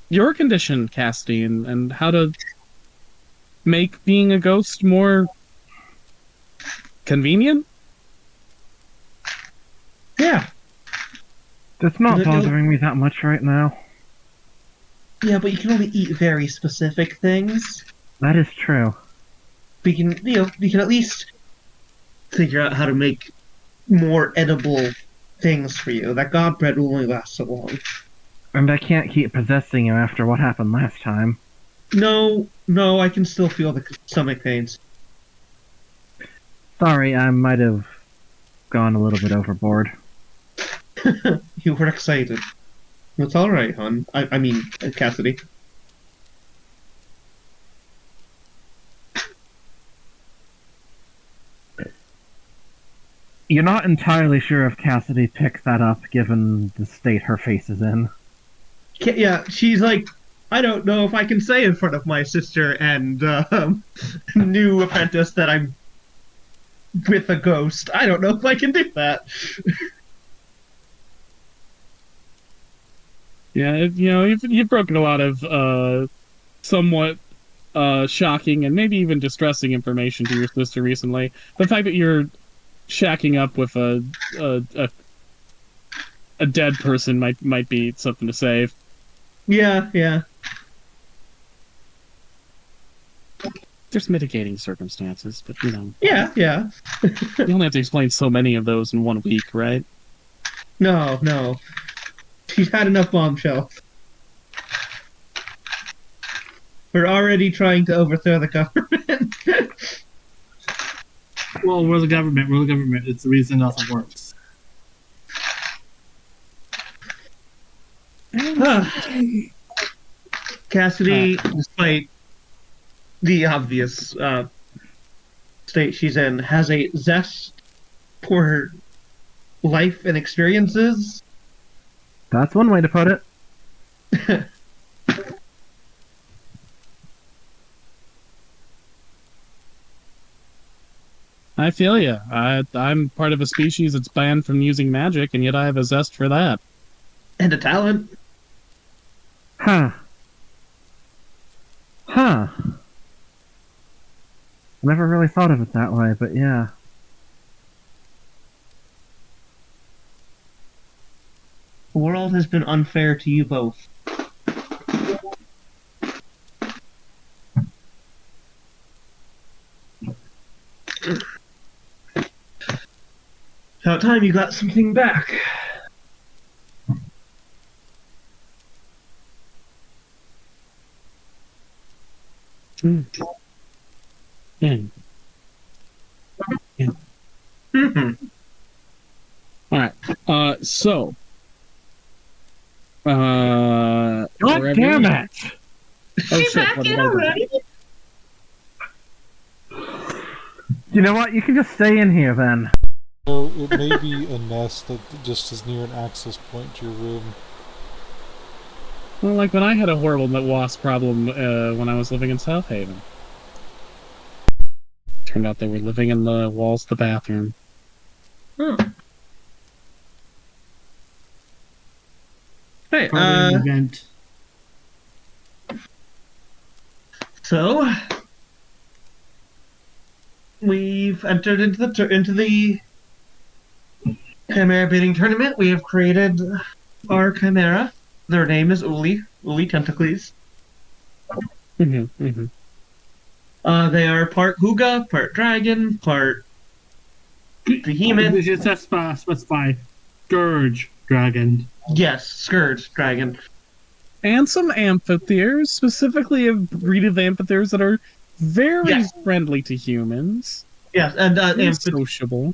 your condition, Cassidy, and how to make being a ghost more convenient. Yeah. It's not No, no. bothering me that much right now. Yeah, but you can only eat very specific things. That is true. We can at least figure out how to make more edible things for you. That god bread will only last so long. And I can't keep possessing you after what happened last time. No, I can still feel the stomach pains. Sorry, I might have gone a little bit overboard. You were excited. It's alright, hon. I mean, Cassidy. You're not entirely sure if Cassidy picks that up, given the state her face is in. Yeah, she's like, I don't know if I can say in front of my sister and new apprentice that I'm with a ghost. I don't know if I can do that. Yeah, you've broken a lot of somewhat shocking and maybe even distressing information to your sister recently. The fact that you're shacking up with a dead person might be something to save. Yeah. There's mitigating circumstances, but Yeah. you only have to explain so many of those in 1 week, right? No. She's had enough bombshells. We're already trying to overthrow the government. Well, we're the government. We're the government. It's the reason nothing works. Cassidy, despite the obvious state she's in, has a zest for life and experiences. That's one way to put it. I feel you. I'm part of a species that's banned from using magic, and yet I have a zest for that. And a talent. Huh. Never really thought of it that way, but yeah. The world has been unfair to you both. About time you got something back. Yeah. Mhm. All right. So. God damn it! Oh, shit. What did I do? You know what? You can just stay in here then. So it may be a nest that just is near an access point to your room. Well, like when I had a horrible wasp problem when I was living in South Haven. Turned out they were living in the walls of the bathroom. Huh. Okay, part of an event. so we've entered into the Chimera bidding tournament. We have created our Chimera. Their name is Uli Tentacles. Mm-hmm. They are part Huga, part dragon, part behemoth. Just specify Scourge Dragon. Yes, Scourge dragon. And some amphitheres, specifically a breed of amphitheres that are very Yes. friendly to humans. Yes, and Very sociable.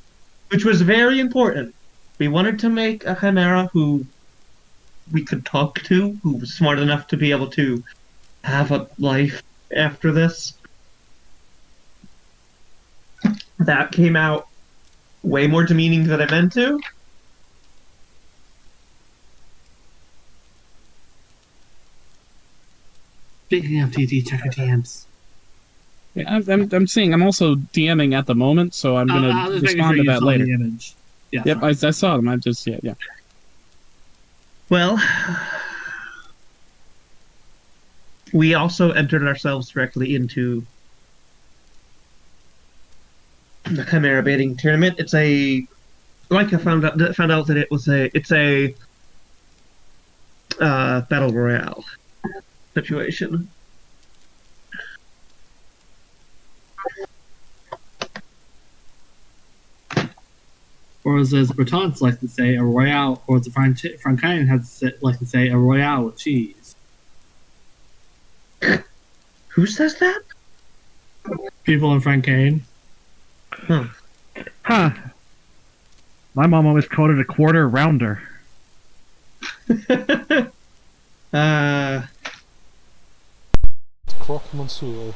which was very important. We wanted to make a Chimera who we could talk to, who was smart enough to be able to have a life after this. That came out way more demeaning than I meant to. Speaking of TT, check your DMs. Yeah, I'm seeing. I'm also DMing at the moment, so I'm gonna I was making respond sure to you that saw later. the image. Yeah, Yep, sorry. I saw them. I just yeah. Well, we also entered ourselves directly into the Chimera baiting tournament. It's a like I found out that it's a battle royale situation. Or as Bretons like to say, a royale, or as the Franconian like to say, a royale with cheese. Who says that? People in Francane. Huh. My mom always called it a quarter rounder. uh, It's Croque Monsieur.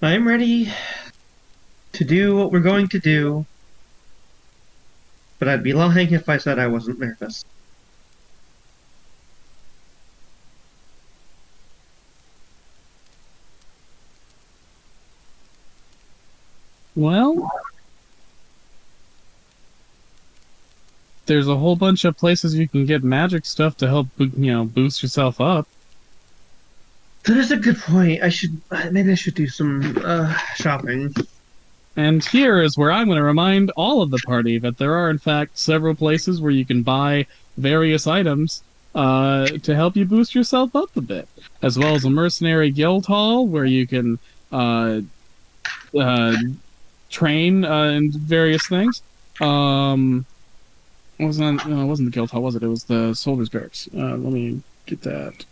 I'm ready to do what we're going to do, but I'd be lying if I said I wasn't nervous. Well, there's a whole bunch of places you can get magic stuff to help boost yourself up. That is a good point. Maybe I should do some shopping. And here is where I'm going to remind all of the party that there are, in fact, several places where you can buy various items to help you boost yourself up a bit, as well as a mercenary guild hall where you can train in various things. It wasn't the guild hall, was it? It was the soldiers' barracks. Let me get that.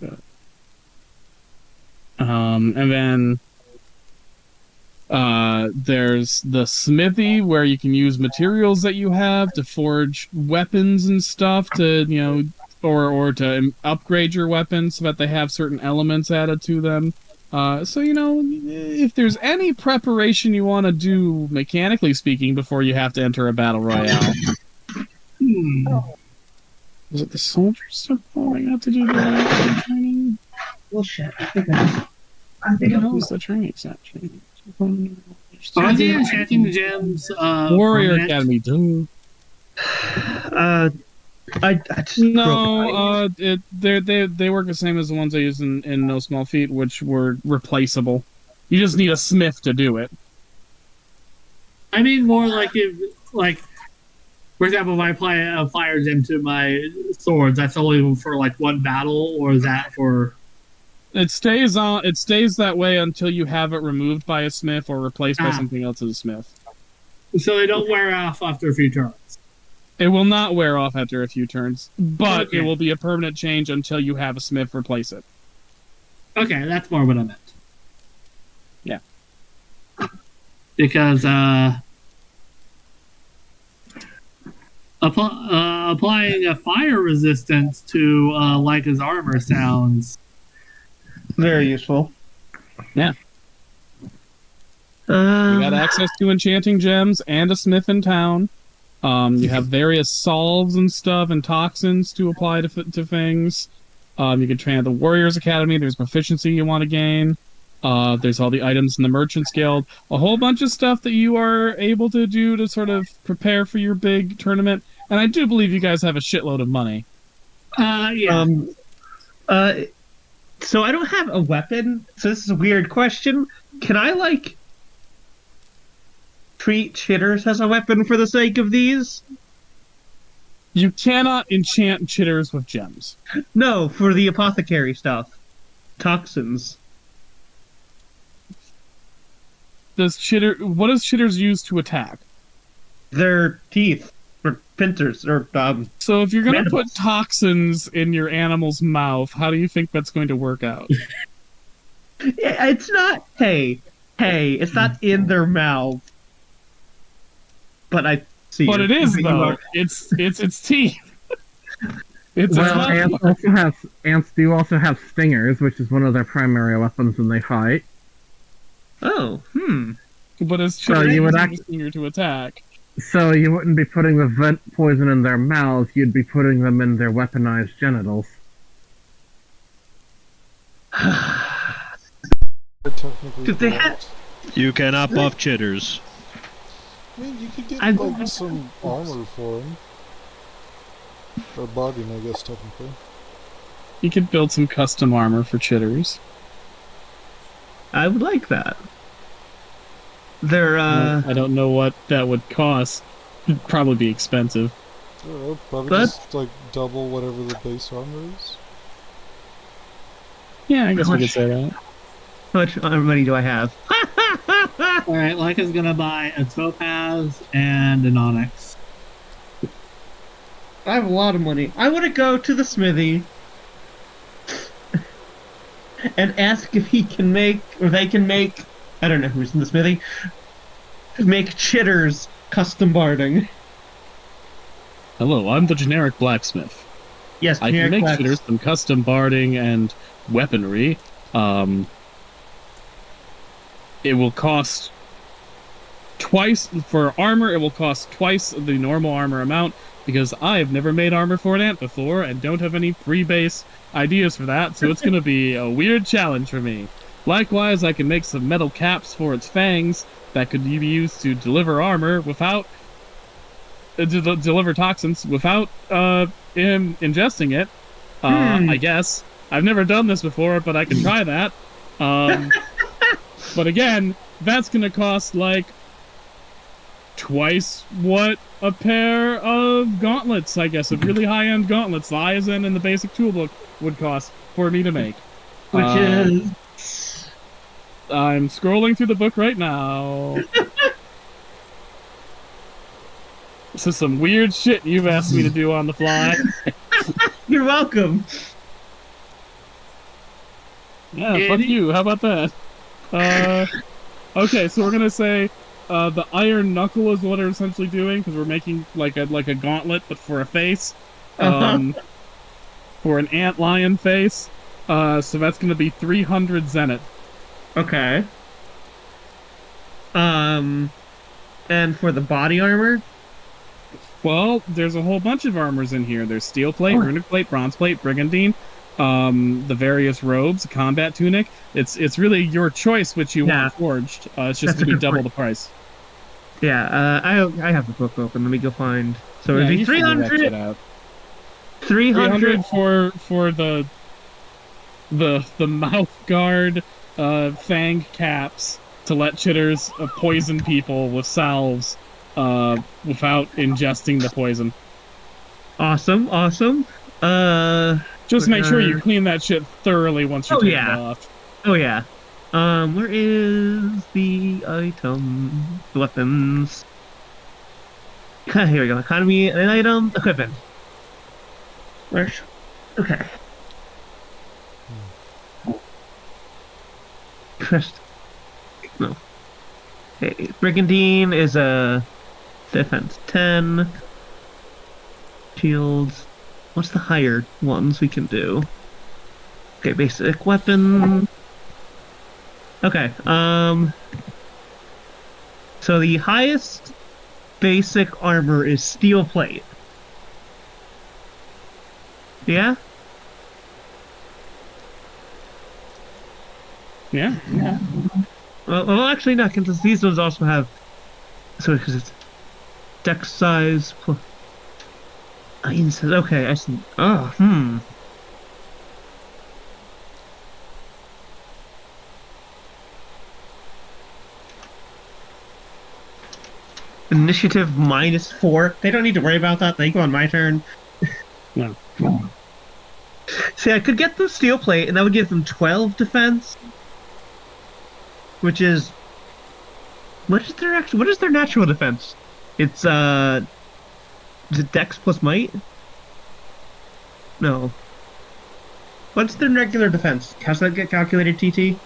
And then there's the smithy where you can use materials that you have to forge weapons and stuff to or to upgrade your weapons so that they have certain elements added to them. So if there's any preparation you want to do mechanically speaking before you have to enter a battle royale. Was it the soldiers stuff I got to do the training? Well, shit. I think it was the training section. Are the enchanting gems Warrior permanent? Academy, dude. I just No, they work the same as the ones I use in No Small Feat, which were replaceable. You just need a smith to do it. I mean more like for example, if I apply a fire gem to my swords, that's only for like one battle, or is that for? It stays that way until you have it removed by a smith or replaced by something else as a smith. So they don't wear off after a few turns. It will not wear off after a few turns, but Okay. it will be a permanent change until you have a smith replace it. Okay, that's more what I meant. Yeah. Because applying a fire resistance to Leica's armor sounds very useful. Yeah. You got access to enchanting gems and a smith in town. You have various solves and stuff and toxins to apply to things. You can train at the Warriors Academy. There's proficiency you want to gain. There's all the items in the Merchants Guild. A whole bunch of stuff that you are able to do to sort of prepare for your big tournament. And I do believe you guys have a shitload of money. Yeah. So I don't have a weapon, so this is a weird question. Can I, like, treat chitters as a weapon for the sake of these? You cannot enchant chitters with gems. No, for the apothecary stuff. Toxins. What does chitters use to attack? Their teeth. Or pincers. Or, So if you're going to mandibles. put toxins in your animal's mouth, how do you think that's going to work out? Yeah, it's not. Hey, it's not in their mouth. But I see. But it is though. It's teeth. It's Well, ants do also have stingers, which is one of their primary weapons when they fight. Oh, But as So chitters you would use act- a stinger to attack. So you wouldn't be putting the vent poison in their mouths, you'd be putting them in their weaponized genitals. They're technically Did they correct. You cannot buff chitters. I mean, you could get I- like some armor for him. Or bargain, I guess, technically. You could build some custom armor for chitters. I would like that. They're, I don't know what that would cost. It'd probably be expensive. I don't know, probably But- just like double whatever the base armor is. Yeah, I guess we could say that. how much money do I have? All right, Leica's gonna buy a topaz and an onyx. I have a lot of money. I want to go to the smithy and ask if he can make, or they can make, I don't know who's in the smithy, make chitters custom barding. Hello, I'm the generic blacksmith. Yes, I can generic make class. chitters some custom barding and weaponry. It will cost twice for armor. It will cost twice the normal armor amount because I've never made armor for an ant before and don't have any pre-base ideas for that. So it's going to be a weird challenge for me. Likewise, I can make some metal caps for its fangs that could be used to deliver armor without deliver toxins without ingesting it. I guess I've never done this before, but I can try that. But again, that's gonna cost like twice what a pair of gauntlets, I guess, of really high-end gauntlets, the Eisen and the basic toolbook would cost for me to make. Which is... I'm scrolling through the book right now. This is some weird shit you've asked me to do on the fly. You're welcome. Yeah, fuck you. How about that? Okay, so we're gonna say the iron knuckle is what we're essentially doing because we're making like a gauntlet, but for a face, for an ant lion face. So that's gonna be 300 zenith. Okay. And for the body armor? Well, there's a whole bunch of armors in here. There's steel plate, runic plate, bronze plate, brigandine, the various robes, combat tunic. It's really your choice which you want forged. It's just That's a gonna be good double point. the price. Yeah, I have the book open. Let me go find. So Yeah, it'd be you figure that shit 300. out. 300. 300 for the mouth guard fang caps to let chitters poison people with salves without ingesting the poison. Awesome. Just make sure you clean that shit thoroughly once you Oh, take yeah. it off. Oh yeah. Where is the item? The weapons. Here we go. Economy, an item, equipment. Where's? Okay. Crest. No. Okay, Brigandine is a defense 10. Shields. What's the higher ones we can do? Okay, basic weapon. Okay, so the highest basic armor is steel plate. Yeah? Yeah. Yeah. Well, actually, not because these ones also have. So, because it's deck size. Okay, I see. Oh, Initiative -4. They don't need to worry about that. They go on my turn. No. See, I could get them steel plate, and that would give them 12 defense, which is what is their natural defense? It's is it Dex plus Might? No. What's their regular defense? How's that get calculated, TT?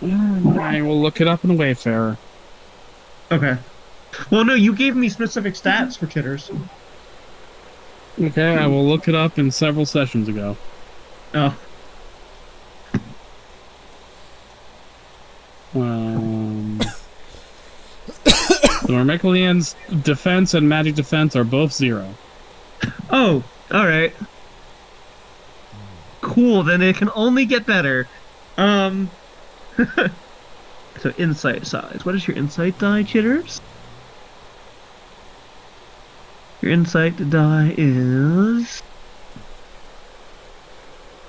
I will look it up in Wayfarer. Okay. Well, no, you gave me specific stats for chitters. Okay, I will look it up in several sessions ago. Oh. Normicalian's defense and magic defense are both 0. Oh, alright. Cool, then it can only get better. So insight size. What is your insight die, chitters? Your insight die is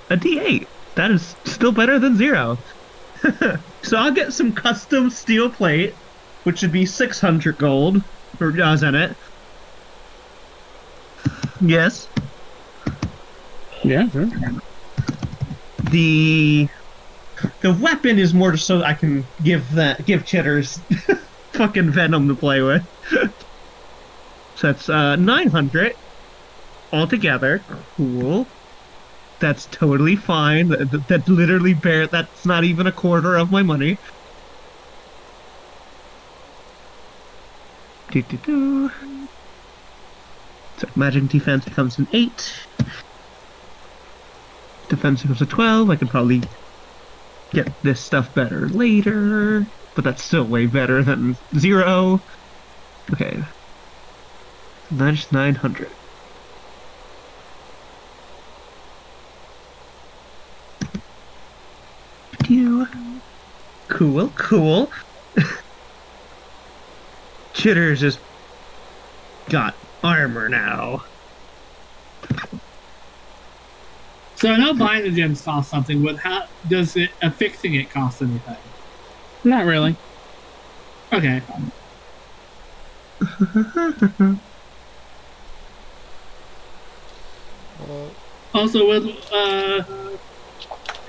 a D8. That is still better than 0. So I'll get some custom steel plate, which should be 600 gold for Zenit. Yes. Yeah, sure. The weapon is more just so I can give chitters fucking venom to play with. So that's 900 altogether. Cool. That's totally fine. That literally that's not even a quarter of my money. So magic defense becomes an 8. Defense becomes a 12. I could probably get this stuff better later, but that's still way better than 0. Okay. That's 900. Cool. Chitters just got armor now. So I know buying the gems costs something, but how does fixing it cost anything? Not really. Okay. Also,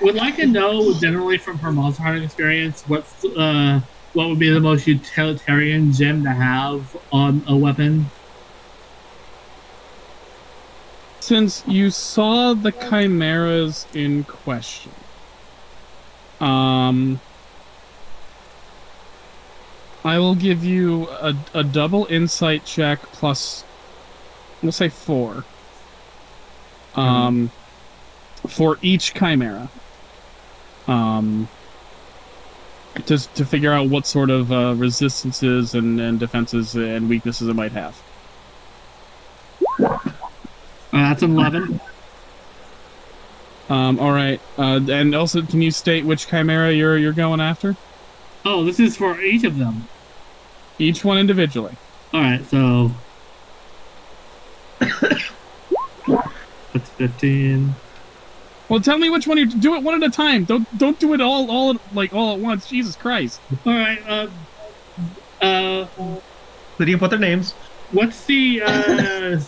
would like to know generally from her monster hunting experience what would be the most utilitarian gem to have on a weapon? Since you saw the chimeras in question, I will give you a double insight check plus, we'll say 4, for each chimera, just to figure out what sort of resistances and defenses and weaknesses it might have. That's an 11. All right. And also, can you state which chimera you're going after? Oh, this is for each of them. Each one individually. All right, so that's 15. Well, tell me which one you do it one at a time. Don't do it all at once. Jesus Christ. All right. Lydia, put their names. What's the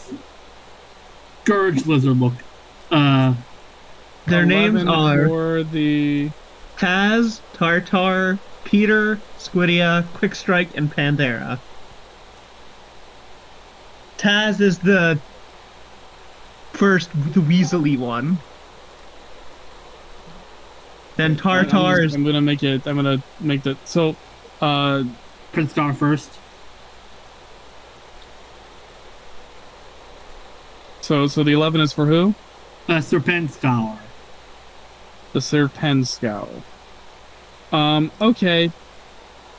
Scourge lizard look? Their names are for the Taz, Tartar, Peter, Squidia, Quickstrike, and Pandera. Taz is the Weaselly one. Then Tartar is. I'm gonna make that. So, Prince Star first. So the 11 is for who? Serpent Scholar. The Serpent Scowl. Okay.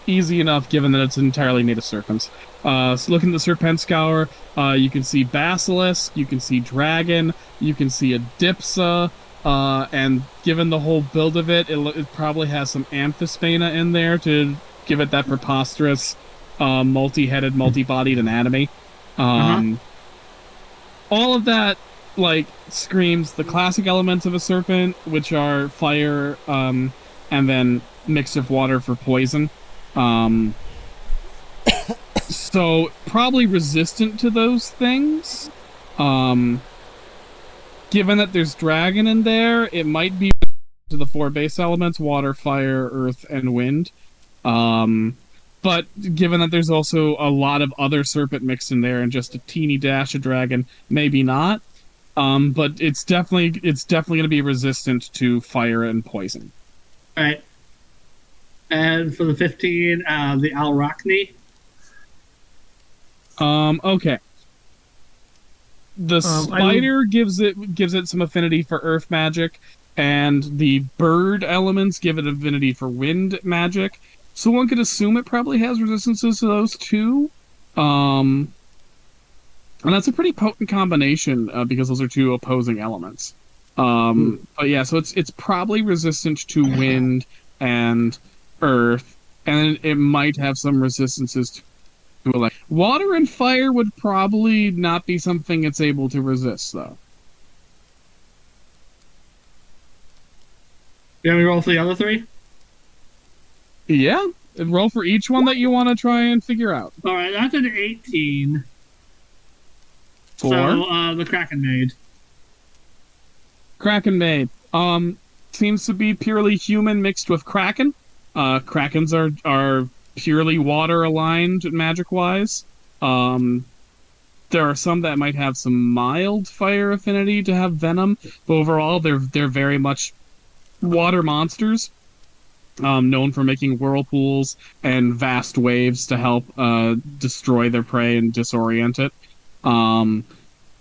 Easy enough, given that it's entirely made of serpents. So looking at the Serpent Scour, you can see Basilisk, you can see Dragon, you can see a Dipsa, and given the whole build of it, it probably has some Amphisbaena in there to give it that preposterous, multi-headed, multi-bodied anatomy. All of that, like, screams the classic elements of a serpent, which are fire, and then mix of water for poison. So probably resistant to those things. Given that there's dragon in there, it might be to the 4 base elements: water, fire, earth, and wind. But given that there's also a lot of other serpent mixed in there and just a teeny dash of dragon, maybe not. But it's definitely going to be resistant to fire and poison. All right. And for the 15, the Alrachni. Okay. The spider gives it some affinity for earth magic, and the bird elements give it affinity for wind magic. So one could assume it probably has resistances to those too. And that's a pretty potent combination because those are 2 opposing elements. But yeah, so it's probably resistant to wind and earth, and it might have some resistances to water and fire would probably not be something it's able to resist, though. You want me to roll for the other 3? Yeah, roll for each one that you want to try and figure out. All right, that's an 18. 4. So, the Kraken Maid. Kraken Maid. Seems to be purely human mixed with Kraken. Krakens are purely water aligned magic wise. There are some that might have some mild fire affinity to have venom, but overall they're very much water monsters, known for making whirlpools and vast waves to help destroy their prey and disorient it.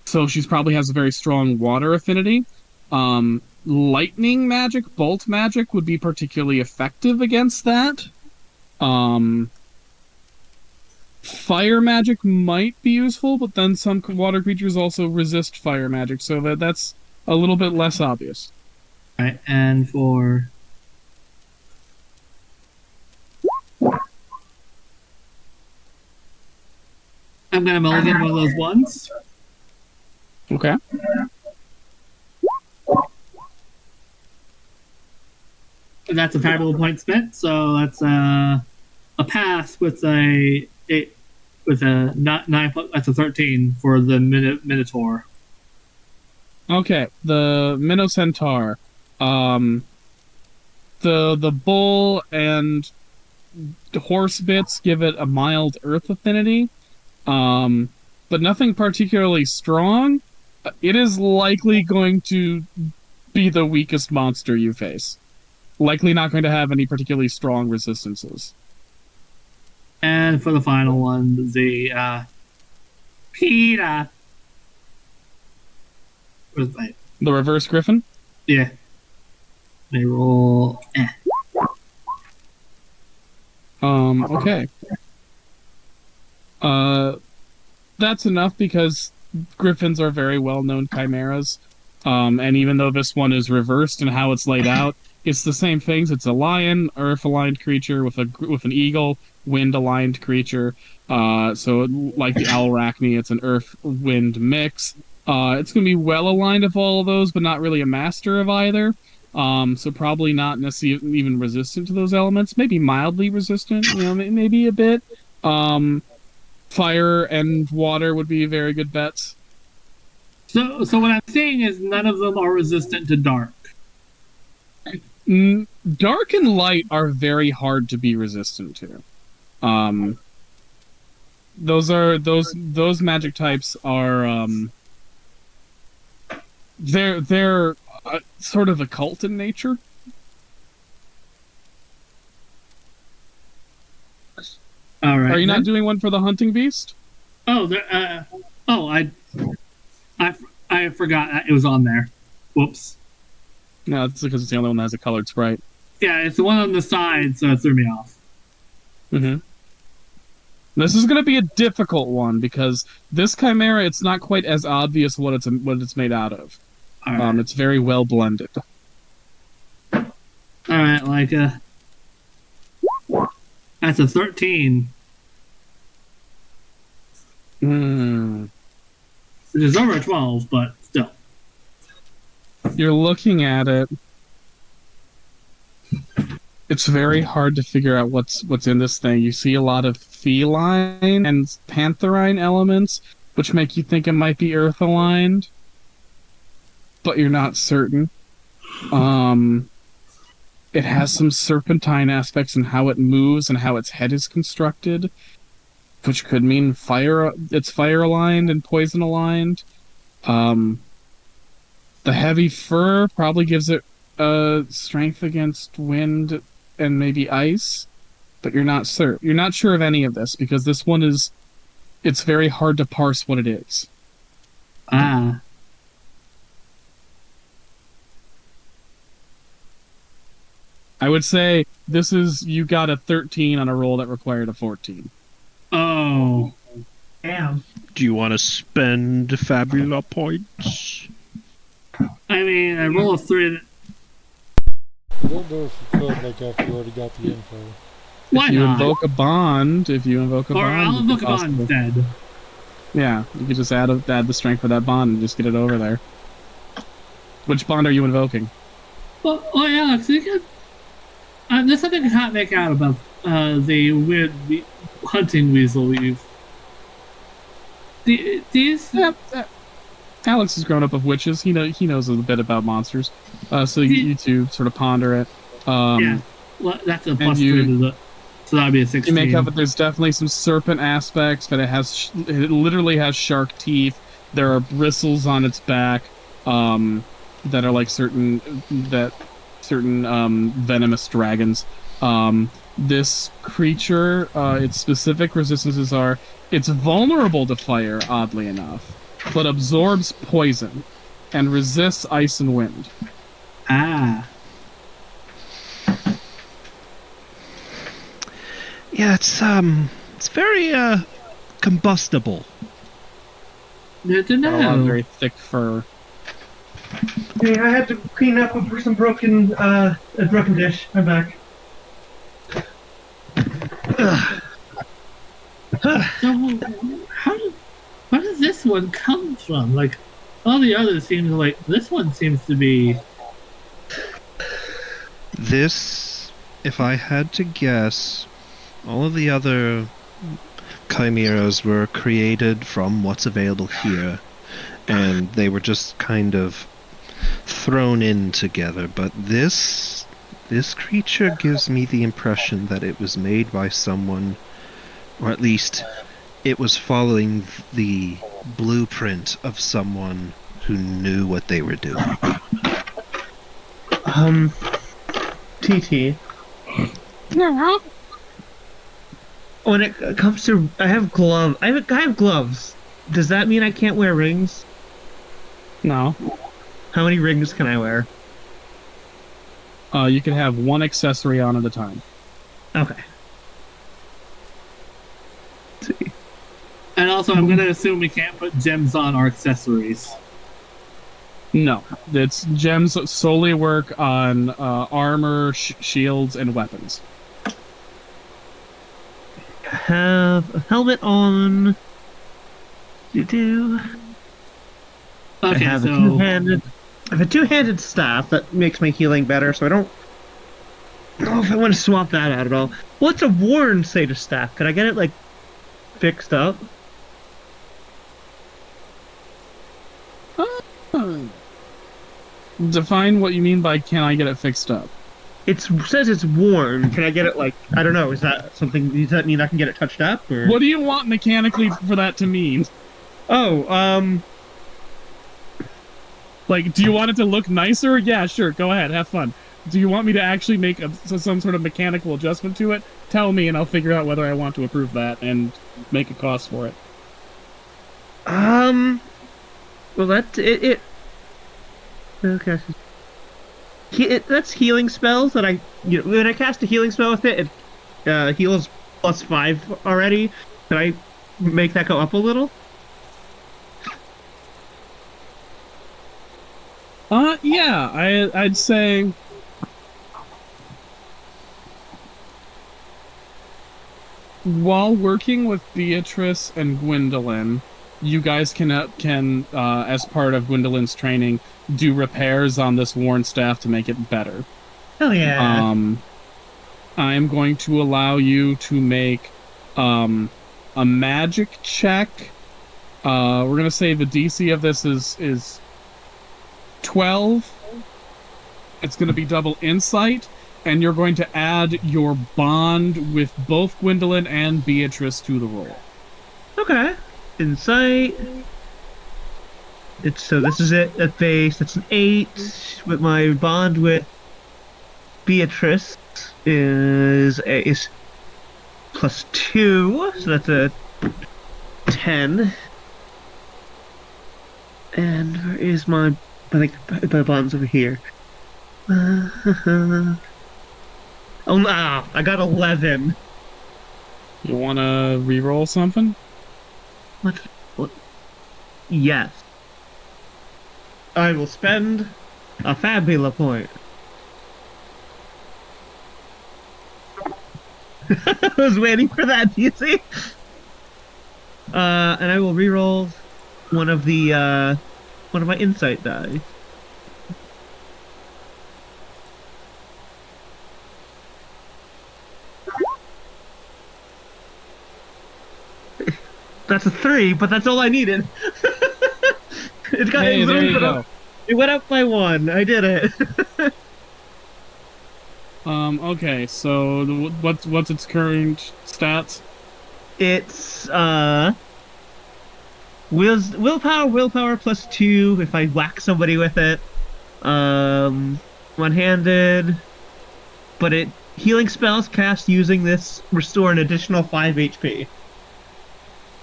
So she probably has a very strong water affinity. Lightning magic, bolt magic would be particularly effective against that. Fire magic might be useful, but then some water creatures also resist fire magic, so that's a little bit less obvious. Alright, and for... I'm gonna mulligan one of those ones. Okay. And that's a valuable point spent, so that's a pass with a 9. That's a 13 for the Minotaur. Okay, the Minocentaur. The bull and horse bits give it a mild earth affinity, but nothing particularly strong. It is likely going to be the weakest monster you face. Likely not going to have any particularly strong resistances. And for the final one, the PETA. Where's my... The reverse griffin? Yeah. They roll... Okay. That's enough because griffins are very well-known chimeras. And even though this one is reversed in how it's laid out, it's the same things. It's a lion, earth-aligned creature with an eagle, wind-aligned creature. So like the Alrachni, it's an earth-wind mix. It's going to be well-aligned with all of those, but not really a master of either. So probably not necessarily even resistant to those elements. Maybe mildly resistant, maybe a bit. Fire and water would be very good bets. So what I'm saying is none of them are resistant to dark. Dark and light are very hard to be resistant to. Those magic types are they're sort of occult in nature. All right. Are you not doing one for the hunting beast? Oh, I forgot it was on there. Whoops. No, it's because it's the only one that has a colored sprite. Yeah, it's the one on the side, so it threw me off. Mm-hmm. This is going to be a difficult one because this chimera, it's not quite as obvious what it's made out of. All right. It's very well blended. All right, like that's a 13, Hmm. which is over a 12, but still. You're looking at it. It's very hard to figure out what's in this thing. You see a lot of feline and pantherine elements, which make you think it might be earth aligned, but you're not certain. It has some serpentine aspects in how it moves and how its head is constructed, which could mean it's fire aligned and poison aligned. The heavy fur probably gives it strength against wind and maybe ice, but you're not sure of any of this because this one it's very hard to parse what it is. Ah. I would say you got a 13 on a roll that required a 14. Oh. Damn. Do you want to spend Fabula points? I mean, I roll a 3. I don't know if you could, like, after you already got the info. Why If you not? invoke a bond, Or I'll invoke a bond possible. instead. Yeah, you could just add the strength for that bond and just get it over there. Which bond are you invoking? Well, Alex, you can. There's something I can't make out about the weird hunting weasel we've. These. Yeah, Alex has grown up with witches. He knows a bit about monsters. So you two sort of ponder it. Yeah. Well, that's a plus you- 3 to the. So that'd be a 16. You make out that there's definitely some serpent aspects, but it literally has shark teeth. There are bristles on its back that are like certain venomous dragons. This creature, its specific resistances are it's vulnerable to fire, oddly enough, but absorbs poison and resists ice and wind. Ah. Yeah, it's very combustible. Good to Got a lot of know. very thick fur. Hey, I had to clean up some broken a broken dish. I'm back. So, where does this one come from? Like, all the others seem to like. This one seems to be. This, if I had to guess, all of the other chimeras were created from what's available here, and they were just kind of thrown in together. But this creature gives me the impression that it was made by someone, or at least it was following the blueprint of someone who knew what they were doing. TT. When it comes to, I have gloves. Does that mean I can't wear rings? No. How many rings can I wear? You can have one accessory on at a time. Okay. Let's see. And also, I'm gonna assume we can't put gems on our accessories. No, it's gems solely work on armor, shields, and weapons. Have a helmet on. I Okay, have a so two-handed. I have a two-handed staff that makes my healing better, so I don't know if I want to swap that out at all. What's a worn Satyr staff? Could I get it like fixed up? Define what you mean by can I get it fixed up? It says it's worn. Can I get it like I don't know? Is that something? Does that mean I can get it touched up? Or What do you want mechanically for that to mean? Oh, Like, do you want it to look nicer? Yeah, sure, go ahead, have fun. Do you want me to actually make some sort of mechanical adjustment to it? Tell me and I'll figure out whether I want to approve that and make a cost for it. well, that it. Okay. That's healing spells that when I cast a healing spell with it, it heals +5 already. Can I make that go up a little? Yeah, I'd say while working with Beatrice and Gwendolyn, you guys can as part of Gwendolyn's training, do repairs on this worn staff to make it better. Hell yeah. I am going to allow you to make a magic check. We're gonna say the DC of this is 12. It's gonna be double insight, and you're going to add your bond with both Gwendolyn and Beatrice to the roll. Okay. Insight. So this is it at base. That's an 8. With my bond with Beatrice is +2, so that's a 10. And where is my? I think my bond's over here. Oh no! I got 11. You want to re-roll something? What? Yes. I will spend a Fabula point. I was waiting for that, do you see? And I will re-roll one of my insight die. That's a 3, but that's all I needed. It got Hey, there you go. It went up by 1. I did it. Okay, so what's its current stats? It's willpower +2 if I whack somebody with it. One-handed, but healing spells cast using this restore an additional 5 HP.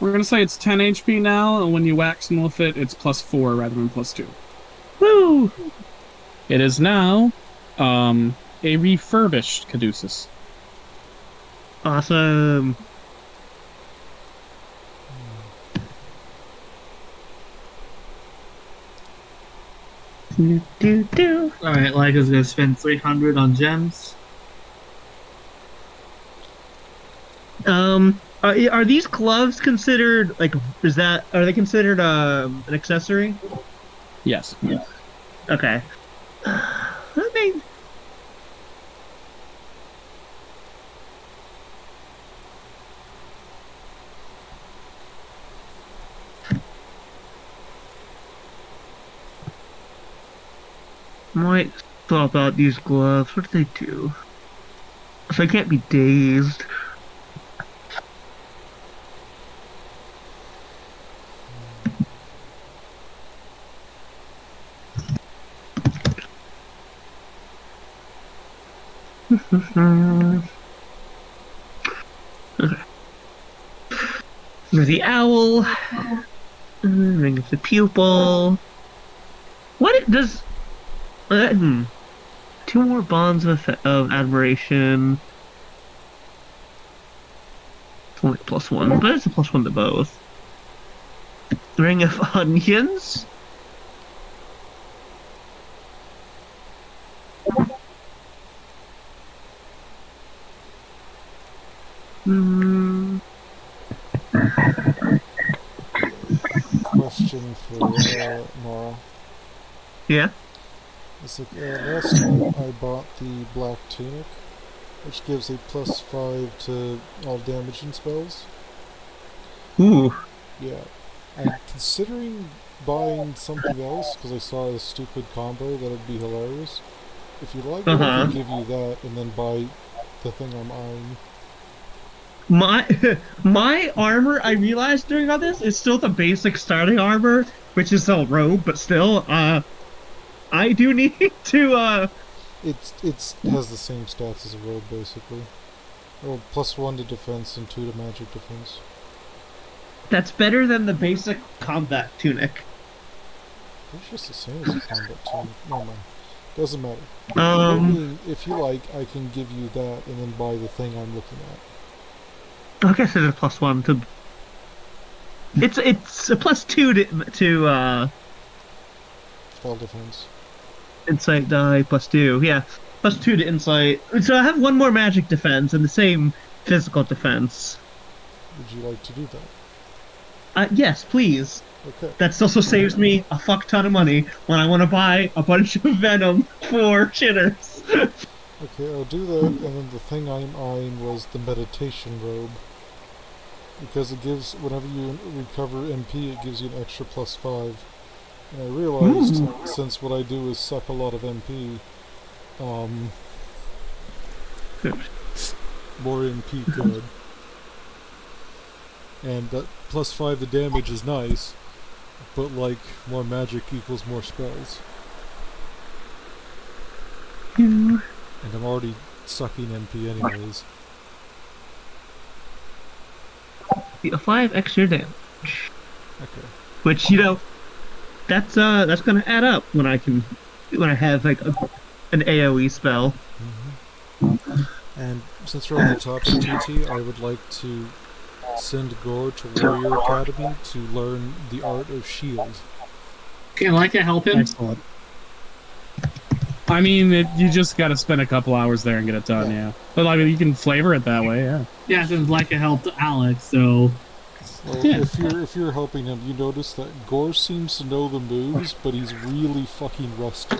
We're gonna say it's 10 HP now, and when you whack someone with it, it's +4 rather than +2. Woo! It is now a refurbished Caduceus. Awesome. Do. Alright, Lyca's gonna spend 300 on gems. Are these gloves considered are they considered an accessory? Yes. Okay. Let me. Might swap out these gloves. What do they do? So I can't be dazed. Okay. There's the owl. Ring of the pupil. What it does? 2 more bonds of admiration. It's only +1, but it's a +1 to both. Ring of onions. Question for Nora. Yeah. It's like, last time I bought the Black Tunic, which gives a +5 to all damage and spells. Ooh. Yeah. I'm considering buying something else, because I saw a stupid combo that would be hilarious. If you like, I can give you that, and then buy the thing I'm eyeing. My armor, I realized during all this, is still the basic starting armor, which is a robe, but still, I do need to, It has the same stats as a robe, basically. Well, +1 to defense and 2 to magic defense. That's better than the basic combat tunic. It's just the same as a combat tunic. Never mind. Doesn't matter. I Um, mean, if you like, I can give you that and then buy the thing I'm looking at. I guess it's a +1 to It's a +2 to Spell defense. insight die +2. Yeah, +2 to insight. So I have one more magic defense and the same physical defense. Would you like to do that? Yes, please. Okay. That also saves me a fuck ton of money when I want to buy a bunch of venom for chitters. Okay, I'll do that, and then the thing I'm eyeing was the meditation robe. Because it gives, whenever you recover MP, it gives you an extra +5. And I realized, since what I do is suck a lot of MP, more MP good. And that +5 the damage is nice, but like, more magic equals more spells. And I'm already sucking MP anyways. 5 extra damage. Okay. Which, that's gonna add up when I have like an AoE spell. And since we're on the topic of TT, I would like to send Gore to Warrior Academy to learn the art of shield. Can Leica help him? Excellent. I mean, you just got to spend a couple hours there and get it done, yeah. But I mean, you can flavor it that way, yeah. Yeah, since Leica helped Alex, so... Well, Yeah. if you're helping him, you notice that Gore seems to know the moves, but he's really fucking rusty.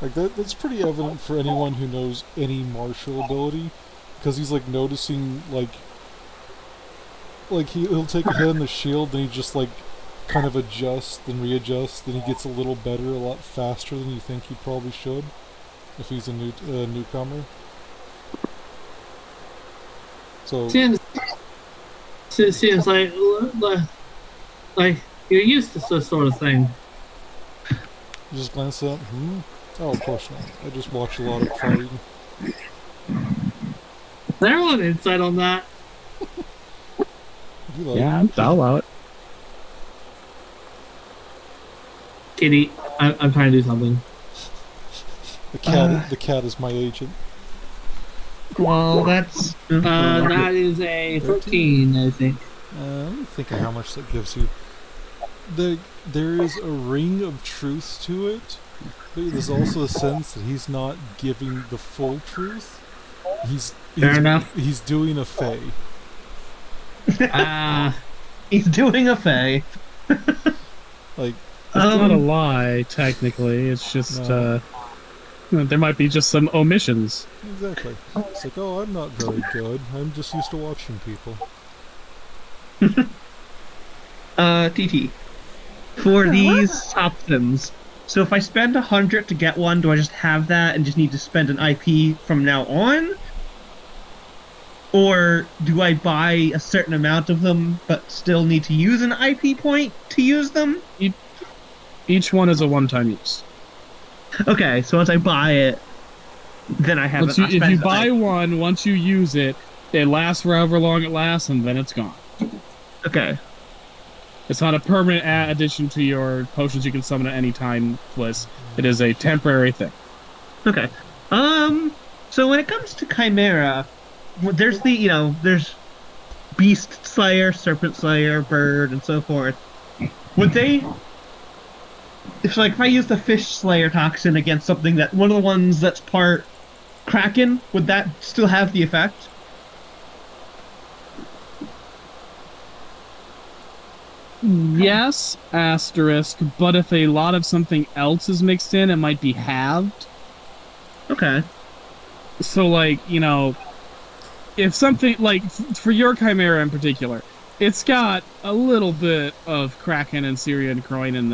Like that's pretty evident for anyone who knows any martial ability, because he's like noticing like he'll take a hit on the shield, then he just like kind of adjusts, then readjusts, then he gets a little better a lot faster than you think he probably should, if he's a newcomer. So Seems like you're used to this sort of thing. you just glance at oh, of course not. I just watch a lot of fighting. There was insight on that. You like, Yeah, I'll allow it. Kitty, I'm trying to do something. the cat is my agent. Well, that's That is a 13, I think. Let me think of how much that gives you. There is a ring of truth to it, but there's also a sense that he's not giving the full truth. He's Fair enough. He's doing a fey. he's doing a fey. Like It's not a lie, technically. It's just, there might be just some omissions. exactly. It's like, oh, I'm not very good. I'm just used to watching people. TT. For these options, so if I spend 100 to get one, do I just have that and just need to spend an IP from now on? Or do I buy a certain amount of them, but still need to use an IP point to use them? Each one is a one-time use. Okay, so once I buy it, then I have. If you buy one, once you use it, it lasts for however long it lasts, and then it's gone. Okay. It's not a permanent addition to your potions you can summon at any time list. It is a temporary thing. Okay. So when it comes to Chimera, there's there's Beast Slayer, Serpent Slayer, Bird, and so forth. Would they? If I use the Fish Slayer toxin against something that one of the ones that's part Kraken, would that still have the effect? Yes, asterisk, but if a lot of something else is mixed in, it might be halved. Okay. So, if something, for your Chimera in particular, it's got a little bit of Kraken and Syrian Croin in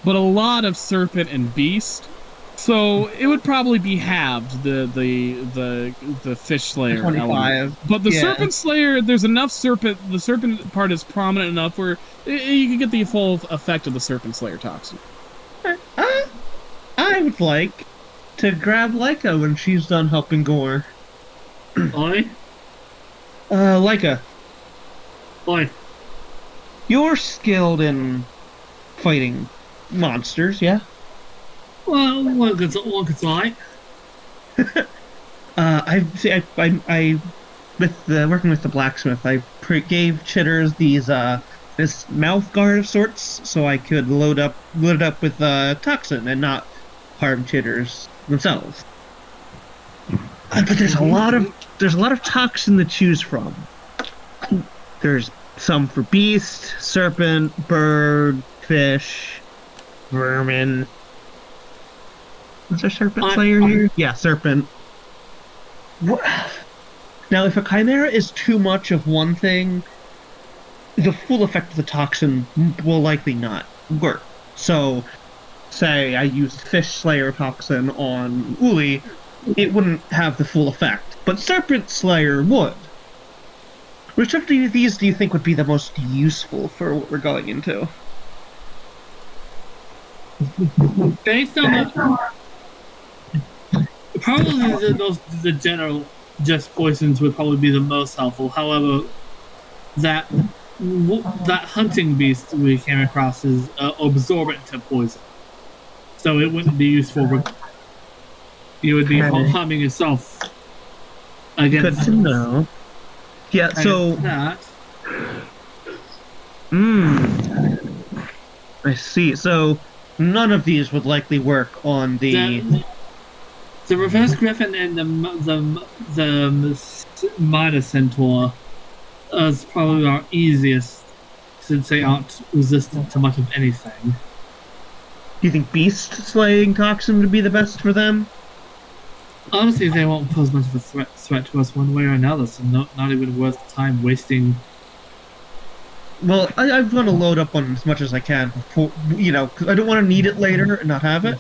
but a lot of Serpent and Beast. So it would probably be halved, the Fish Slayer 25. element. But the Yeah. Serpent Slayer, there's enough Serpent, the Serpent part is prominent enough where you can get the full effect of the Serpent Slayer toxin. I would like to grab Leica when she's done helping Gore. Oi? Leica, Oi. you're skilled in fighting monsters, yeah? Well, one could say. I working with the blacksmith, I gave Chitters these this mouth guard of sorts, so I could load it up with toxin and not harm Chitters themselves. But there's a lot of toxin to choose from. There's some for beast, serpent, bird, fish, vermin. Was there serpent slayer here? Yeah, serpent. Now, if a chimera is too much of one thing, the full effect of the toxin will likely not work. So, say I used fish slayer toxin on Uli, it wouldn't have the full effect. But serpent slayer would. Which of these do you think would be the most useful for what we're going into? Based on probably the general just poisons would probably be the most helpful. However, that hunting beast we came across is absorbent to poison, so it wouldn't be useful. You would be harming yourself against. Good to know. Yeah. So that. I see. So none of these would likely work on the reverse griffin and the minor centaur is probably our easiest, since they aren't resistant to much of anything. Do you think beast slaying toxin would be the best for them? Honestly, they won't pose much of a threat to us one way or another, so not even worth the time wasting. Well, I want to load up on as much as I can before, because I don't want to need it later and not have it.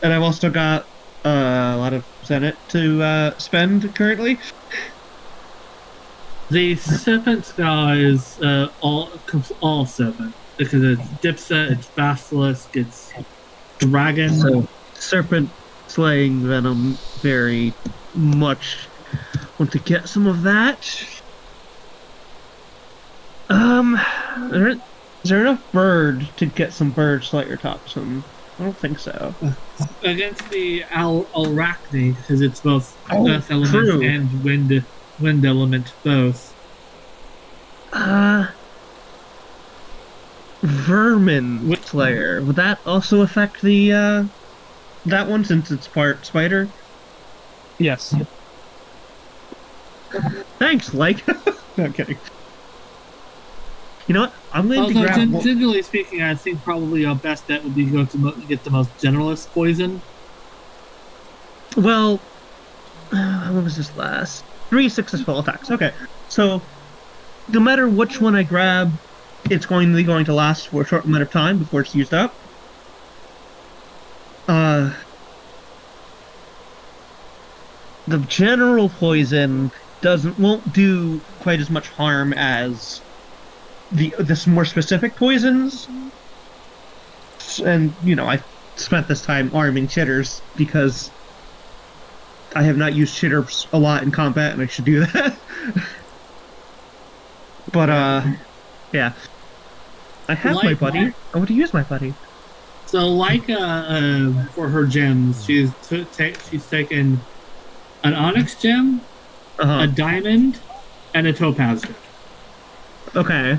And I've also got a lot of Zenit to spend currently. The serpent guy is all serpent, because it's Dipsa, it's Basilisk, it's Dragon. So, serpent slaying venom, very much want to get some of that. Is there enough bird to get some bird slayer toxin? I don't think so. Against the Arachne, because it's both earth element true. and wind element both. Vermin slayer. Would that also affect the that one, since it's part spider? Yes. Thanks, like. No, I'm kidding. You know what? I'm going to grab. Generally speaking, I think probably our best bet would be to go to get the most generalist poison. Well, what was this last? 3 successful attacks. Okay, so no matter which one I grab, it's going to last for a short amount of time before it's used up. The general poison won't do quite as much harm as the more specific poisons. And I spent this time arming Chitters because I have not used Chitters a lot in combat, and I should do that. But yeah, I have my buddy. I want to use my buddy. So, for her gems, she's taken an onyx gem, a diamond, and a topaz gem. Okay.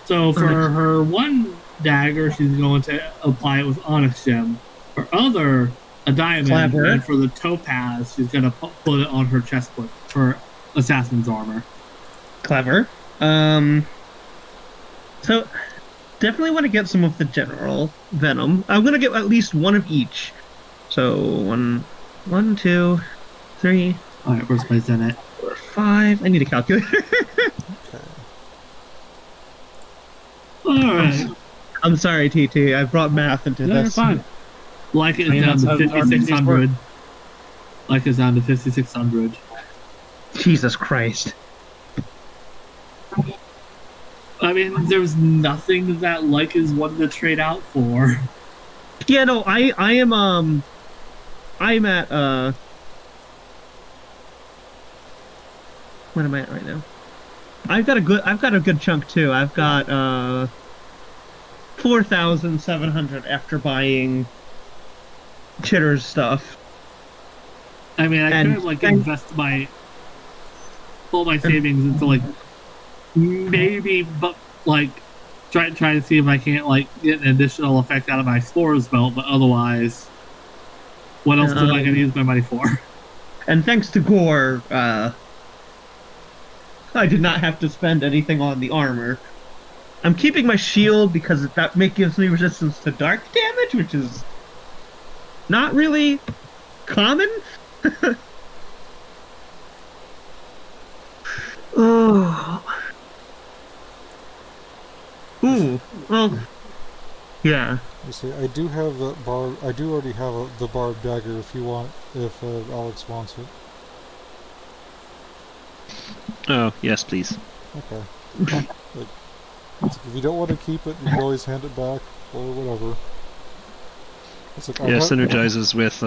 So for her one dagger, she's going to apply it with onyx gem. Her other, a diamond, Clever. And for the topaz, she's going to put it on her chest plate for assassin's armor. Clever. So definitely want to get some of the general venom. I'm going to get at least one of each. So 1, 2, 3. All right, where's my Zenit? 4, 5. I need a calculator. All right. I'm sorry, TT. I brought math into No, you're this. fine. Like it's I mean, down to that's how RPGs 5,600. Like it's down to 5,600. Jesus Christ. I mean, there's nothing that like is wanting to trade out for. Yeah, no, I'm at what am I at right now? I've got a good chunk too. I've got 4,700 after buying Chitter's stuff. I mean, I And could like thank- invest all my savings into like maybe, but like try to see if I can't like get an additional effect out of my Explorer's Belt. But otherwise, what else am I going to use my money for? And thanks to Gore, I did not have to spend anything on the armor. I'm keeping my shield because gives me resistance to dark damage, which is not really common. Oh. Ooh. Well. Yeah. You see, I do have the barb. I do already have the barbed dagger. If you want, if Alex wants it. Oh, yes, please. Okay. If you don't want to keep it, you can always hand it back or whatever. It's like, Yeah, synergizes with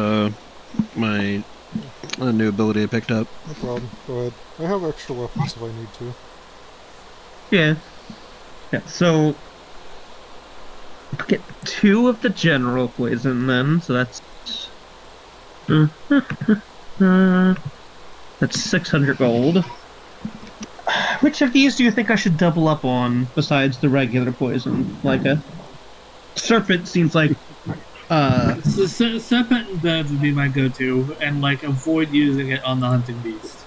my new ability I picked up. No problem. Go ahead. I have extra weapons if I need to. Yeah. Yeah. So get 2 of the general poison then. So that's that's 600 gold. Which of these do you think I should double up on besides the regular poison? Like a serpent seems like So Serpent and Birds would be my go-to, and like avoid using it on the Hunting Beast.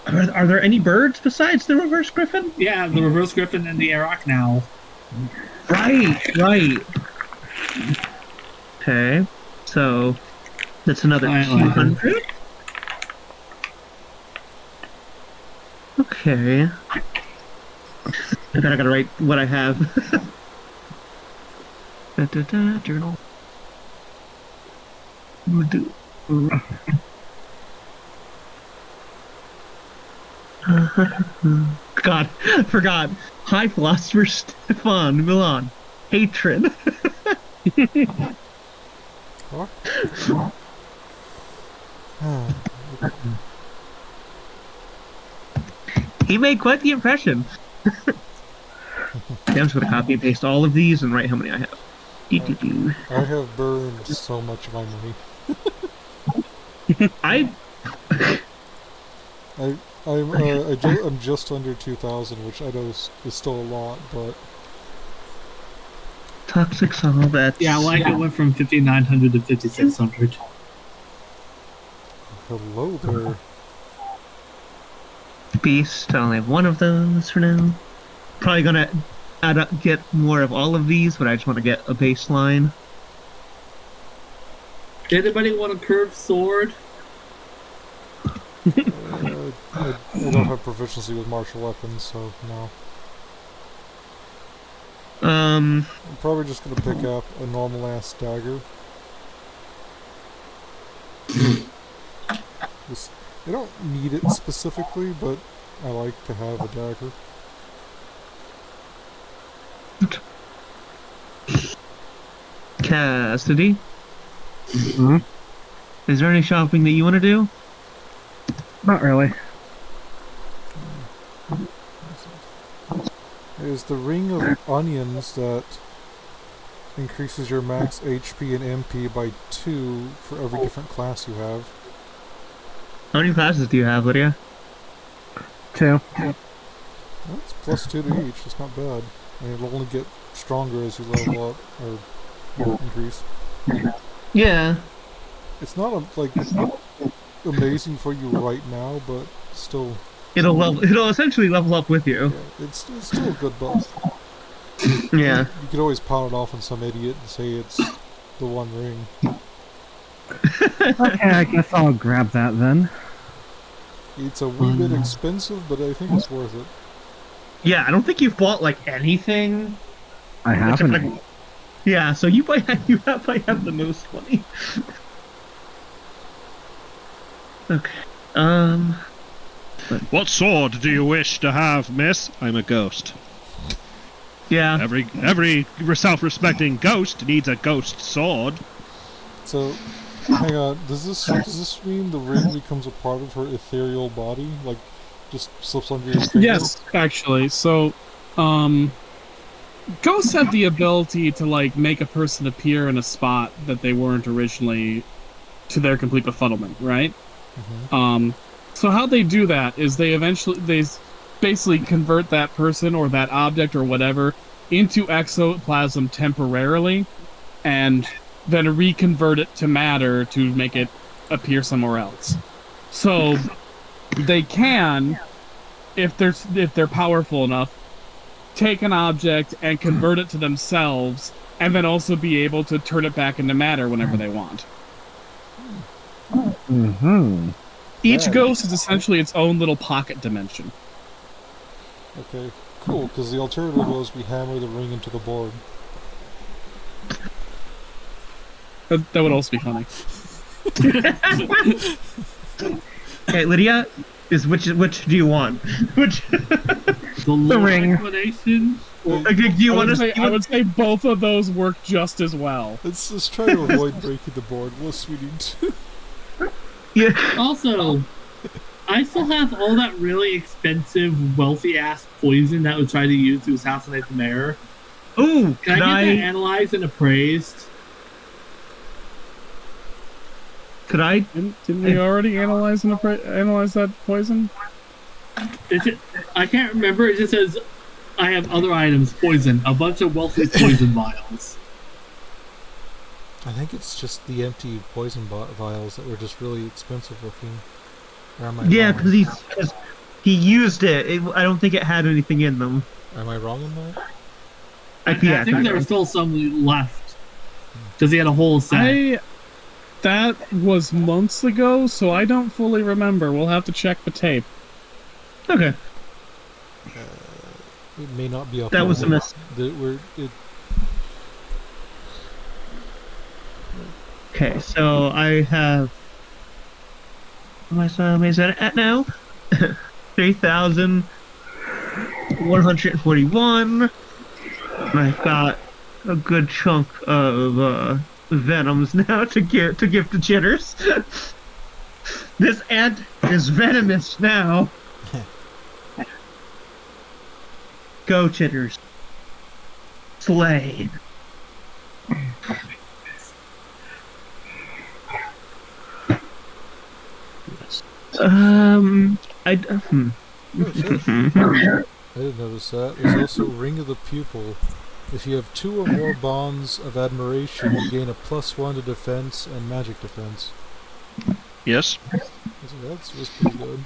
Are there any birds besides the reverse griffin? Yeah, the Reverse Griffin and the Arak now. Right. Okay. So that's another I like 200. Okay. I gotta write what I have. Journal. God, forgot. High philosopher Stefan Milan. Hatred. What? He made quite the impression. I'm just gonna copy and paste all of these and write how many I have. Do. I have burned so much of my money. I'm just under 2,000, which I know is still a lot, but toxic all that. Yeah, like it went from 5,900 to 5,600. hello there. Beast. I only have one of those for now. Probably gonna get more of all of these, but I just want to get a baseline. Anybody want a curved sword? I don't have proficiency with martial weapons, so no. I'm probably just gonna pick up a normal ass dagger. I don't need it specifically, but I like to have a dagger. Cassidy, Hmm? is there any shopping that you want to do? Not really. There's the ring of onions that increases your max HP and MP by 2 for every different class you have. How many classes do you have, Lydia? 2. That's plus 2 to each, it's not bad. And it'll only get stronger as you level up, or increase. Yeah. It's not amazing for you right now, but still, It'll essentially level up with you. yeah, it's still a good buff. Yeah. You could always pawn it off on some idiot and say it's the one ring. Okay, I guess I'll grab that then. It's a wee bit expensive, but I think it's worth it. Yeah, I don't think you've bought like anything. I haven't. Yeah, so you might have the most money. Okay. What sword do you wish to have, miss? I'm a ghost. Yeah. Every self-respecting ghost needs a ghost sword. So, hang on. Does this mean the ring becomes a part of her ethereal body? Like, just slips under your finger? Yes, actually. So, ghosts have the ability to like make a person appear in a spot that they weren't originally to their complete befuddlement, right? Mhm. So how they do that is they basically convert that person or that object or whatever into ectoplasm temporarily, and then reconvert it to matter to make it appear somewhere else. So they can, if they're powerful enough, take an object and convert it to themselves, and then also be able to turn it back into matter whenever they want. Mm-hmm. Each ghost is essentially its own little pocket dimension. Okay, cool, because the alternative was we hammer the ring into the board. That would also be funny. Okay, Lydia, which do you want? Which The ring. explanation. do you I want would, to? say, I would say both of those work just as well. Let's try to avoid breaking the board. What's we need to? Yeah. Also, I still have all that really expensive, wealthy-ass poison that was trying to use to assassinate the mayor. Ooh, Can I get that analyzed and appraised? Could I? Didn't we already analyze that poison? I can't remember. It just says I have other items, poison, a bunch of wealthy poison vials. I think it's just the empty poison vials that were just really expensive looking. Or am I Yeah, wrong? because he used it. I don't think it had anything in them. Am I wrong in that? I think there was still some left because he had a whole set. That was months ago, so I don't fully remember. We'll have to check the tape. Okay. It may not be up. That was a miss. Okay, so I have. What am I at now? 3,141. And I've got a good chunk of venoms now to give to Chitters. This ant is venomous now. Go, Chitters. Slay. I Oh, shit. I didn't notice that. There's also Ring of the Pupil. If you have 2 or more bonds of admiration, you gain a +1 to defense and magic defense. Yes, That's pretty good.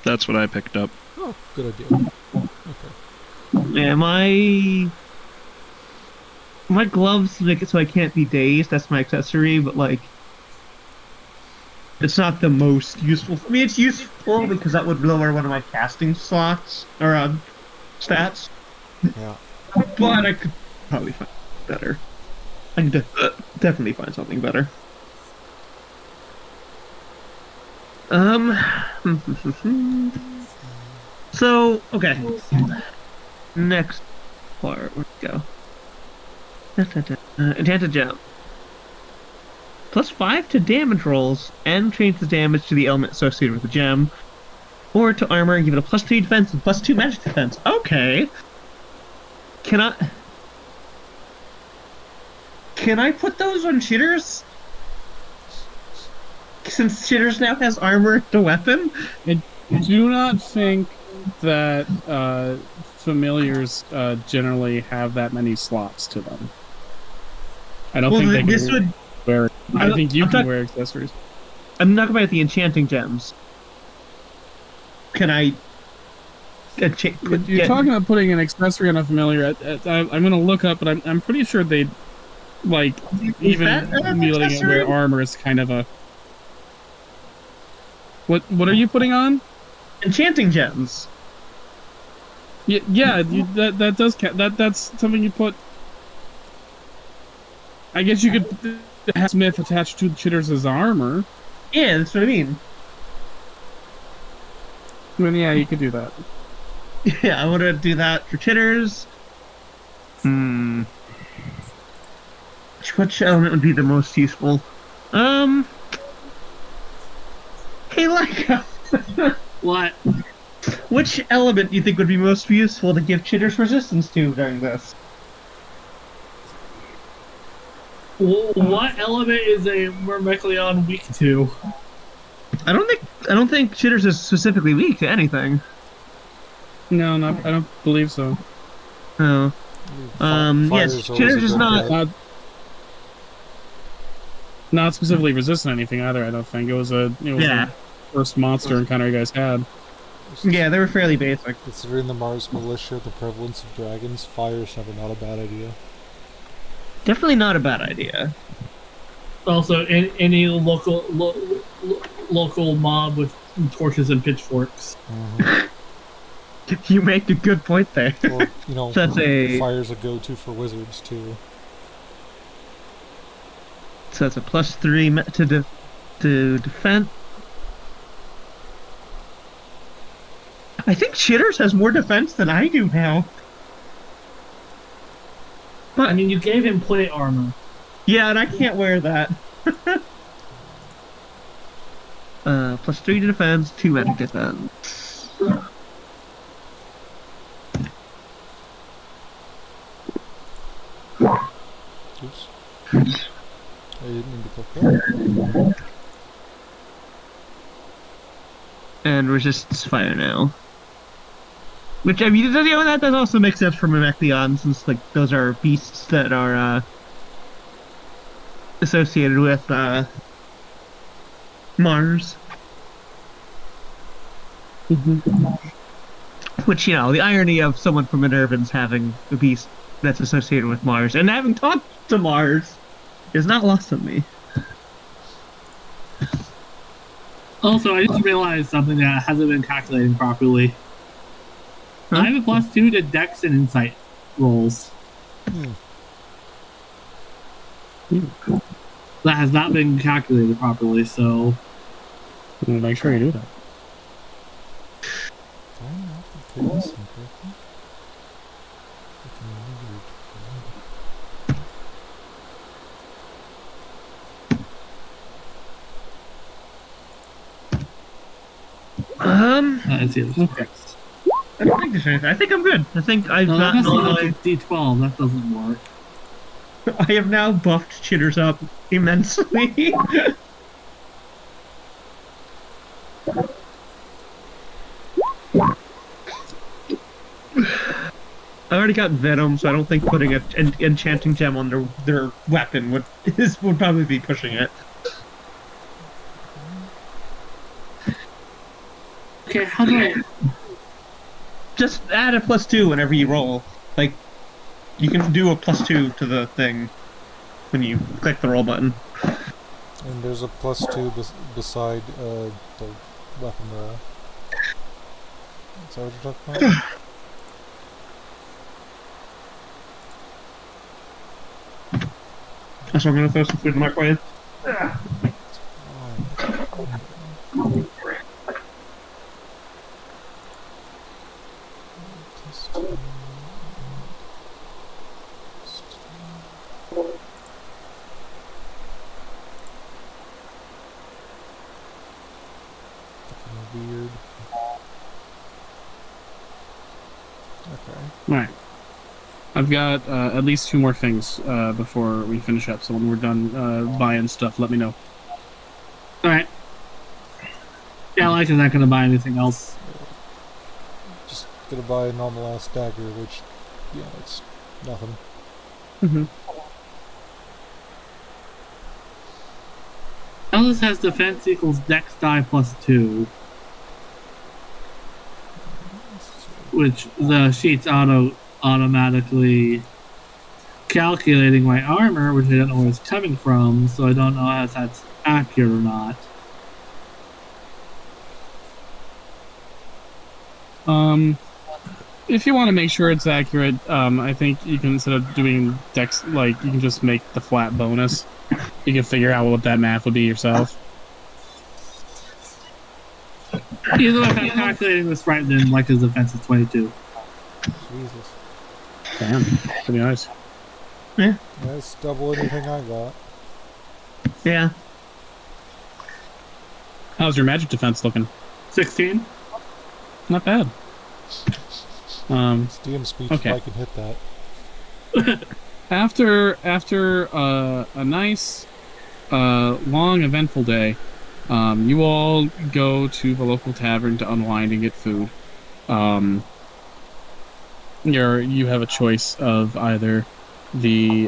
that's what I picked up. Oh, good idea. Okay. Yeah, my gloves make it so I can't be dazed. That's my accessory, but like, it's not the most useful. I mean, it's useful because that would lower one of my casting slots or stats. Yeah. But I could probably find better. I can definitely find something better. So okay. Next part. Where'd it go? Enchanted gem. +5 to damage rolls and change the damage to the element associated with the gem. Or to armor and give it a +3 defense and +2 magic defense. Okay. Can I put those on Chitters? Since Chitters now has armor to weapon? I do not think that familiars generally have that many slots to them. I don't think they can wear. I think you can wear accessories. I'm not about the enchanting gems. Can I? You're talking about putting an accessory on a familiar. I'm going to look up, but I'm pretty sure they like even letting it wear armor is kind of a. What are you putting on? Enchanting gems. Yeah, that does count. That's something you put. I guess you could have Smith attached to Chitters' armor. Yeah, that's what I mean. Then yeah, you could do that. Yeah, I want to do that for Chitters. Which element would be the most useful? Hey, Leica! What? Which element do you think would be most useful to give Chitters resistance to during this? What element is a Myrmekleon weak to? I don't think Chitters is specifically weak to anything. No, I don't believe so. Oh. Yes, Fire's always Chitters a is good not. bet. Not specifically resistant to anything either. I don't think it was Yeah. the first monster encounter you guys had. Yeah, they were fairly basic. Considering the Mars militia, the prevalence of dragons, fire's never not a bad idea. Definitely not a bad idea. Also, any local mob with torches and pitchforks. You make a good point there. Or, you know, That's a fire's a go-to for wizards, too. so that's a +3 to defense. I think Chitters has more defense than I do now. I mean, you gave him plate armor. Yeah, and I can't wear that. +3 to defense, 2 magic defense. Oops. I didn't mean to click that. And resists fire now. Which, I mean, that does also make sense for Myrmekleon, since, like, those are beasts that are, associated with, Mars. Which, you know, the irony of someone from Minervans having a beast that's associated with Mars, and having talked to Mars, is not lost on me. Also, I just realized something that hasn't been calculating properly. Huh? I have a +2 to Dex and Insight rolls. That has not been calculated properly, so... Make sure you do that. Did I not complete this incorrectly? Let's see, there's Dex. I don't think there's anything. I think I'm good. I think I've No, that gotten has to all go my... to D12. That doesn't work. I have now buffed Chitters up immensely. I already got Venom, so I don't think putting an enchanting gem on their weapon would probably be pushing it. Okay, how do I... Just add a +2 whenever you roll. Like, you can do a +2 to the thing when you click the roll button. And there's a +2 beside the weapon there. Is that what you're talking about? So I'm gonna throw some food in the microwave. Weird. Okay. Alright. I've got at least 2 more things before we finish up, so when we're done buying stuff, let me know. Alright. Yeah, like, is not going to buy anything else. Just gonna buy a normal ass dagger, which, yeah, it's nothing. Alice has defense equals Dex die +2. Which the sheet's automatically calculating my armor, which I don't know where it's coming from, so I don't know if that's accurate or not. If you want to make sure it's accurate, I think you can, instead of doing dex, like, you can just make the flat bonus. You can figure out what that math would be yourself. Either if I'm calculating this right, then like his defense is 22. Jesus. Damn, pretty nice. That's double anything I got. Yeah. How's your magic defense looking? 16? Not bad. It's DM speech Okay. if I can hit that. After a nice, long, eventful day, you all go to the local tavern to unwind and get food. Um, you have a choice of either the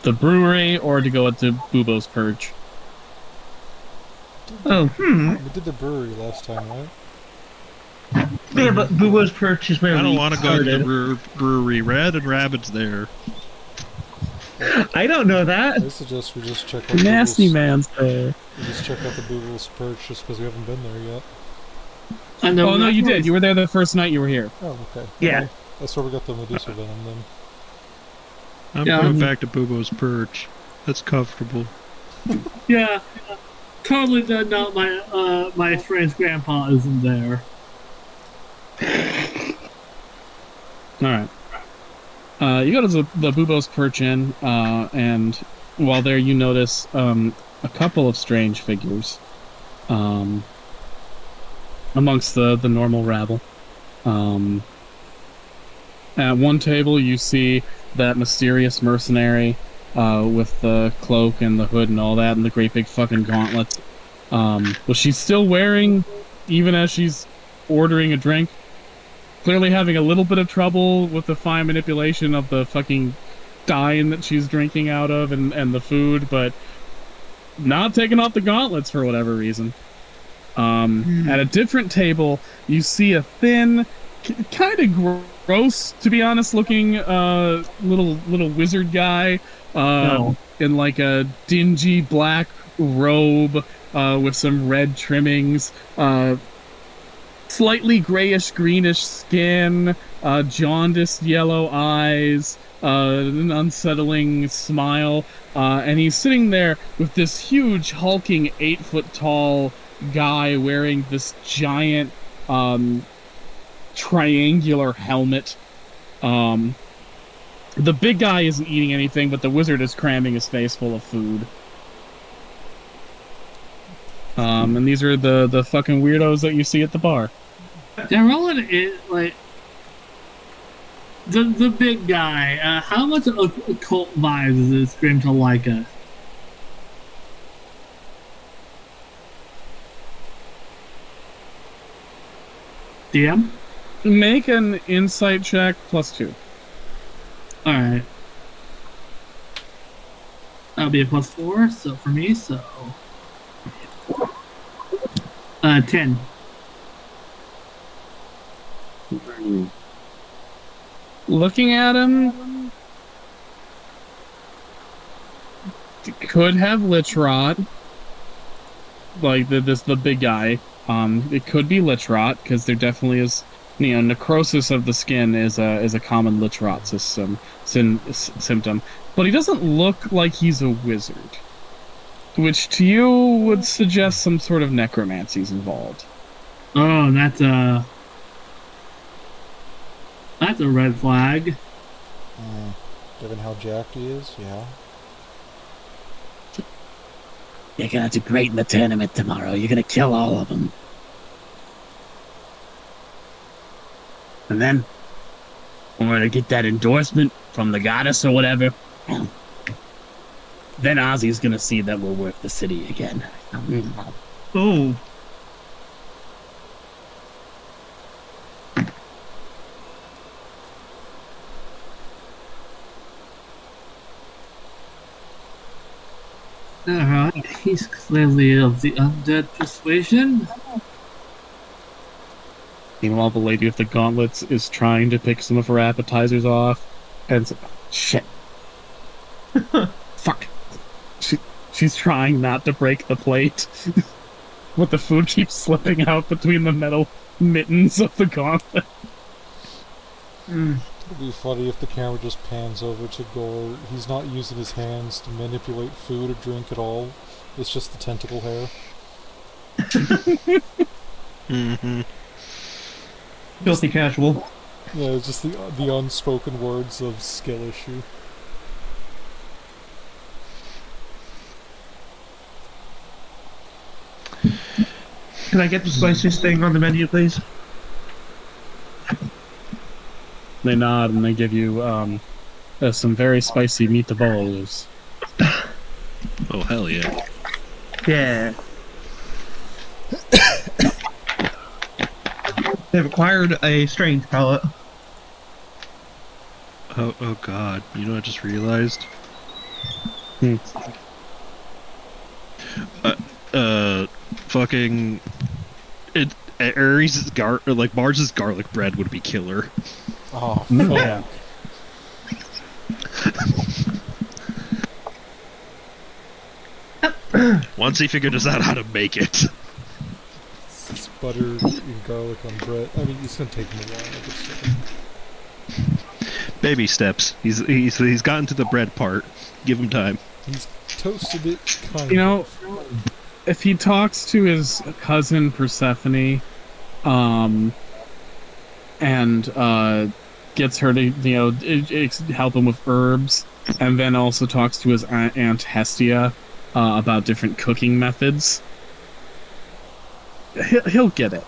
brewery or to go to Bubo's Perch. Oh, We did the brewery last time, right? yeah, but Bubo's Perch is where I don't we want to go to started. the brewery. Red and Rabbit's there. I don't know that. I suggest we just check out Nasty Boogle's, man's there. we just check out the Boogle's Perch just because we haven't been there yet. I know. Oh no, you did. You were there the first night you were here. Oh, okay. Yeah. That's where we got the Medusa venom then. I'm Yeah, going back to Bubo's Perch. That's comfortable. Yeah, totally done. Not my friend's grandpa isn't there. All right. You go to the Bubo's Perch Inn, and while there, you notice a couple of strange figures amongst the normal rabble. At one table, you see that mysterious mercenary with the cloak and the hood and all that, and the great big fucking gauntlets, which she's still wearing even as she's ordering a drink. Clearly having a little bit of trouble with the fine manipulation of the fucking dine that she's drinking out of and the food, but not taking off the gauntlets for whatever reason. At a different table, you see a thin, kind of gross, to be honest, looking little wizard guy in like a dingy black robe with some red trimmings. Slightly grayish-greenish skin, jaundiced yellow eyes, an unsettling smile, and he's sitting there with this huge, hulking, 8-foot-tall guy wearing this giant, triangular helmet. The big guy isn't eating anything, but the wizard is cramming his face full of food. And these are the fucking weirdos that you see at the bar. They're rolling it like the big guy. How much of occult vibes does it scream to like us? DM? Make an insight check +2. Alright. That'll be a +4, so for me, so 10. Looking at him, could have Lich Rot. Like the big guy. It could be Lich Rot because there definitely is, necrosis of the skin is a common Lich Rot symptom. But he doesn't look like he's a wizard, which to you would suggest some sort of necromancy's involved. Oh, that's a red flag. Given how jacked he is, yeah. You're gonna do great in the tournament tomorrow. You're gonna kill all of them. And then, we're gonna get that endorsement from the goddess or whatever. Then Ozzy's gonna see that we're worth the city again. Oh. Alright, he's clearly of the undead persuasion. Meanwhile, the lady with the gauntlets is trying to pick some of her appetizers off, and shit. Fuck. She's trying not to break the plate, but the food keeps slipping out between the metal mittens of the gauntlet. It'd be funny if the camera just pans over to Gore. He's not using his hands to manipulate food or drink at all. It's just the tentacle hair. Mm-hmm. Filthy casual. Yeah, it's just the unspoken words of skill issue. Can I get the spiciest thing on the menu, please? They nod and they give you some very spicy meatballs. Oh, hell yeah. Yeah. They've acquired a strange palate. Oh god. You know what I just realized? Hmm. Fucking... Ares' Mars' garlic bread would be killer. Oh, Oh, yeah. Once he figured us out how to make it. it's butter and garlic on bread. I mean, it's gonna take him a while, but still. Baby steps. He's gotten to the bread part. Give him time. He's toasted it kind You know, of. if he talks to his cousin Persephone, and gets her to help him with herbs, and then also talks to his aunt Hestia about different cooking methods, he'll get it.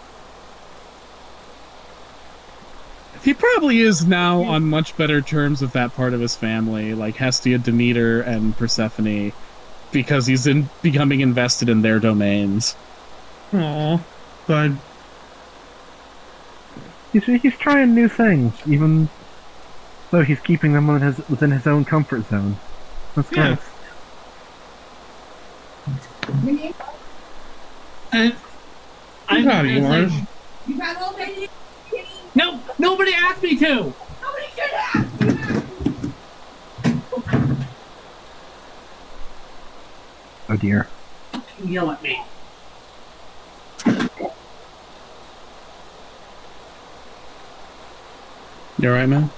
He probably is now on much better terms with that part of his family, like Hestia, Demeter, and Persephone, because he's becoming invested in their domains. Aw, good. He's trying new things, even though he's keeping them within his own comfort zone. That's Yeah. nice. And I'm proud of you, Mars. You got all that you need? No, nobody asked me to. Nobody should have! Oh dear. Yell at me. You alright, man?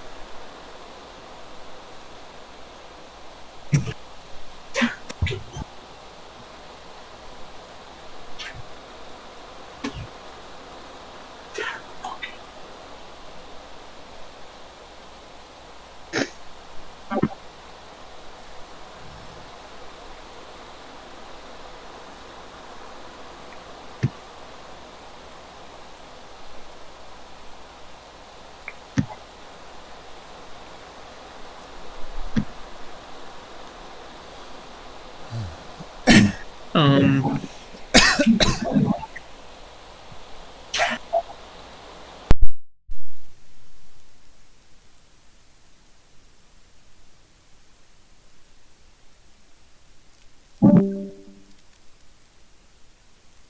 Um.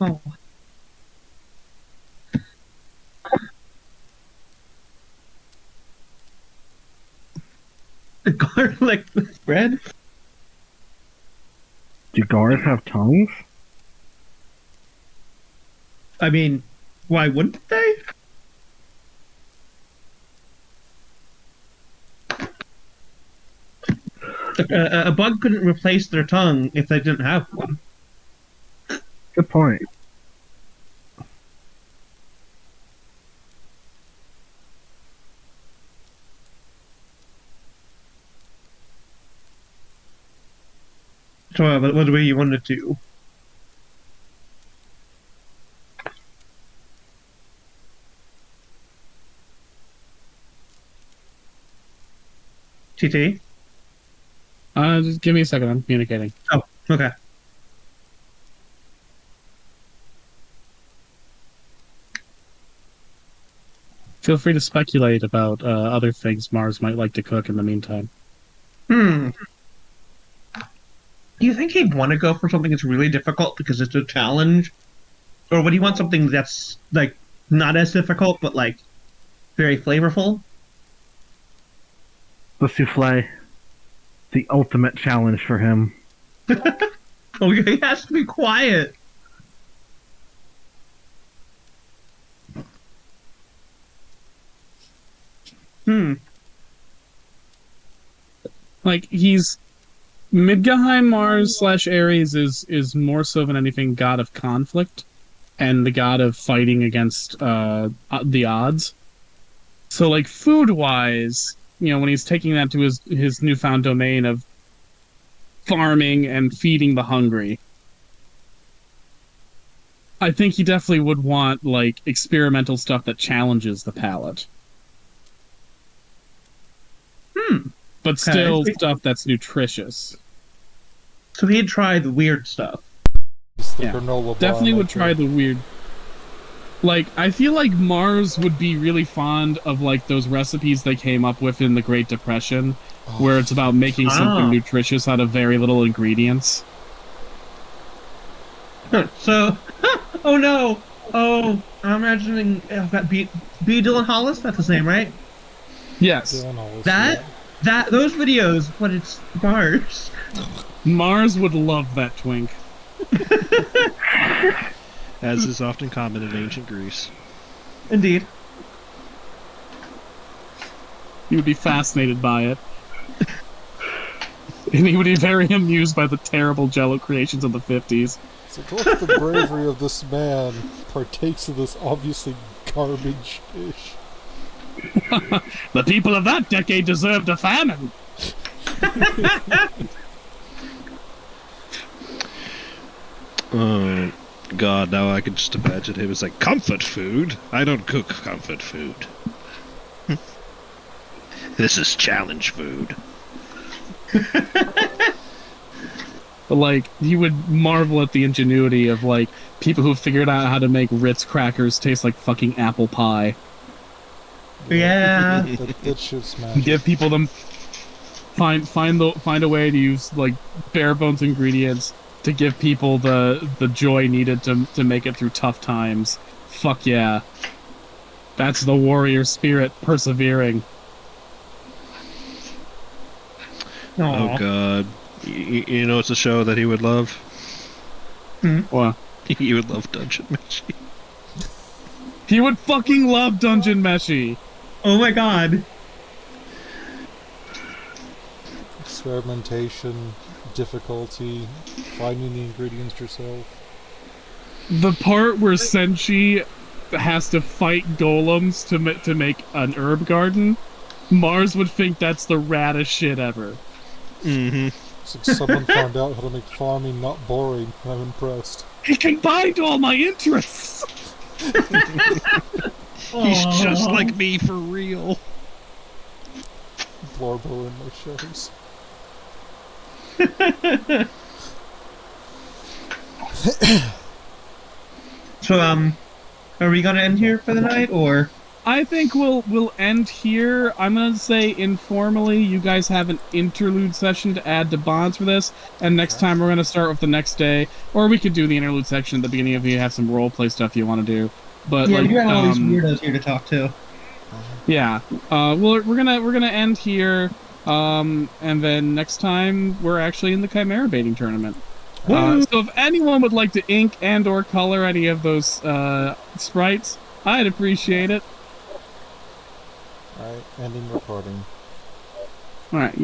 Oh. The garlic bread? Do guards have tongues? I mean, why wouldn't they? A bug couldn't replace their tongue if they didn't have one. Good point. So, what do you want to do? TT? Just give me a second. I'm communicating. Oh, okay. Feel free to speculate about other things Mars might like to cook in the meantime. Do you think he'd want to go for something that's really difficult because it's a challenge? Or would he want something that's, like, not as difficult, but, like, very flavorful? The souffle. The ultimate challenge for him. Oh, he has to be quiet. Like, he's Midgahheim Mars / Ares is more so than anything god of conflict and the god of fighting against the odds. So, like, food wise, when he's taking that to his newfound domain of farming and feeding the hungry, I think he definitely would want, like, experimental stuff that challenges the palate. but still Okay. stuff that's nutritious. So he'd try the weird stuff. It's the Yeah. granola bar Definitely would maker. try the weird. Like, I feel like Mars would be really fond of like those recipes they came up with in the Great Depression, where it's about making something Ah. nutritious out of very little ingredients. So, oh no! Oh, I'm imagining B. Dylan Hollis. That's his name, right? Yes, Dylan Hollis, That those videos, but it's Mars. Mars would love that twink. As is often common in ancient Greece. Indeed. He would be fascinated by it. And he would be very amused by the terrible Jello creations of the 50s. It's like, look at the bravery of this man partakes of this obviously garbage dish. The people of that decade deserved a famine. Oh, God, now I can just imagine him as like, comfort food? I don't cook comfort food. This is challenge food. But, like, you would marvel at the ingenuity of, like, people who figured out how to make Ritz crackers taste like fucking apple pie. Yeah. That shit's magic. Give people them... Find a way to use, like, bare bones ingredients to give people the joy needed to make it through tough times. Fuck yeah. That's the warrior spirit persevering. Oh, God. You know it's a show that he would love? Well, He would love Dungeon Meshi. he would fucking love Dungeon Meshi. Oh my god. Experimentation, difficulty, finding the ingredients yourself. The part where Senshi has to fight golems to make an herb garden, Mars would think that's the raddest shit ever. Mm-hmm. It's like someone found out how to make farming not boring, and I'm impressed. He combined all my interests. He's just like me for real. Blorbo in my shows. So, are we gonna end here for the night, or? I think we'll end here. I'm gonna say informally, you guys have an interlude session to add to bonds for this, and next time we're gonna start with the next day, or we could do the interlude section at the beginning if you have some roleplay stuff you want to do. But Yeah, like, you got all these weirdos here to talk to. yeah, we're gonna end here, and then next time we're actually in the Chimera baiting tournament. So if anyone would like to ink and or color any of those sprites, I'd appreciate it. Alright, ending recording. All right.